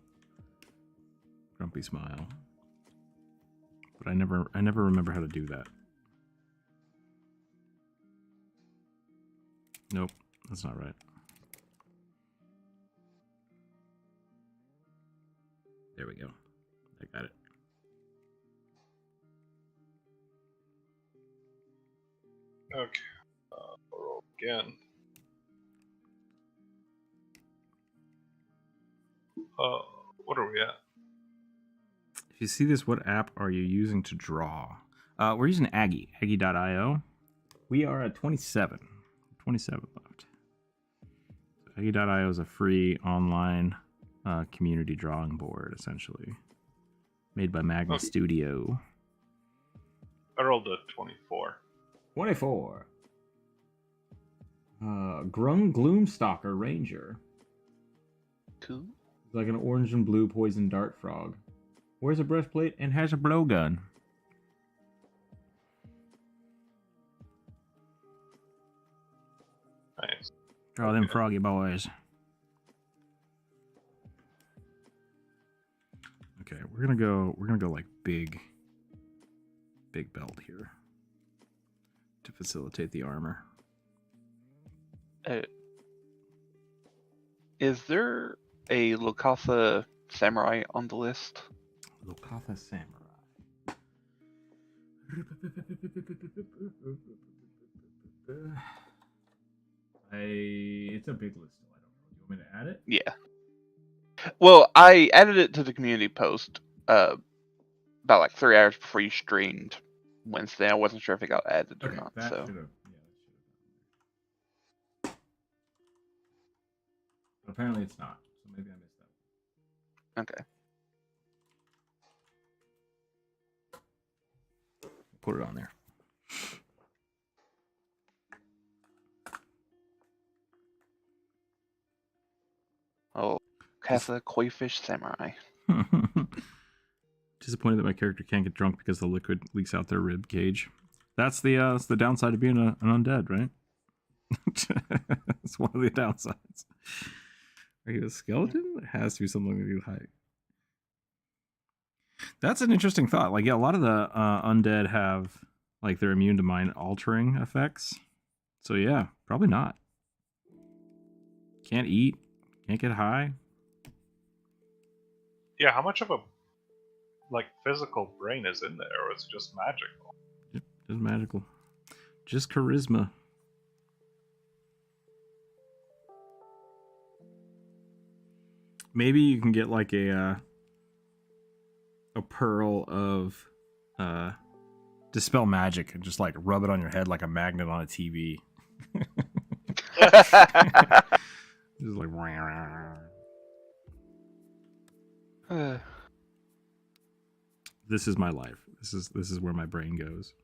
smile. But I never remember how to do that. Nope, that's not right. There we go. I got it. Okay. Roll again. What are we at? If you see this, what app are you using to draw? We're using Aggie, Aggie.io. We are at 27. 27 left. Aggie.io is a free online community drawing board, essentially. Made by Magna Studio. I rolled a 24. 24. Grung Gloomstalker Ranger. Cool. Like an orange and blue poison dart frog. Wears a breastplate and has a blowgun. Nice. Draw them froggy boys. Okay, we're gonna go like big belt here to facilitate the armor. Is there a Lokatha Samurai on the list? Lokatha Samurai. It's a big list. I don't know. Do you want me to add it? Yeah. Well, I added it to the community post about like 3 hours before you streamed Wednesday. I wasn't sure if it got added or not. So. Apparently it's not. So maybe I missed that. Okay. Put it on there. Oh, Casa Koi-fish Samurai. Disappointed that my character can't get drunk because the liquid leaks out their rib cage. That's the downside of being an undead, right? It's one of the downsides. Are you a skeleton? It has to be something to do with height. That's an interesting thought. Like, yeah, a lot of the undead have, like, they're immune to mind altering effects. So yeah, probably not. Can't eat, can't get high. Yeah, how much of a physical brain is in there, or is it just magical? Yep, just magical. Just charisma. Maybe you can get like a pearl of dispel magic and just like rub it on your head like a magnet on a TV. Just like this is my life. This is where my brain goes.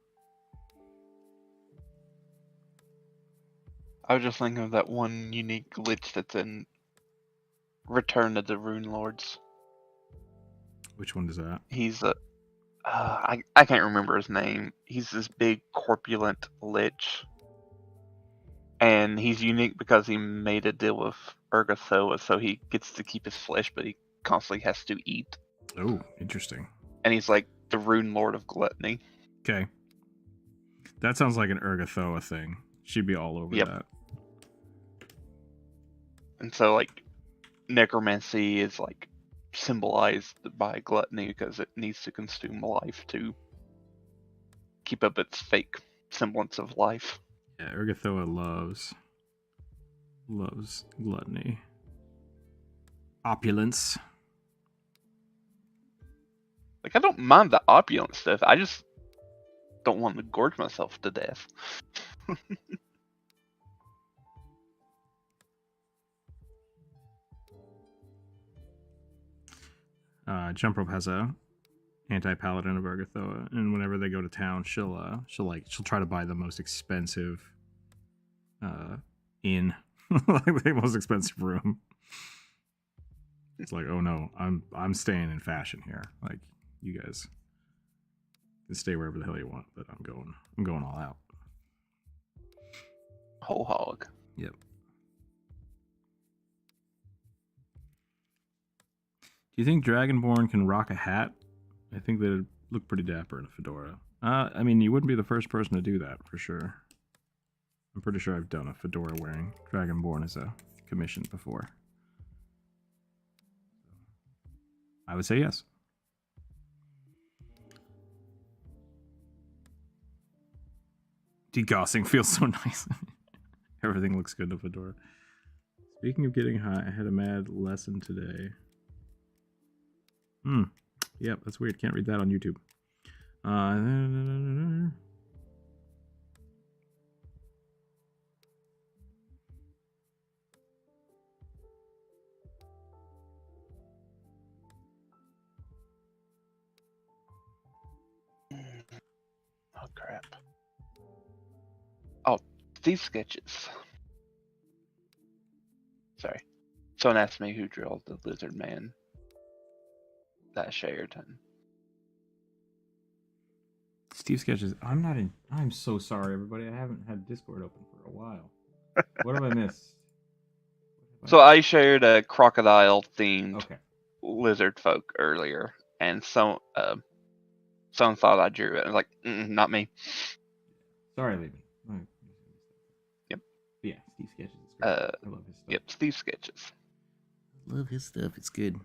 I was just thinking of that one unique glitch that's in Return of the Rune Lords. Which one is that? He's I can't remember his name. He's this big corpulent lich, and he's unique because he made a deal with Urgathoa, so he gets to keep his flesh, but he constantly has to eat. Oh, interesting. And he's like the Rune Lord of Gluttony. Okay, that sounds like an Urgathoa thing. She'd be all over that. And so, like, necromancy is like symbolized by gluttony because it needs to consume life to keep up its fake semblance of life. Yeah, Urgathoa loves gluttony. Opulence. Like, I don't mind the opulent stuff. I just don't want to gorge myself to death. Jump Rope has a anti-paladin of Urgathoa, and whenever they go to town, she'll try to buy the most expensive inn, like the most expensive room. It's like, oh no, I'm staying in fashion here. Like, you guys can stay wherever the hell you want, but I'm going all out. Whole hog. Yep. Do you think Dragonborn can rock a hat? I think they'd look pretty dapper in a fedora. I mean, you wouldn't be the first person to do that, for sure. I'm pretty sure I've done a fedora wearing Dragonborn as a commission before. I would say yes. Degossing feels so nice. Everything looks good in a fedora. Speaking of getting high, I had a mad lesson today. Yep, that's weird. Can't read that on YouTube. Oh, crap. Oh, these sketches. Sorry. Someone asked me who drilled the lizard man that I shared. Steve Sketches. I'm so sorry, everybody. I haven't had Discord open for a while. What have I missed? So I shared a crocodile-themed lizard folk earlier, and someone thought I drew it. I was like, not me. Sorry, Levy. Yep. But yeah, Steve Sketches is great. I love his stuff. Yep, Steve Sketches. Love his stuff. It's good.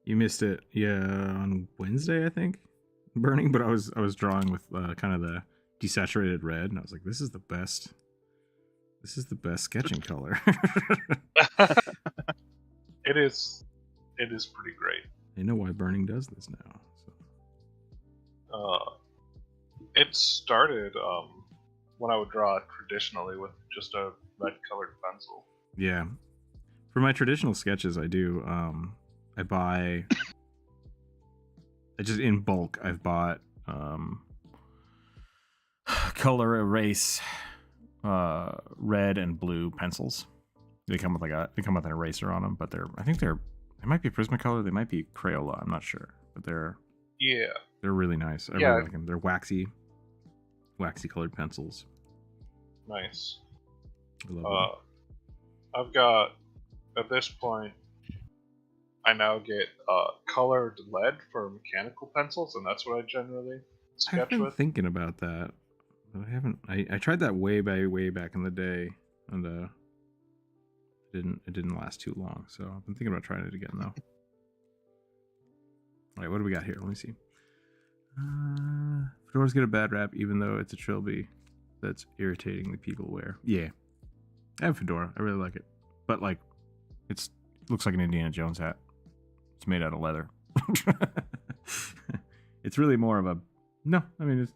You missed it, yeah, on Wednesday, I think. Burning, but I was drawing with kind of the desaturated red, and I was like, this is the best. This is the best sketching color. It is pretty great. I know why Burning does this now. So. It started when I would draw traditionally with just a red colored pencil. Yeah. For my traditional sketches, I do, I buy, just in bulk, I've bought color erase red and blue pencils. They come with an eraser on them, but they might be Prismacolor, they might be Crayola, I'm not sure, but they're really nice. I really like them. They're waxy colored pencils. Nice. I love them. I've got, at this point, I now get colored lead for mechanical pencils, and that's what I generally sketch I've been with. thinking about that, but I haven't. I tried that way back in the day, and it didn't last too long. So I've been thinking about trying it again, though. All right, what do we got here? Let me see. Fedoras get a bad rap, even though it's a trilby that's irritatingly people wear. Yeah, I have a fedora. I really like it, but like, it looks like an Indiana Jones hat. It's made out of leather. It's really more of a no. I mean,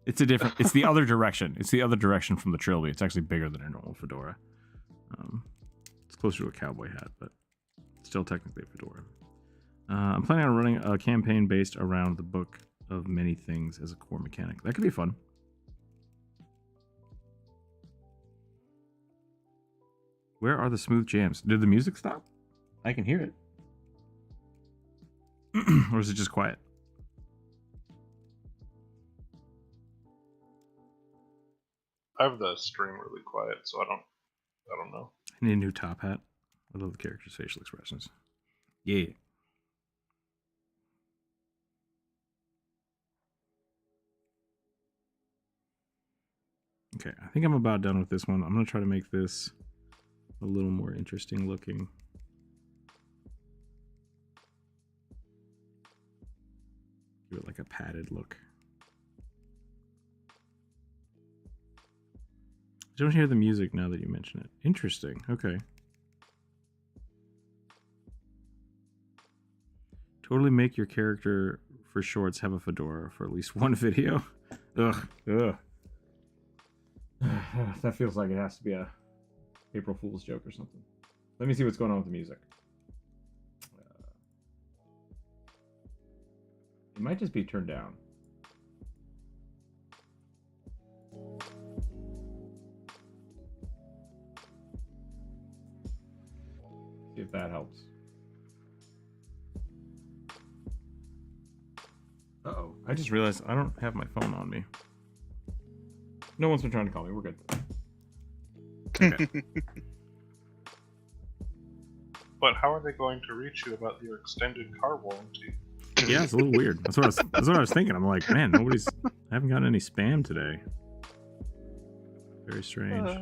it's a different. It's the other direction. It's the other direction from the trilby. It's actually bigger than a normal fedora. It's closer to a cowboy hat, but still technically a fedora. I'm planning on running a campaign based around the book of many things as a core mechanic. That could be fun. Where are the smooth jams? Did the music stop? I can hear it. Or is it just quiet? I have the stream really quiet, so I don't know. I need a new top hat. I love the character's facial expressions. Yeah. Okay, I think I'm about done with this one. I'm going to try to make this a little more interesting looking. Give it like a padded look. I don't hear the music now that you mention it. Interesting. Okay. Totally make your character for shorts have a fedora for at least one video. Ugh. That feels like it has to be a April Fool's joke or something. Let me see what's going on with the music. It might just be turned down. See if that helps. Uh-oh. I just realized I don't have my phone on me. No one's been trying to call me. We're good. Okay. But how are they going to reach you about your extended car warranty? Yeah, it's a little weird. That's what I was thinking. I'm like, man, I haven't gotten any spam today. Very strange.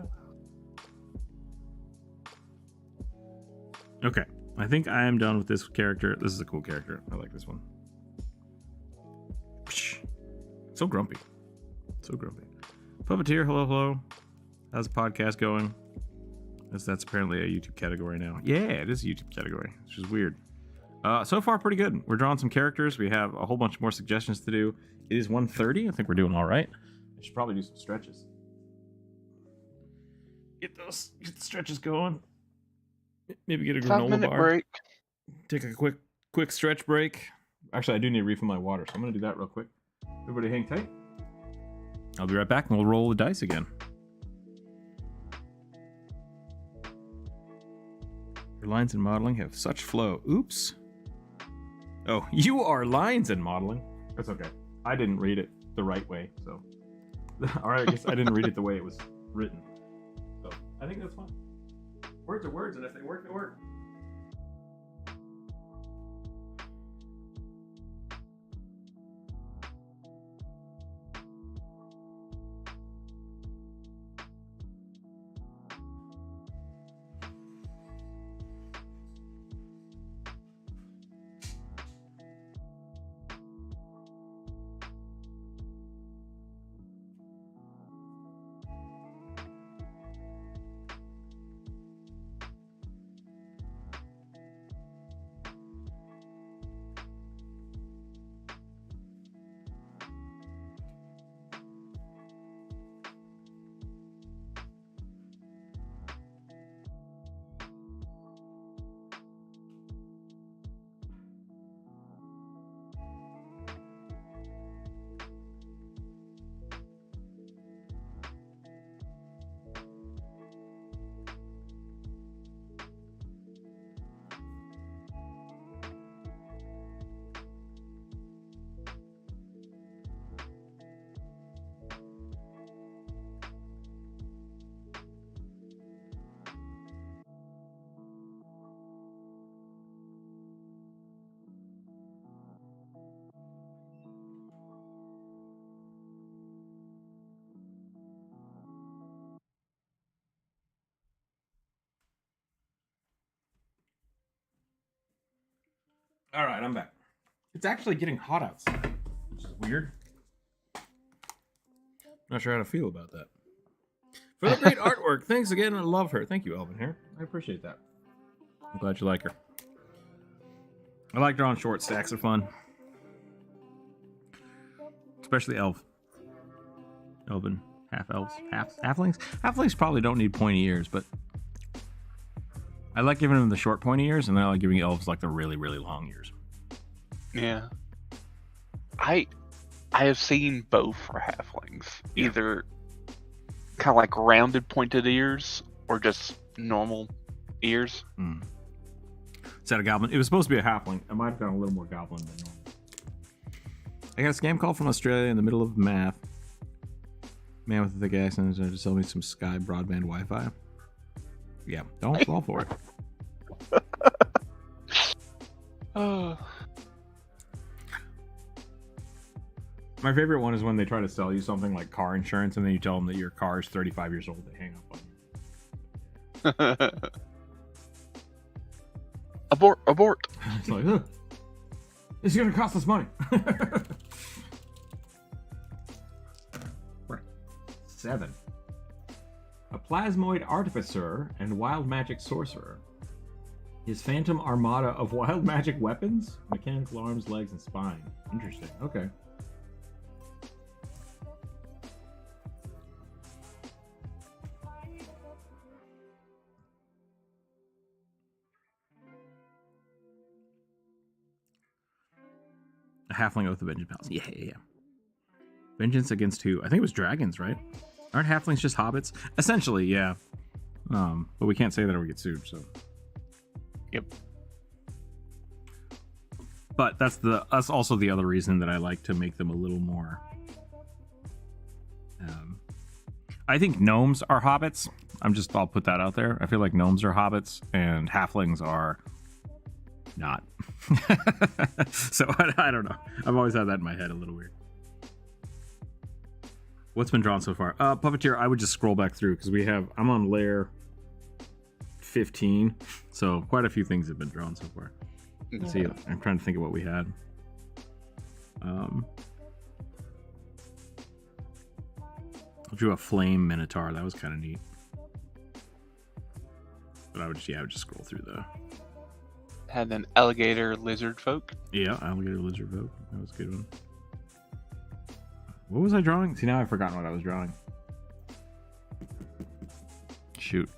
Okay, I think I am done with this character. This is a cool character. I like this one. So grumpy. So grumpy. Puppeteer, hello. How's the podcast going? That's apparently a YouTube category now. Yeah, it is a YouTube category, which is weird. So far, pretty good. We're drawing some characters. We have a whole bunch more suggestions to do. It is 1:30. I think we're doing all right. I should probably do some stretches. Get the stretches going. Maybe get a granola 5-minute bar. break. Take a quick stretch break. Actually, I do need to refill my water, so I'm going to do that real quick. Everybody hang tight. I'll be right back and we'll roll the dice again. Your lines in modeling have such flow. Oops. Oh, you are lines in modeling. That's okay. I didn't read it the right way, so. Alright, I guess I didn't read it the way it was written. So, I think that's fine. Words are words, and if they work, they work. All right, I'm back. It's actually getting hot outside, which is weird. Not sure how to feel about that. For the great artwork, thanks again. I love her. Thank you, Elvin here. I appreciate that. I'm glad you like her. I like drawing short stacks of fun. Especially Elven. Half-elves. Halflings? Halflings probably don't need pointy ears, but I like giving them the short pointy ears, and then I like giving elves like the really, really long ears. Yeah. I have seen both for halflings. Yeah. Either kind of like rounded pointed ears or just normal ears. Mm. Is that a goblin? It was supposed to be a halfling. I might have gone a little more goblin than normal. I got a scam call from Australia in the middle of math. Man with a thick accent is trying to sell me some Sky broadband Wi-Fi. Yeah, don't fall for it. My favorite one is when they try to sell you something like car insurance and then you tell them that your car is 35 years old. They hang up on you. Abort. It's like, this is going to cost us money. Right. 7. A plasmoid artificer and wild magic sorcerer. His phantom armada of wild magic weapons, mechanical arms, legs, and spine. Interesting. Okay. A halfling oath of vengeance palace. Yeah. Vengeance against who? I think it was dragons, right? Aren't halflings just hobbits? Essentially, yeah. But we can't say that or we get sued, so. Yep. But that's also the other reason that I like to make them a little more. I think gnomes are hobbits. I'll put that out there. I feel like gnomes are hobbits and halflings are not. So I don't know. I've always had that in my head a little weird. What's been drawn so far? Puppeteer, I would just scroll back through because I'm on layer 15, so quite a few things have been drawn so far. Let's see, I'm trying to think of what we had. I drew a flame minotaur. That was kind of neat. But I would just scroll through the. Had an alligator lizard folk. Yeah, alligator lizard folk. That was a good one. What was I drawing? See, now I've forgotten what I was drawing. Shoot.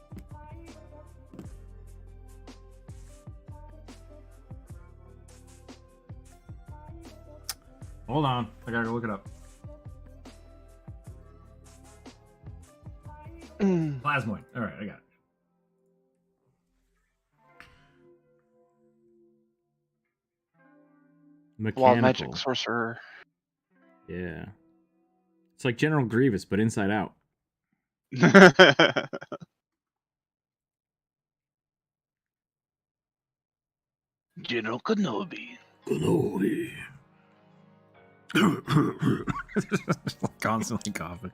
Hold on. I gotta go look it up. Plasmoid. All right, I got it. Mechanical. Wild magic sorcerer. Yeah. It's like General Grievous, but inside out. General Kenobi. Constantly coughing.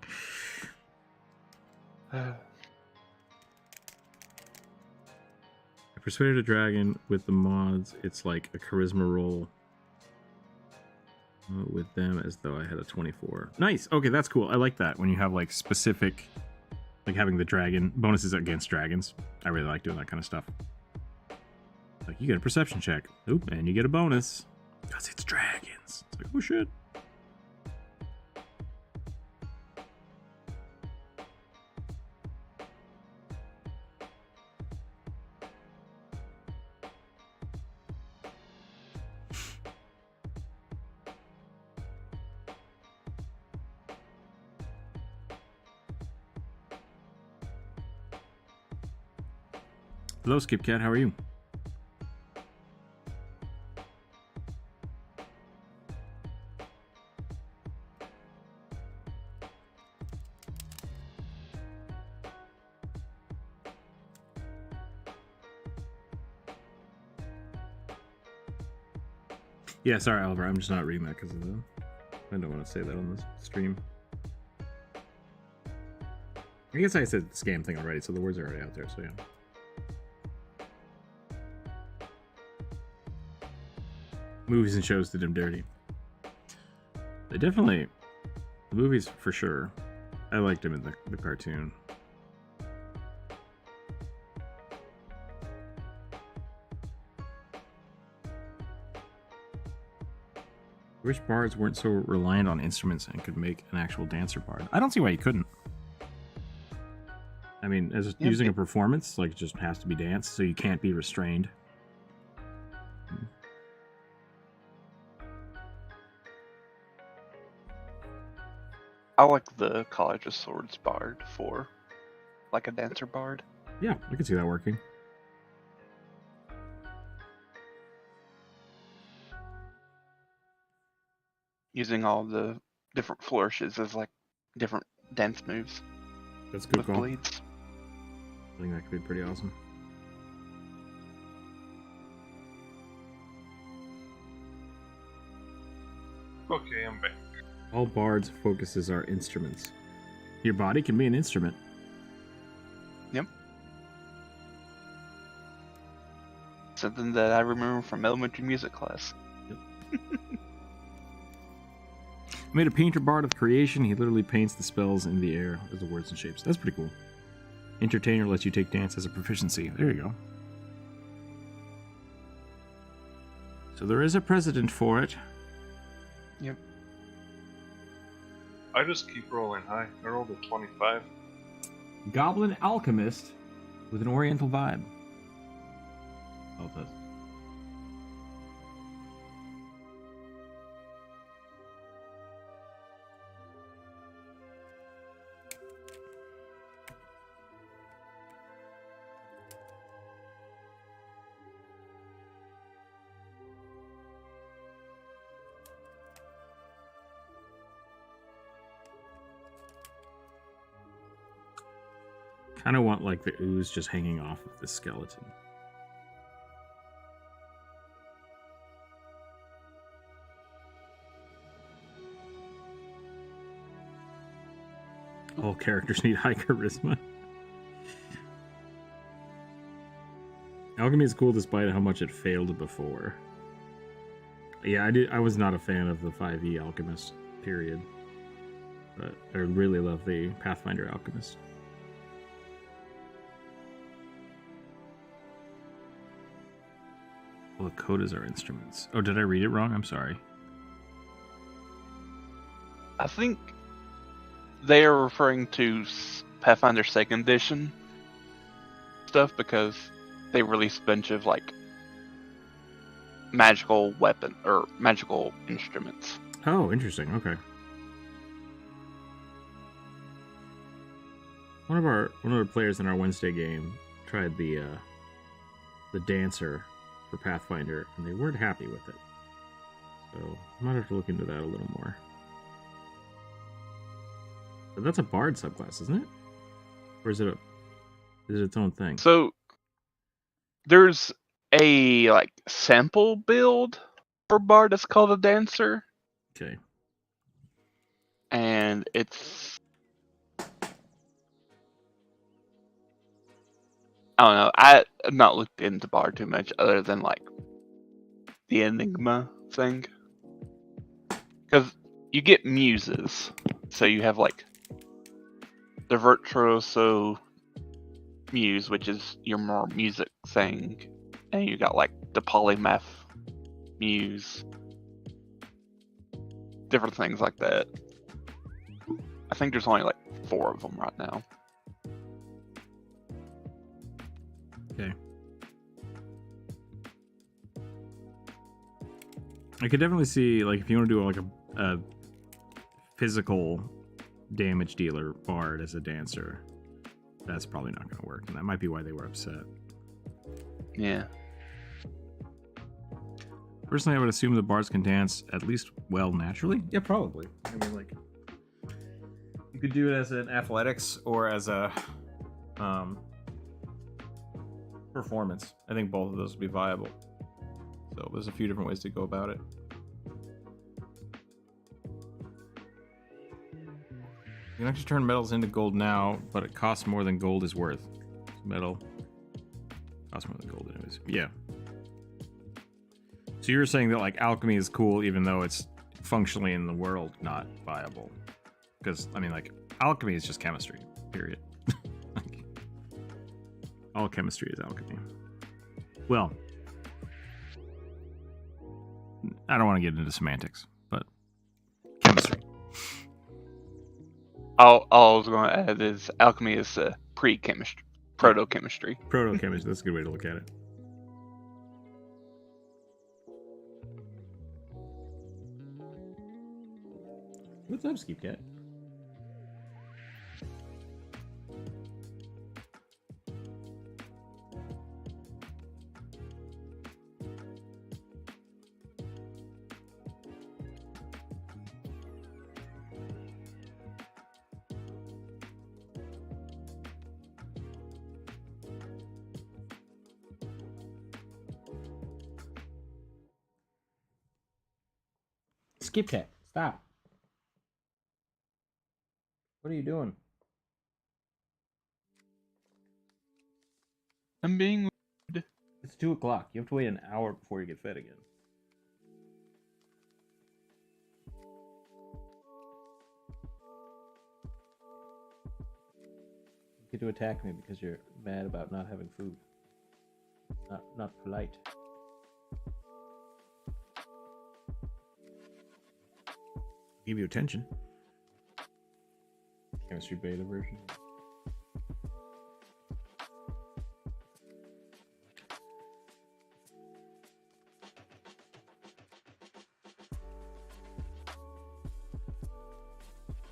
I persuaded a dragon with the mods. It's like a charisma roll with them as though I had a 24. Nice. Okay, that's cool. I like that when you have like specific, like having the dragon bonuses against dragons. I really like doing that kind of stuff. Like you get a perception check. Oop, and you get a bonus because it's dragons. It's like, oh shit. Hello, Skip Cat. How are you? Yeah, sorry, Oliver. I'm just not reading that because of the. I don't want to say that on the stream. I guess I said the scam thing already, so the words are already out there. So yeah. Movies and shows did him dirty. They definitely... The movies, for sure. I liked him in the cartoon. I wish bards weren't so reliant on instruments and could make an actual dancer bard. I don't see why you couldn't. I mean, as using a performance, like, it just has to be dance, so you can't be restrained. I like the College of Swords bard for, like, a dancer bard. Yeah, I could see that working. Using all the different flourishes as, like, different dance moves. That's a good with call. bleeds. I think that could be pretty awesome. Okay, I'm back. All bards' focuses are instruments. Your body can be an instrument. Yep. Something that I remember from elementary music class. Yep. Made a painter bard of creation. He literally paints the spells in the air as the words and shapes. That's pretty cool. Entertainer lets you take dance as a proficiency. There you go. So there is a precedent for it. Yep. I just keep rolling high. I rolled a 25. Goblin alchemist with an oriental vibe. Oh, that's... kind of want like the ooze just hanging off of the skeleton. All characters need high charisma. Alchemy is cool despite how much it failed before. Yeah, I was not a fan of the 5e Alchemist, period. But I really love the Pathfinder Alchemist. Well, the codas are instruments. Oh, did I read it wrong? I'm sorry. I think they are referring to Pathfinder 2nd Edition stuff because they released a bunch of like magical weapon or magical instruments. Oh, interesting. Okay. One of the players in our Wednesday game tried the dancer for Pathfinder, and they weren't happy with it. So I might have to look into that a little more. But that's a bard subclass, isn't it? Or is it its own thing? So there's a like sample build for bard that's called a dancer. Okay. And it's I don't know. I've not looked into bard too much other than like the enigma thing. Because you get muses. So you have like the virtuoso muse, which is your more music thing. And you got like the polymath muse. Different things like that. I think there's only like 4 of them right now. Okay. I could definitely see, like, if you want to do like a physical damage dealer bard as a dancer, that's probably not going to work, and that might be why they were upset. Yeah. Personally, I would assume the bards can dance at least well naturally. Yeah, probably. I mean, like, you could do it as an athletics or as a performance. I think both of those would be viable. So there's a few different ways to go about it. You can actually turn metals into gold now, but it costs more than gold is worth. Metal costs more than gold anyways. Yeah. So you're saying that like alchemy is cool, even though it's functionally in the world not viable? Because I mean, like alchemy is just chemistry. Period. Like, all chemistry is alchemy. Well, I don't want to get into semantics, but chemistry. All I was going to add is alchemy is pre-chemistry, proto-chemistry. Proto-chemistry, that's a good way to look at it. What's up, Skeep Cat? Skip Cat, stop. What are you doing? I'm being rude. It's 2 o'clock. You have to wait an hour before you get fed again. You get to attack me because you're mad about not having food. Not polite. Give you attention. Chemistry beta version.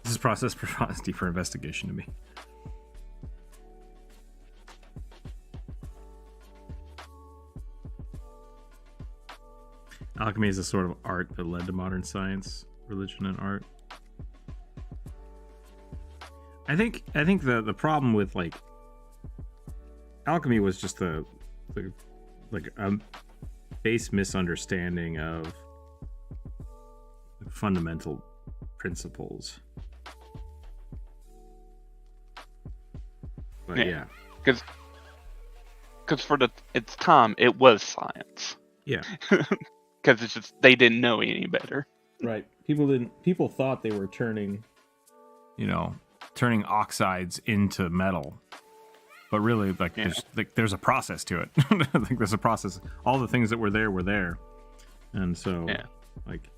This process provides deeper investigation to me. Alchemy is a sort of art that led to modern science, religion, and art. I think the problem with like alchemy was just the like a base misunderstanding of fundamental principles. But yeah. Because for its time, it was science. Yeah. Because it's just they didn't know any better. Right. People thought they were turning oxides into metal. But really, like, there's a process to it. I think there's a process. All the things that were there. And so, like,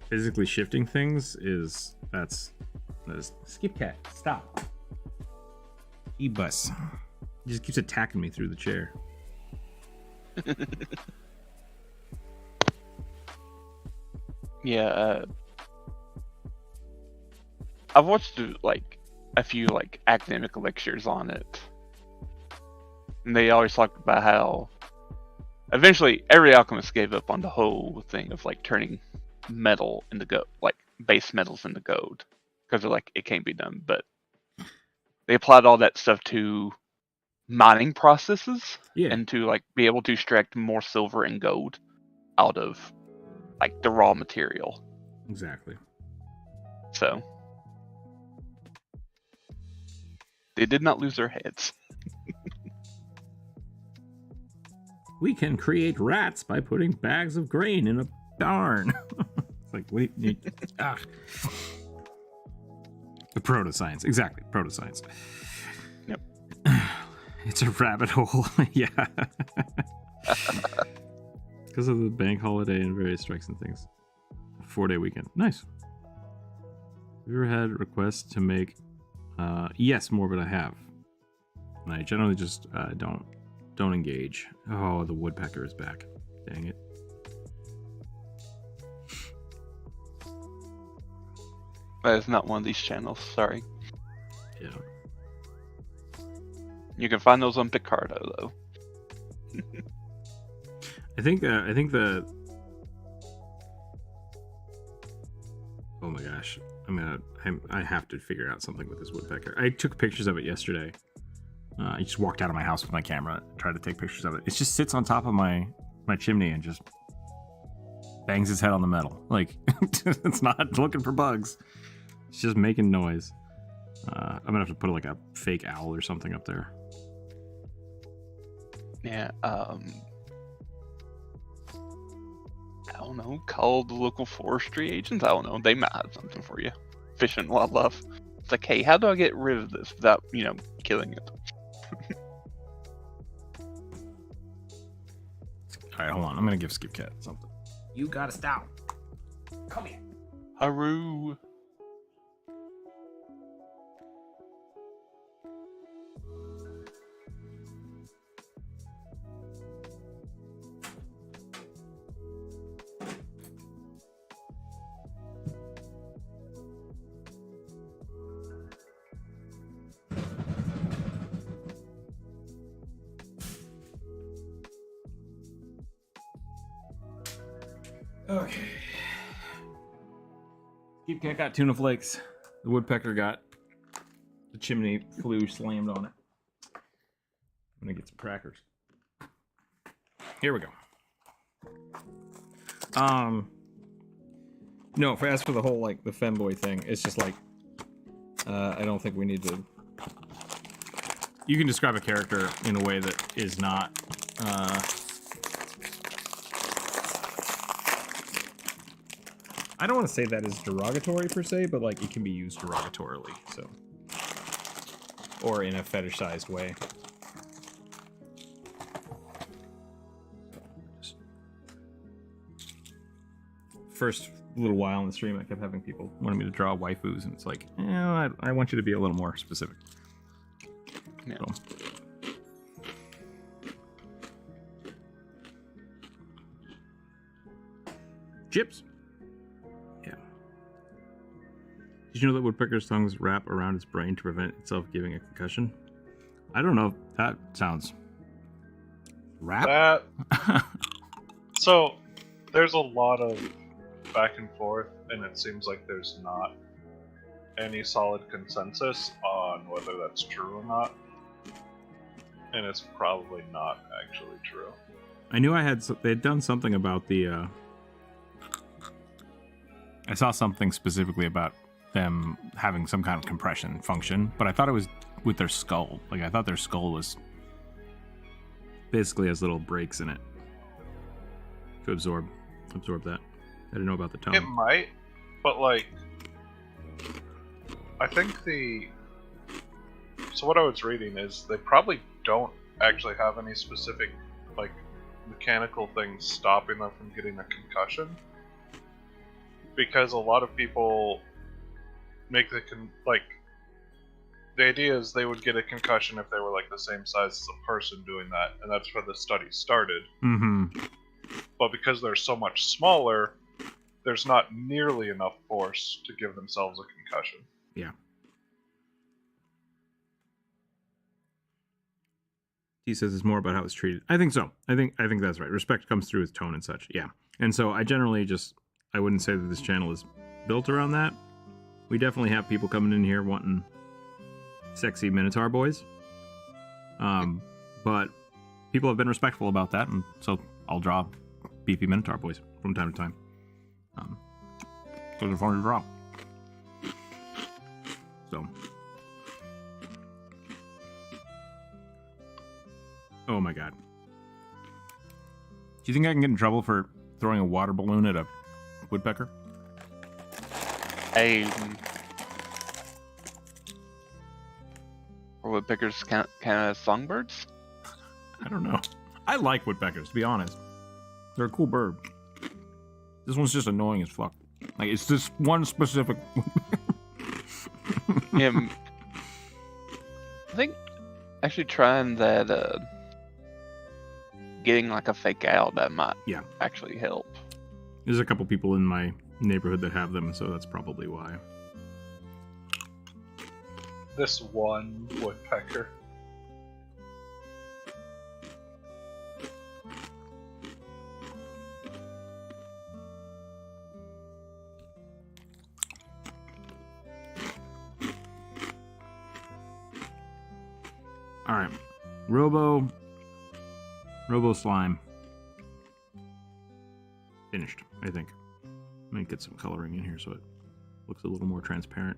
physically shifting things that's Skip Cat, stop. E-bus. He just keeps attacking me through the chair. Yeah, I've watched like a few like academic lectures on it, and they always talk about how eventually every alchemist gave up on the whole thing of like turning metal into gold, like base metals into gold, because they're like it can't be done. But they applied all that stuff to mining processes, and to like be able to extract more silver and gold out of like the raw material. Exactly. So they did not lose their heads. We can create rats by putting bags of grain in a barn. It's like, wait. The proto-science. Exactly. Proto-science. Yep. It's a rabbit hole. Yeah. Because of the bank holiday and various strikes and things. 4-day weekend. Nice. Have you ever had requests to make... yes, Morbid, I have. And I generally just don't engage. Oh, the woodpecker is back. Dang it. That is not one of these channels, sorry. Yeah. You can find those on Picardo, though. I think the... Oh my gosh. I have to figure out something with this woodpecker. I took pictures of it yesterday. I just walked out of my house with my camera and tried to take pictures of it. It just sits on top of my chimney and just bangs its head on the metal. Like, it's not looking for bugs. It's just making noise. I'm gonna have to put like a fake owl or something up there. Yeah, I don't know, call the local forestry agents. I don't know, they might have something for you. Fish and wildlife. It's like, hey, how do I get rid of this without, killing it? All right, hold on. I'm gonna give Skip Cat something. You got a stout. Come here. Haru. Okay. Skip Cat got tuna flakes. The woodpecker got the chimney flue slammed on it. I'm gonna get some crackers. Here we go. No, as for the whole like the femboy thing, it's just like I don't think we need to. You can describe a character in a way that is not. I don't want to say that is derogatory per se, but like it can be used derogatorily, so, or in a fetishized way. First little while in the stream, I kept having people wanting me to draw waifus, and it's like, I want you to be a little more specific. Yeah. So. Chips. Yeah. Did you know that woodpecker's tongues wrap around its brain to prevent itself giving a concussion? I don't know. That sounds. Wrap? So, there's a lot of back and forth, and it seems like there's not any solid consensus on whether that's true or not. And it's probably not actually true. I knew they had done something about the. I saw something specifically about them having some kind of compression function, but I thought it was with their skull. Like, I thought their skull was basically has little breaks in it to absorb that. I didn't know about the tongue. It might, but like, I think so what I was reading is they probably don't actually have any specific like mechanical things stopping them from getting a concussion, because a lot of people make the idea is they would get a concussion if they were like the same size as a person doing that, and that's where the study started. Mm-hmm. But because they're so much smaller, there's not nearly enough force to give themselves a concussion. Yeah. He says it's more about how it's treated. I think so. I think that's right. Respect comes through with tone and such. Yeah. And so I generally I wouldn't say that this channel is built around that. We definitely have people coming in here wanting sexy Minotaur boys. But people have been respectful about that, and so I'll draw beefy Minotaur boys from time to time. Those are fun to draw. So. Oh my god. Do you think I can get in trouble for throwing a water balloon at a woodpecker? Are woodpeckers kind of songbirds? I don't know. I like woodpeckers, to be honest. They're a cool bird. This one's just annoying as fuck. Like, it's this one specific... I think actually trying that, getting like a fake owl, that might actually help. There's a couple people in my neighborhood that have them, so that's probably why. This one woodpecker. Alright. Robo Slime. Finished, I think. Let me get some coloring in here so it looks a little more transparent.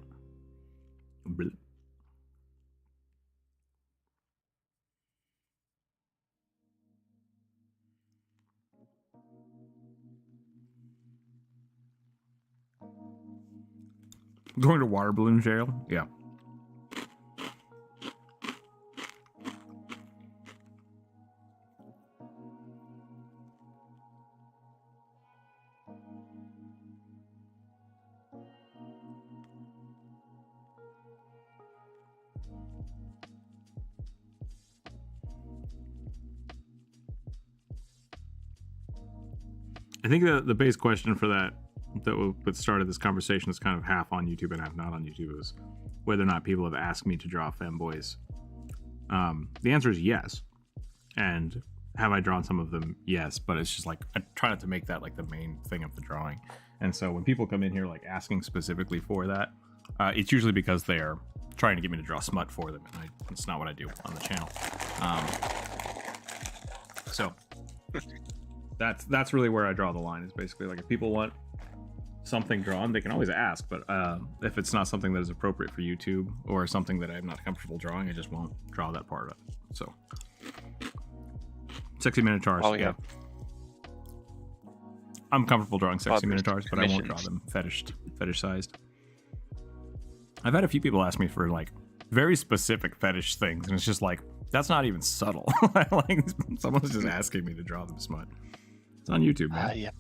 Going to water balloon jail? Yeah. I think the base question for that started this conversation is kind of half on YouTube and half not on YouTube is whether or not people have asked me to draw femboys. The answer is yes. And have I drawn some of them? Yes, but it's just like I try not to make that like the main thing of the drawing. And so when people come in here like asking specifically for that, it's usually because they're trying to get me to draw smut for them, and it's not what I do on the channel. So that's really where I draw the line. Is basically like if people want something drawn, they can always ask, but if it's not something that is appropriate for YouTube or something that I'm not comfortable drawing, I just won't draw that part of it. So sexy minotaurs. Oh yeah. I'm comfortable drawing sexy minotaurs, but I won't draw them fetish sized. I've had a few people ask me for like very specific fetish things, and it's just like that's not even subtle. Like someone's just asking me to draw them smut. It's on YouTube, man. Yep.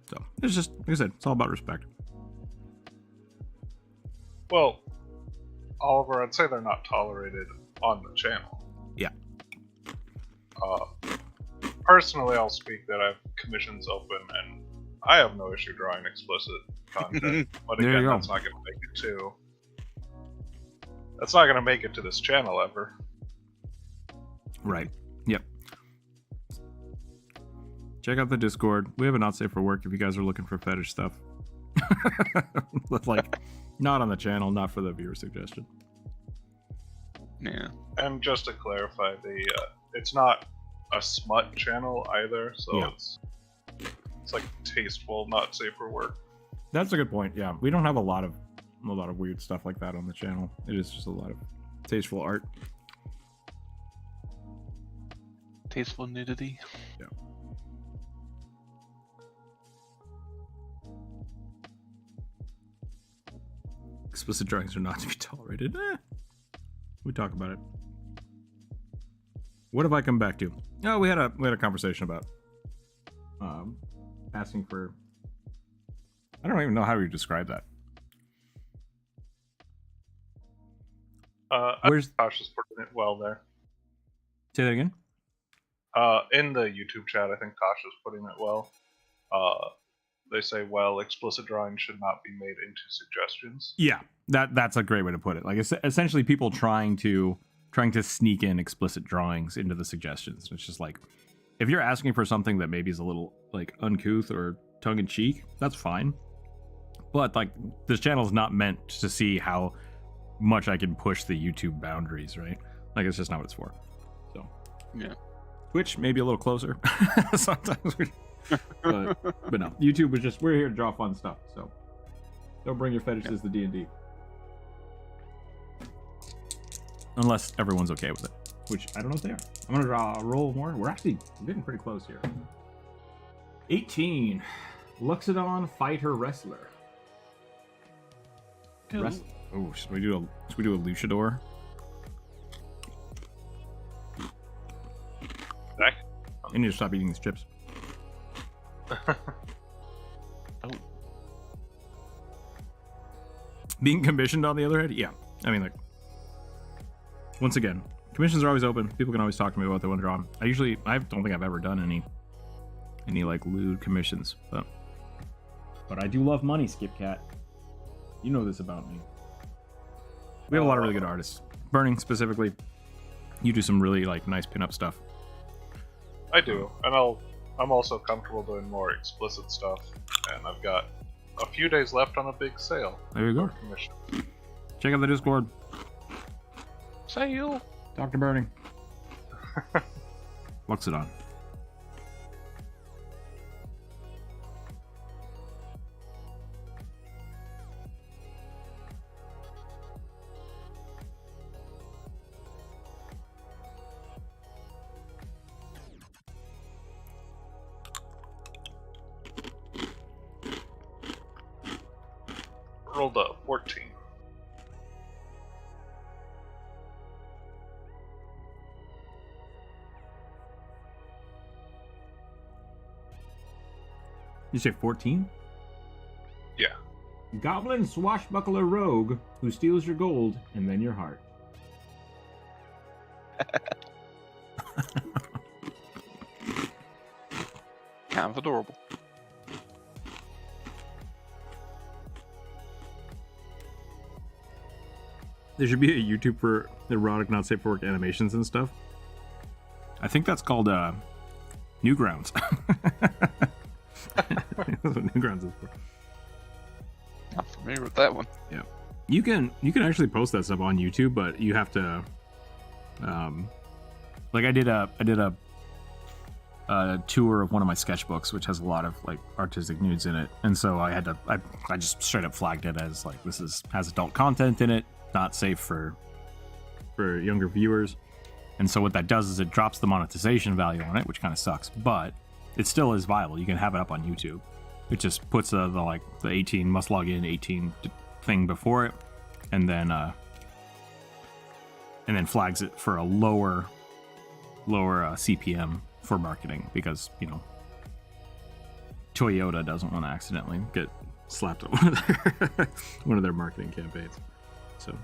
So it's just like I said, it's all about respect. Well, Oliver, I'd say they're not tolerated on the channel. Yeah. Personally, I'll speak that I have commissions open, and I have no issue drawing explicit content. But There again, you go. that's not going to make it to. That's not going to make it to this channel ever. Right. Yep. Check out the Discord. We have a not safe for work if you guys are looking for fetish stuff. Like, not on the channel, not for the viewer suggestion. Yeah. And just to clarify, it's not a smut channel either, so Yeah. it's like tasteful, not safe for work. That's a good point. Yeah, we don't have a lot of weird stuff like that on the channel. It is just a lot of tasteful art. Tasteful nudity. Yeah. Explicit drawings are not to be tolerated. We talk about it. What have I come back to? Oh, we had a conversation about asking for. I don't even know how you describe that. Where's Tosh is putting it well there. say that again? In the YouTube chat, I think Tosh is putting it well. They say, well, explicit drawings should not be made into suggestions. Yeah, that's a great way to put it. Like essentially, people trying to sneak in explicit drawings into the suggestions. It's just like if you're asking for something that maybe is a little like uncouth or tongue in cheek, that's fine. But like this channel is not meant to see how much I can push the YouTube boundaries, right? Like it's just not what it's for. So Yeah. Twitch maybe a little closer. Sometimes but no, YouTube was just we're here to draw fun stuff. So don't bring your fetishes to D&D. Unless everyone's okay with it, which I don't know if they are. I'm gonna draw a roll more. We're getting pretty close here. 18. Luxodon Fighter Wrestler. Oh, should we do a luchador? Zach? I need to stop eating these chips. Oh. Being commissioned, on the other hand, yeah. I mean, like, once again, commissions are always open. People can always talk to me about what they want to draw. I don't think I've ever done any like lewd commissions, but I do love money, Skip Cat. You know this about me. We have a lot of really good artists. Burning specifically, you do some really like nice pinup stuff. I do, and I'm also comfortable doing more explicit stuff, and I've got a few days left on a big sale. There you go. for commission. Check out the Discord. Sale. Dr. Burning. Luxodon. rolled a 14. You say 14? Yeah. Goblin swashbuckler rogue who steals your gold and then your heart. Kind of adorable. There should be a YouTube for erotic, not safe for work animations and stuff. I think that's called Newgrounds. That's what Newgrounds is for. Not familiar with that one. Yeah, you can actually post that stuff on YouTube, but you have to, like I did a tour of one of my sketchbooks, which has a lot of like artistic nudes in it, and so I just straight up flagged it as like this has adult content in it, not safe for younger viewers. And so what that does is it drops the monetization value on it, which kind of sucks, but it still is viable. You can have it up on YouTube. It just puts the 18 must log in 18 thing before it, and then flags it for a lower CPM for marketing, because Toyota doesn't want to accidentally get slapped on one of their marketing campaigns. So.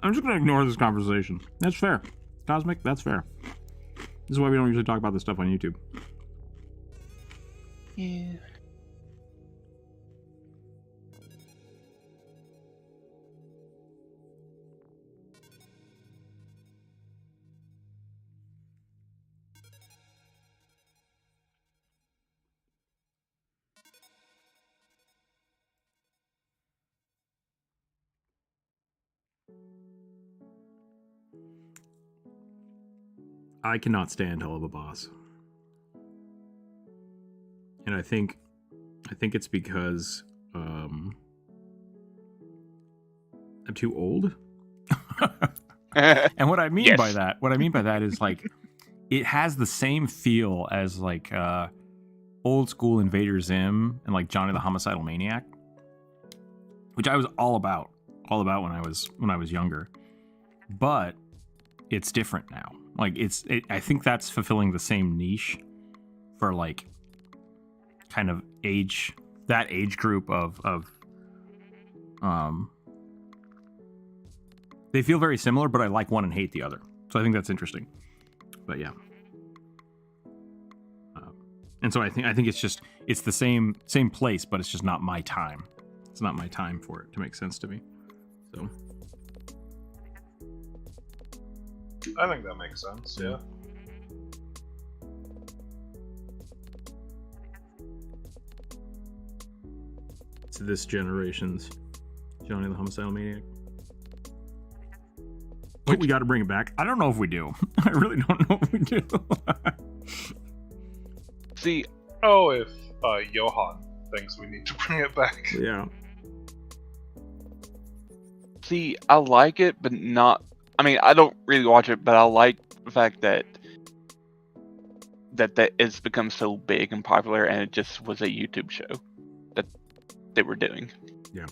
I'm just going to ignore this conversation. That's fair. Cosmic, that's fair. This is why we don't usually talk about this stuff on YouTube. Yeah. I cannot stand Hell of a Boss. And I think it's because I'm too old. And what I mean by that is like it has the same feel as like old school Invader Zim and like Johnny the Homicidal Maniac, which I was all about when I was younger. But it's different now. Like I think that's fulfilling the same niche for like kind of that age group of they feel very similar, but I like one and hate the other. So I think that's interesting. But yeah. And so I think it's the same place, but it's just not my time. It's not my time for it to make sense to me. So I think that makes sense, yeah. It's this generation's Johnny the Homicidal Maniac. But we got to bring it back. I don't know if we do. I really don't know if we do. See, if Johan thinks we need to bring it back. Yeah. See, I like it, but not. I mean, I don't really watch it, but I like the fact that it's become so big and popular, and it just was a YouTube show that they were doing. Yeah.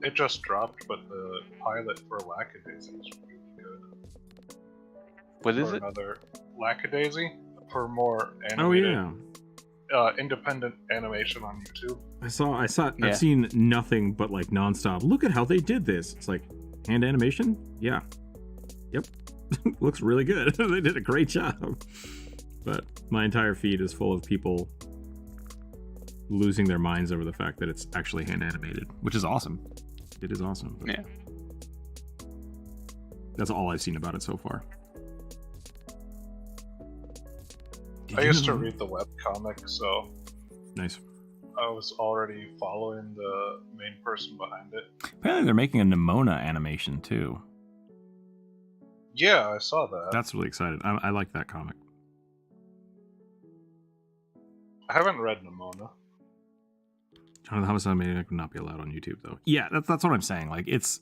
It just dropped, but the pilot for Lackadaisy is really good. What is it? Another Lackadaisy for more animated. Oh yeah. Independent animation on YouTube. I saw. Yeah. I've seen nothing but like nonstop. Look at how they did this. It's like hand animation. Yeah. Yep. Looks really good. They did a great job. But my entire feed is full of people losing their minds over the fact that it's actually hand animated, which is awesome. It is awesome. But yeah. That's all I've seen about it so far. I used to read the webcomic, so nice. I was already following the main person behind it. Apparently they're making a Nimona animation too. Yeah, I saw that. That's really exciting. I like that comic. I haven't read Nimona. Johnny the Homicidal Maniac would not be allowed on YouTube though. Yeah, that's what I'm saying. Like it's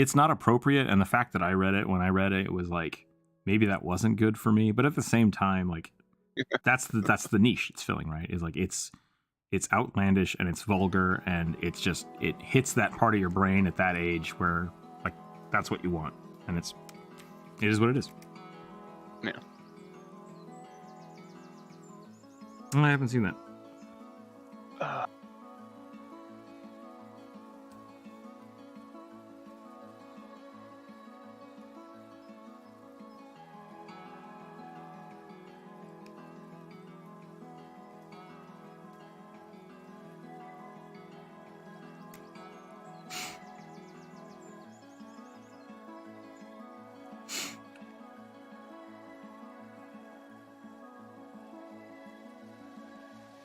it's not appropriate, and the fact that I read it, when I read it, it was like, maybe that wasn't good for me, but at the same time, like, that's the niche it's filling, right? Is like, it's outlandish and it's vulgar, and it's just, it hits that part of your brain at that age where, like, that's what you want, and it is what it is. Yeah. I haven't seen that.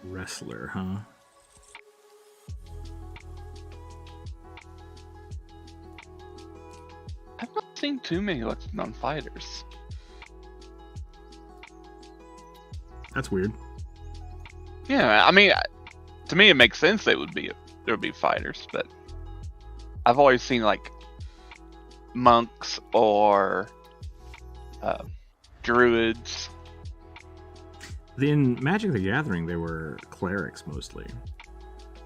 Wrestler, huh? I've not seen too many listed on fighters. That's weird. Yeah, I mean, to me it makes sense there would be fighters, but I've always seen like monks or druids. In Magic the Gathering, they were clerics mostly.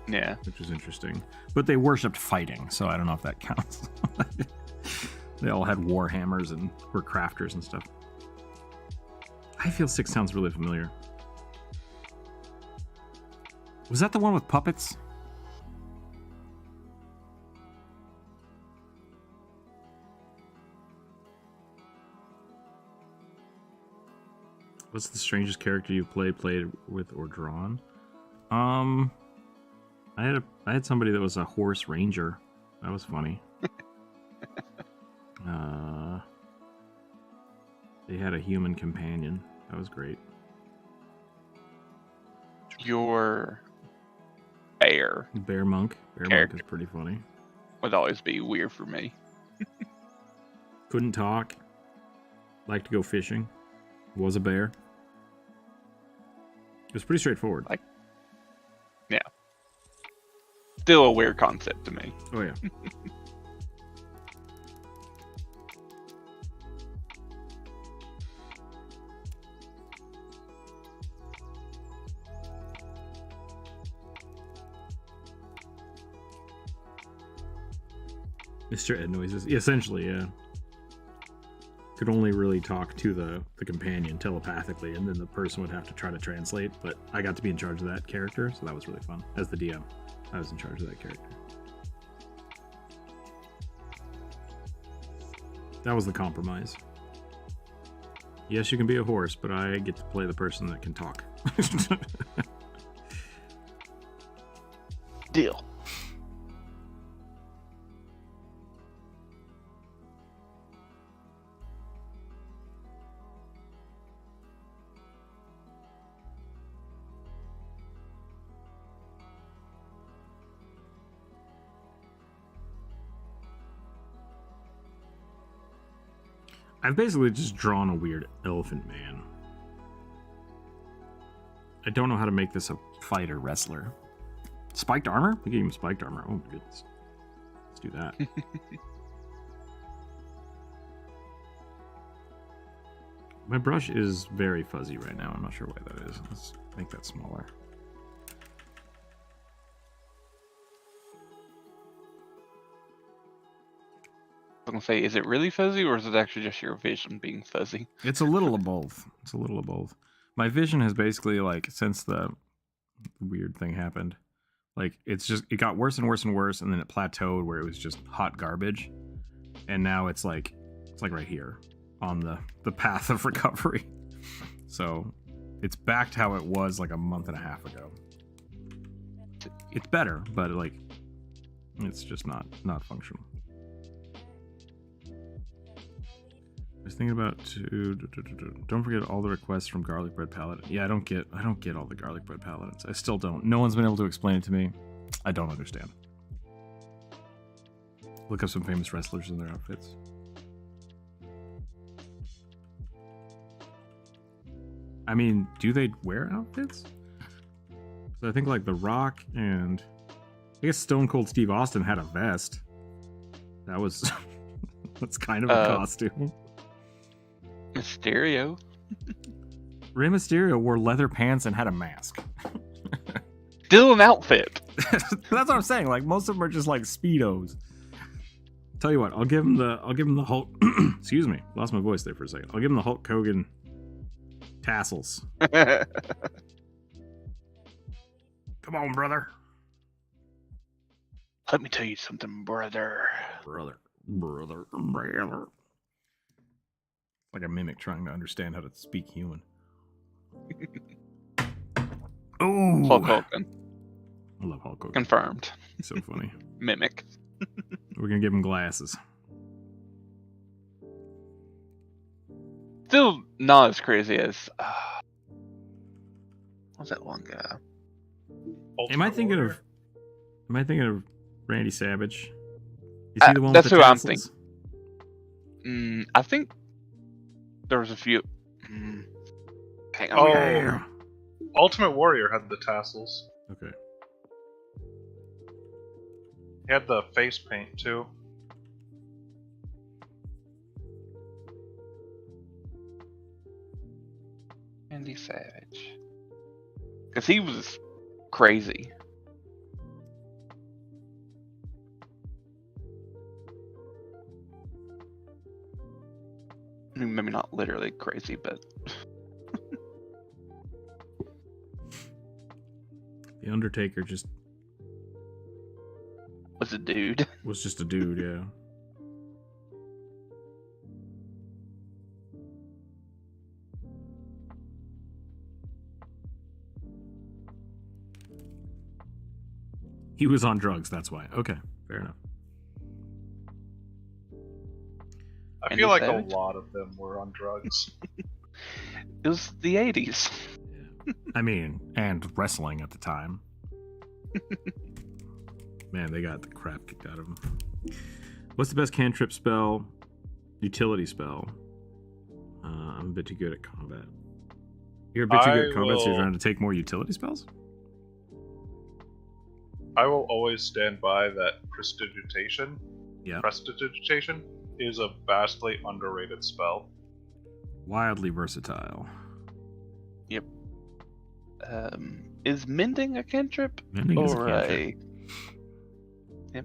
Yeah. Which was interesting. But they worshipped fighting, so I don't know if that counts. They all had war hammers and were crafters and stuff. I feel 6 sounds really familiar. Was that the one with puppets? What's the strangest character you've played with, or drawn? I had somebody that was a horse ranger. That was funny. They had a human companion. That was great. Your bear monk. Monk is pretty funny. would always be weird for me. Couldn't talk. Liked to go fishing. Was a bear. It was pretty straightforward. Yeah. Still a weird concept to me. Oh, yeah. Mr. Ed noises. Essentially, yeah. Could only really talk to the companion telepathically, and then the person would have to try to translate, but I got to be in charge of that character, so that was really fun. As the DM, I was in charge of that character. That was the compromise. Yes, you can be a horse, but I get to play the person that can talk. Deal. I've basically just drawn a weird elephant man. I don't know how to make this a fighter wrestler. Spiked armor? We gave him spiked armor. Oh my goodness. Let's do that. My brush is very fuzzy right now. I'm not sure why that is. Let's make that smaller. I was gonna say, is it really fuzzy, or is it actually just your vision being fuzzy? It's a little of both. It's a little of both. My vision has basically, like, since the weird thing happened, like, it got worse and worse and worse, and then it plateaued where it was just hot garbage, and now it's like right here on the path of recovery. So it's back to how it was like a month and a half ago. It's better, but like, it's just not functional. I was thinking about don't forget all the requests from Garlic Bread Paladin. Yeah, I don't get all the Garlic Bread Paladins. I still don't. No one's been able to explain it to me. I don't understand. Look up some famous wrestlers in their outfits. I mean, do they wear outfits? So I think like The Rock and I guess Stone Cold Steve Austin had a vest. That was That's kind of a costume. Mysterio. Rey Mysterio wore leather pants and had a mask. Still an outfit. That's what I'm saying. Like most of them are just like speedos. Tell you what, I'll give him the Hulk. Excuse me, lost my voice there for a second. I'll give him the Hulk Hogan tassels. Come on, brother. Let me tell you something, brother. Brother. Like a mimic trying to understand how to speak human. Ooh. Hulk Hogan. I love Hulk Hogan. Confirmed. He's so funny. Mimic. We're gonna give him glasses. Still not as crazy as what's that one guy? Am I thinking of Randy Savage? Is he the one that's with the who tassels? I'm thinking. I think there was a few. Hang on. Oh, Yeah. Ultimate Warrior had the tassels. Okay. He had the face paint too. Andy Savage. Because he was crazy. I mean, maybe not literally crazy, but The Undertaker just was a dude. was just a dude, yeah. He was on drugs, that's why. Okay, fair enough. I Andy feel like Savage? a lot of them were on drugs. It was the 80s. Yeah. I mean, and wrestling at the time. Man, they got the crap kicked out of them. What's the best cantrip spell? Utility spell. I'm a bit too good at combat. You're a bit too good at combat, so you're trying to take more utility spells? I will always stand by that prestidigitation. Yeah. Prestidigitation is a vastly underrated spell. Wildly versatile. Yep. Is mending a cantrip? Mending is a Or cantrip. Yep.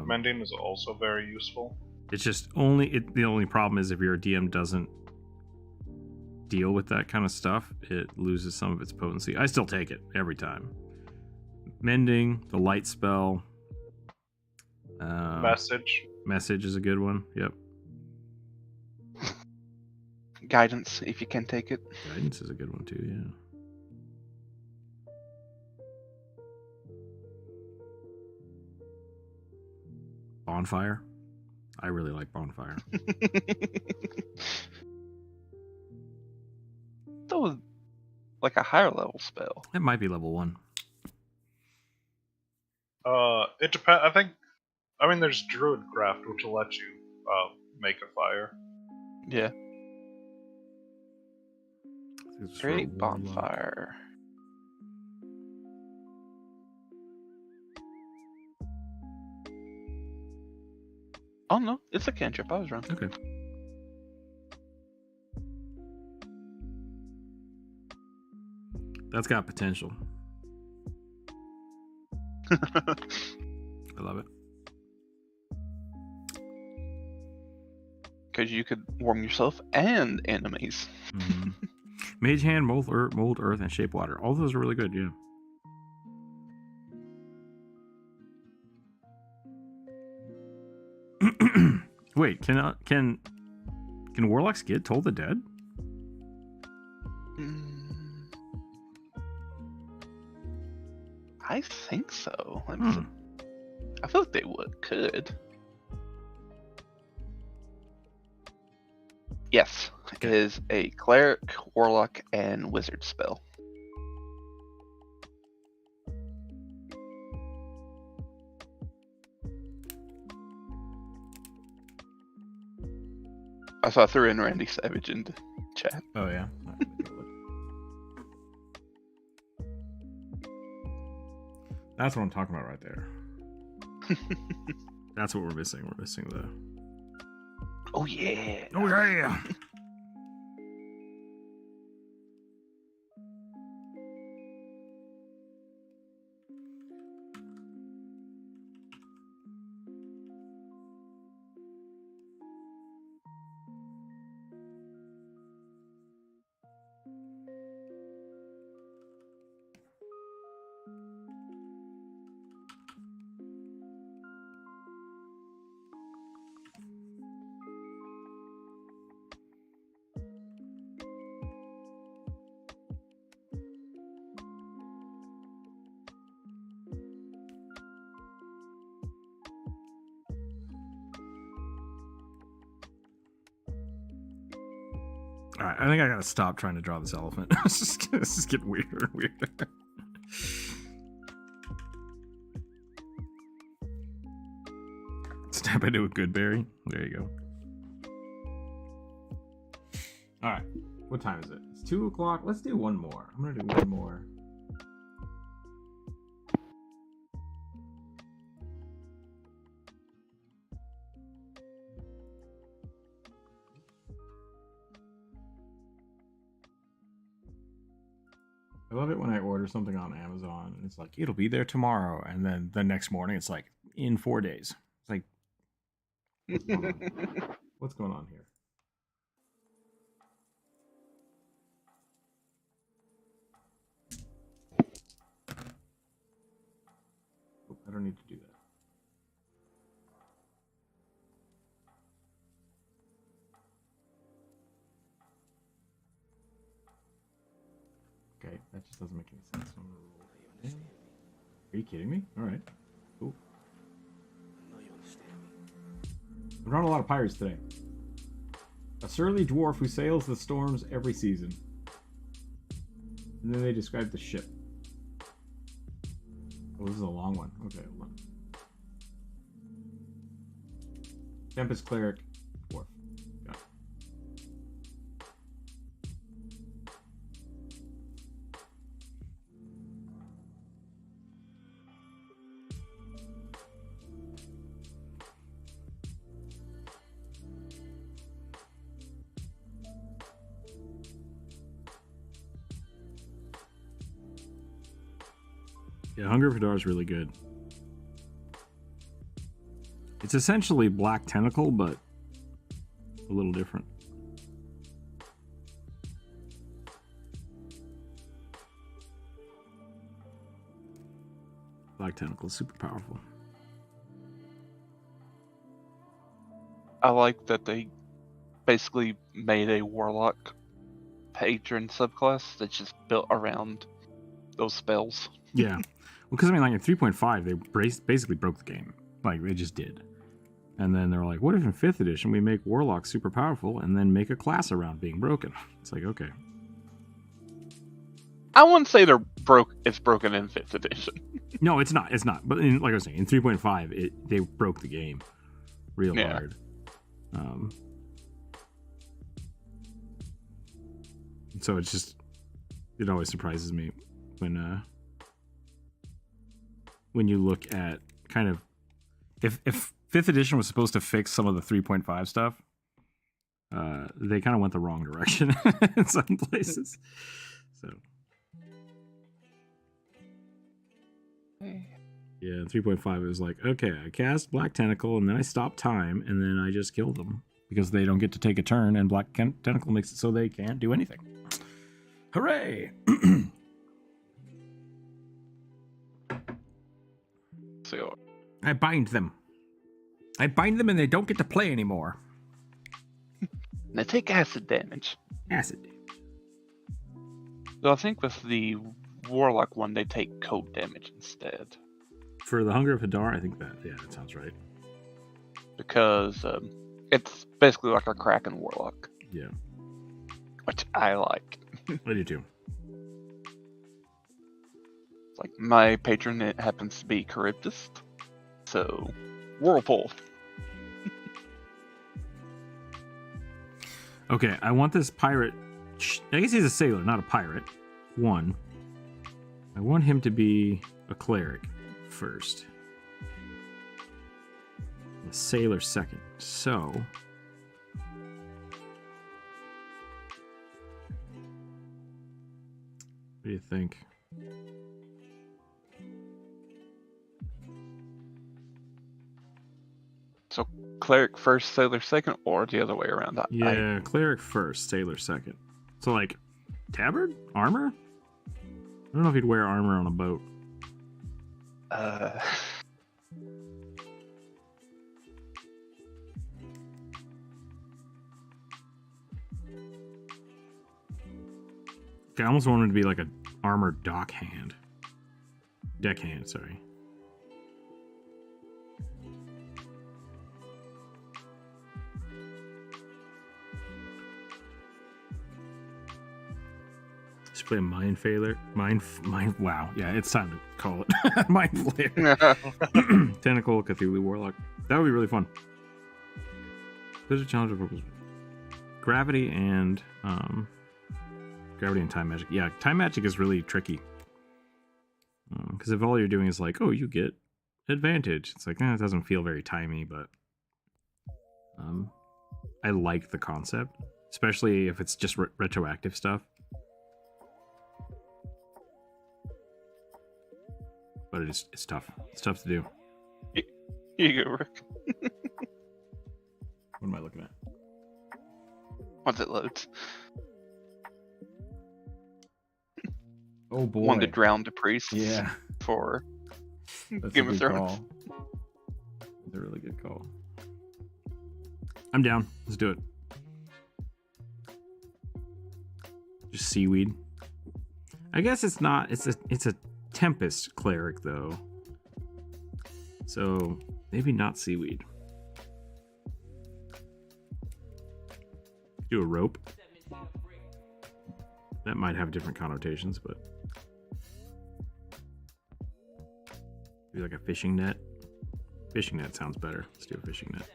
Mending is also very useful. It's just the only problem is if your DM doesn't deal with that kind of stuff, it loses some of its potency. I still take it every time. Mending, the light spell. Message is a good one. Yep. Guidance, if you can take it. Guidance is a good one too, yeah. Bonfire. I really like Bonfire. That was like a higher level spell. It might be level 1. It depends. I mean, there's Druidcraft, which will let you make a fire. Yeah. It's for a Great warlock. bonfire. Oh no, it's a cantrip. I was wrong. Okay. That's got potential. I love it. Because you could warm yourself and enemies. Mm-hmm. Mage Hand, Mold Earth, and Shape Water. All those are really good, yeah. Wait, can warlocks get Toll the Dead? I think so. I feel like they could. Yes, it is a cleric, warlock, and wizard spell. I threw in Randy Savage into chat. Oh yeah. That's what I'm talking about right there. That's what we're missing. We're missing Oh yeah. Oh yeah. All right, I think I gotta stop trying to draw this elephant. This is getting weirder and weirder. Step into a good berry. There you go. All right, what time is it? It's 2 o'clock. Let's do one more. I'm gonna do one more. I love it when I order something on Amazon and it's like, it'll be there tomorrow. And then the next morning it's like, in 4 days. It's like, what's going on here? Oh, I don't need to do that. Okay, that just doesn't make any sense. I'm gonna roll it. Are you kidding me? All right, cool. I'm drawing a lot of pirates today. A surly dwarf who sails the storms every season. And then they describe the ship. Oh, this is a long one. Okay, hold on. Tempest cleric, dwarf. Got it. Yeah, Hunger of Hadar is really good. It's essentially Black Tentacle, but a little different. Black Tentacle is super powerful. I like that they basically made a warlock patron subclass that's just built around those spells. Yeah. Well, because I mean, like in 3.5, they basically broke the game. Like, they just did. And then they were like, what if in 5th edition we make warlocks super powerful and then make a class around being broken? It's like, okay. I wouldn't say it's broken in 5th edition. No, it's not. It's not. But like I was saying, in 3.5, they broke the game real hard. So it's just, it always surprises me when you look at kind of, if 5th edition was supposed to fix some of the 3.5 stuff, they kind of went the wrong direction in some places. So yeah, 3.5 it was like, okay, I cast Black Tentacle and then I stop time and then I just kill them because they don't get to take a turn and Black Tentacle makes it so they can't do anything. Hooray! So I bind them and they don't get to play anymore. they take acid damage. Acid damage. So I think with the warlock one, they take cold damage instead. For the Hunger of Hadar, I think that sounds right. Because it's basically like a Kraken warlock. Yeah. Which I like. I do too. Like my patron, it happens to be Charybdis. So, Whirlpool. Okay, I want this pirate. I guess he's a sailor, not a pirate. One. I want him to be a cleric first. A sailor second. So, do you think? So cleric first, sailor second, or the other way around? Yeah, cleric first, sailor second. So like, tabard? Armor? I don't know if he'd wear armor on a boat. I almost wanted to be like an armored deckhand, sorry. Just play a mind failure. Wow, yeah, it's time to call it mind flayer. Tentacle Cthulhu Warlock. That would be really fun. There's a challenge of gravity and time magic. Yeah, time magic is really tricky. Because if all you're doing is like, oh, you get advantage, it's like, it doesn't feel very timey, but I like the concept, especially if it's just retroactive stuff. But it's tough. It's tough to do. Here you go, Rick. What am I looking at? Once it loads. Oh boy. One to drown the priests. Yeah. For That's Game a of good Thrones. call. That's a really good call. I'm down. Let's do it. Just seaweed. I guess it's not. It's a Tempest cleric though. So maybe not seaweed. Do a rope. That might have different connotations, but maybe like a fishing net. Fishing net sounds better. Let's do a fishing net.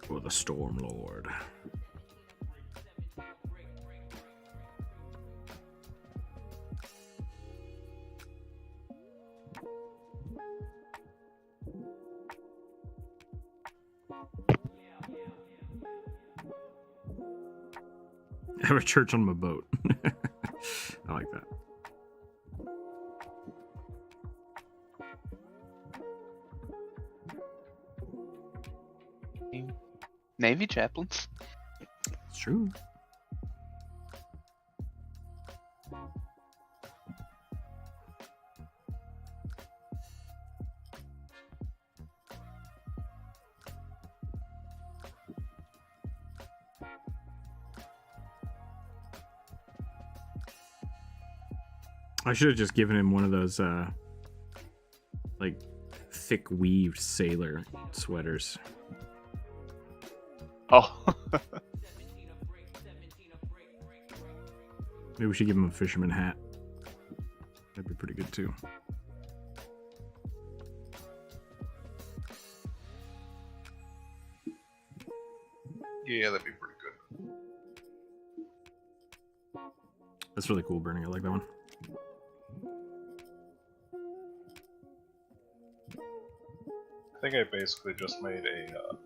For the Storm Lord. I have a church on my boat. I like that. Navy chaplains. It's true. I should have just given him one of those like thick weaved sailor sweaters. Oh. Maybe we should give him a fisherman hat. That'd be pretty good too. Yeah, that'd be pretty good. That's really cool, Bernie. I like that one. I think I basically just made a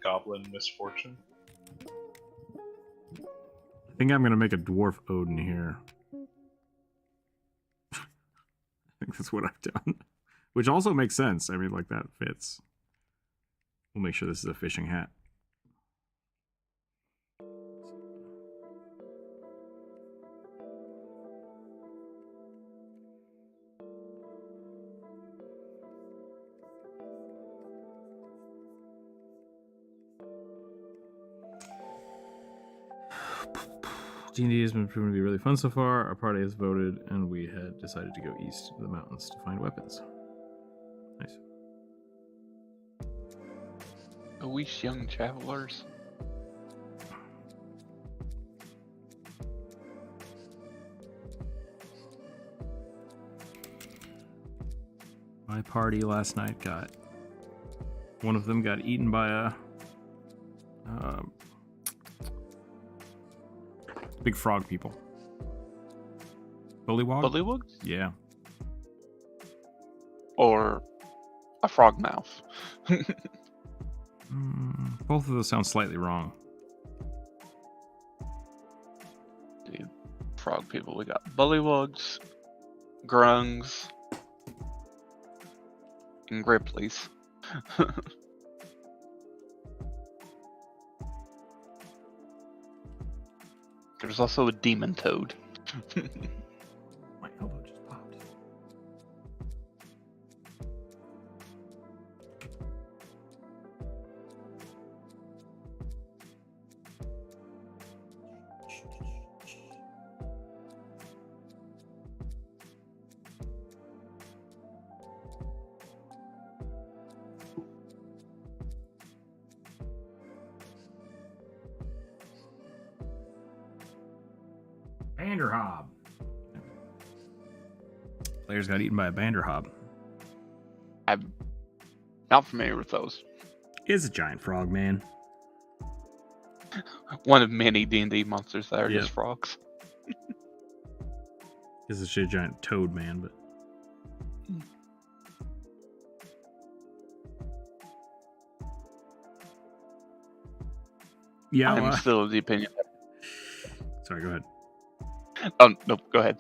goblin misfortune. I think I'm gonna make a dwarf Odin here. I think that's what I've done. Which also makes sense. I mean, like, that fits. We'll make sure this is a fishing hat. D&D has been proven to be really fun so far. Our party has voted, and we had decided to go east to the mountains to find weapons. Nice. We young travelers. My party last night one of them got eaten by a Big frog people. Bullywog? Bullywugs? Yeah. Or a frog mouth? Both of those sound slightly wrong. Dude, frog people. We got bullywugs, grungs, and gripplies. There's also a demon toad. My elbow just popped. Banderhob. Players got eaten by a Banderhob. I'm not familiar with those. Is a giant frog, man. One of many D&D monsters that are Yep. just frogs. Is a shit giant toad, man, but yeah. I'm still of the opinion. Sorry, go ahead. Oh, no, go ahead.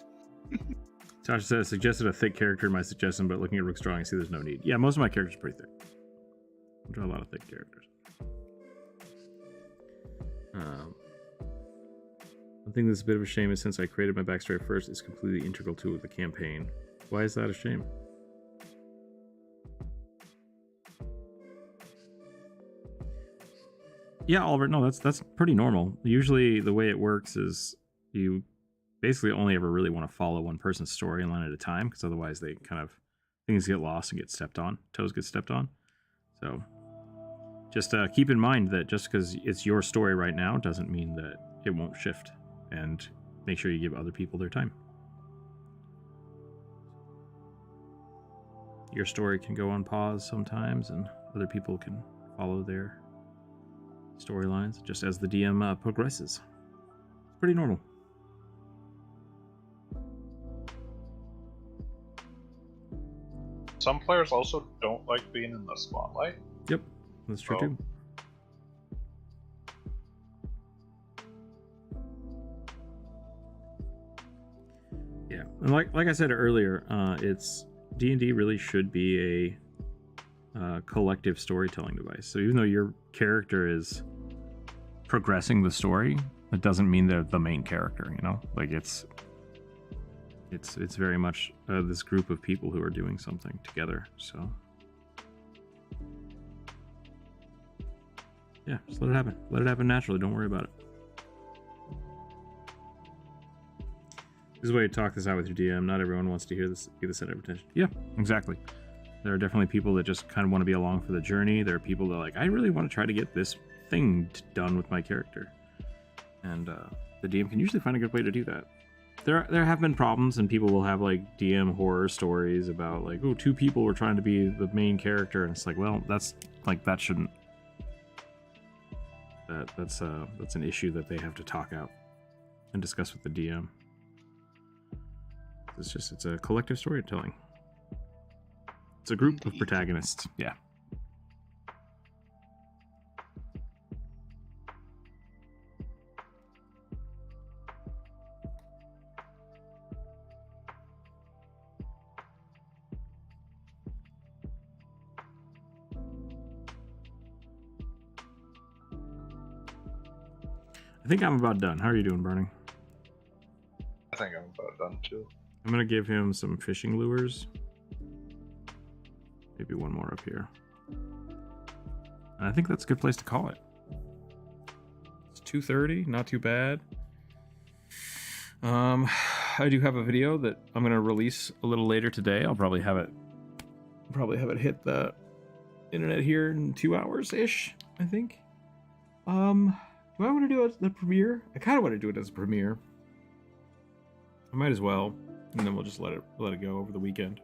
Tasha said, suggested a thick character in my suggestion, but looking at Rook's drawing, I see there's no need. Yeah, most of my characters are pretty thick. I draw a lot of thick characters. One thing that's a bit of a shame is since I created my backstory first, it's completely integral to the campaign. Why is that a shame? Yeah, Oliver, no, that's pretty normal. Usually the way it works is you basically only ever really want to follow one person's storyline at a time, because otherwise they kind of, things get lost and get stepped on. Toes get stepped on. So just keep in mind that just because it's your story right now doesn't mean that it won't shift, and make sure you give other people their time. Your story can go on pause sometimes, and other people can follow their storylines just as the DM progresses. It's pretty normal. Some players also don't like being in the spotlight. Yep, that's true too. Yeah, and like I said earlier, it's D&D really should be a collective storytelling device. So even though your character is progressing the story, it doesn't mean they're the main character. You know, like it's very much this group of people who are doing something together. So yeah, just let it happen. Let it happen naturally. Don't worry about it. This is the way you talk this out with your DM. Not everyone wants to hear this, be the center of attention. Yeah, exactly. There are definitely people that just kind of want to be along for the journey. There are people that are like, I really want to try to get this thing done with my character. And the DM can usually find a good way to do that. There have been problems, and people will have like DM horror stories about like, oh, two people were trying to be the main character, and it's like, well, that's like, that shouldn't. That's an issue that they have to talk out and discuss with the DM. It's a collective storytelling. It's a group of protagonists. Yeah. I think I'm about done. How are you doing, Burning? I think I'm about done too. I'm going to give him some fishing lures. Maybe one more up here. And I think that's a good place to call it. It's 2:30, not too bad. I do have a video that I'm going to release a little later today. I'll probably have it hit the internet here in 2 hours-ish, I think. Do I want to do it as the premiere? I kind of want to do it as a premiere. I might as well, and then we'll just let it go over the weekend.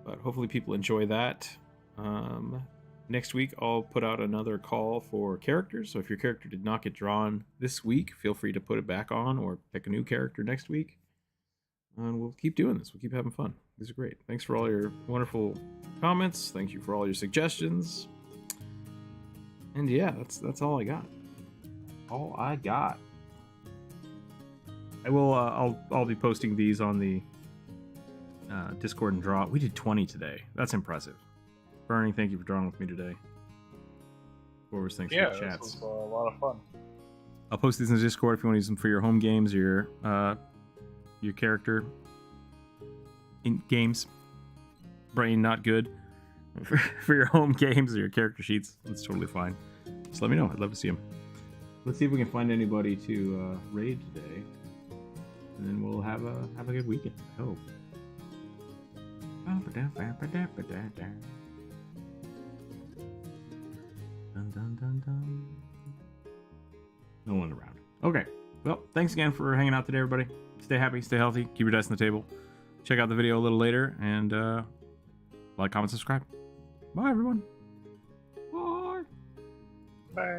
But hopefully people enjoy that. next week I'll put out another call for characters. So if your character did not get drawn this week, feel free to put it back on or pick a new character next week. And we'll keep doing this. We'll keep having fun. These are great. Thanks for all your wonderful comments. Thank you for all your suggestions. And yeah, that's all I got. All I got. I will. I'll be posting these on the Discord and draw. We did 20 today. That's impressive. Burning, thank you for drawing with me today. Forwards, thanks for the chats. This was a lot of fun. I'll post these in the Discord if you want to use them for your home games, your character in games. Brain not good for your home games or your character sheets. That's totally fine. Just let me know. I'd love to see them. Let's see if we can find anybody to raid today, and then we'll have a good weekend. I hope. No one around. Okay. Well, thanks again for hanging out today, everybody. Stay happy, stay healthy, keep your dice on the table. Check out the video a little later, and like, comment, subscribe. Bye, everyone. Bye. Bye.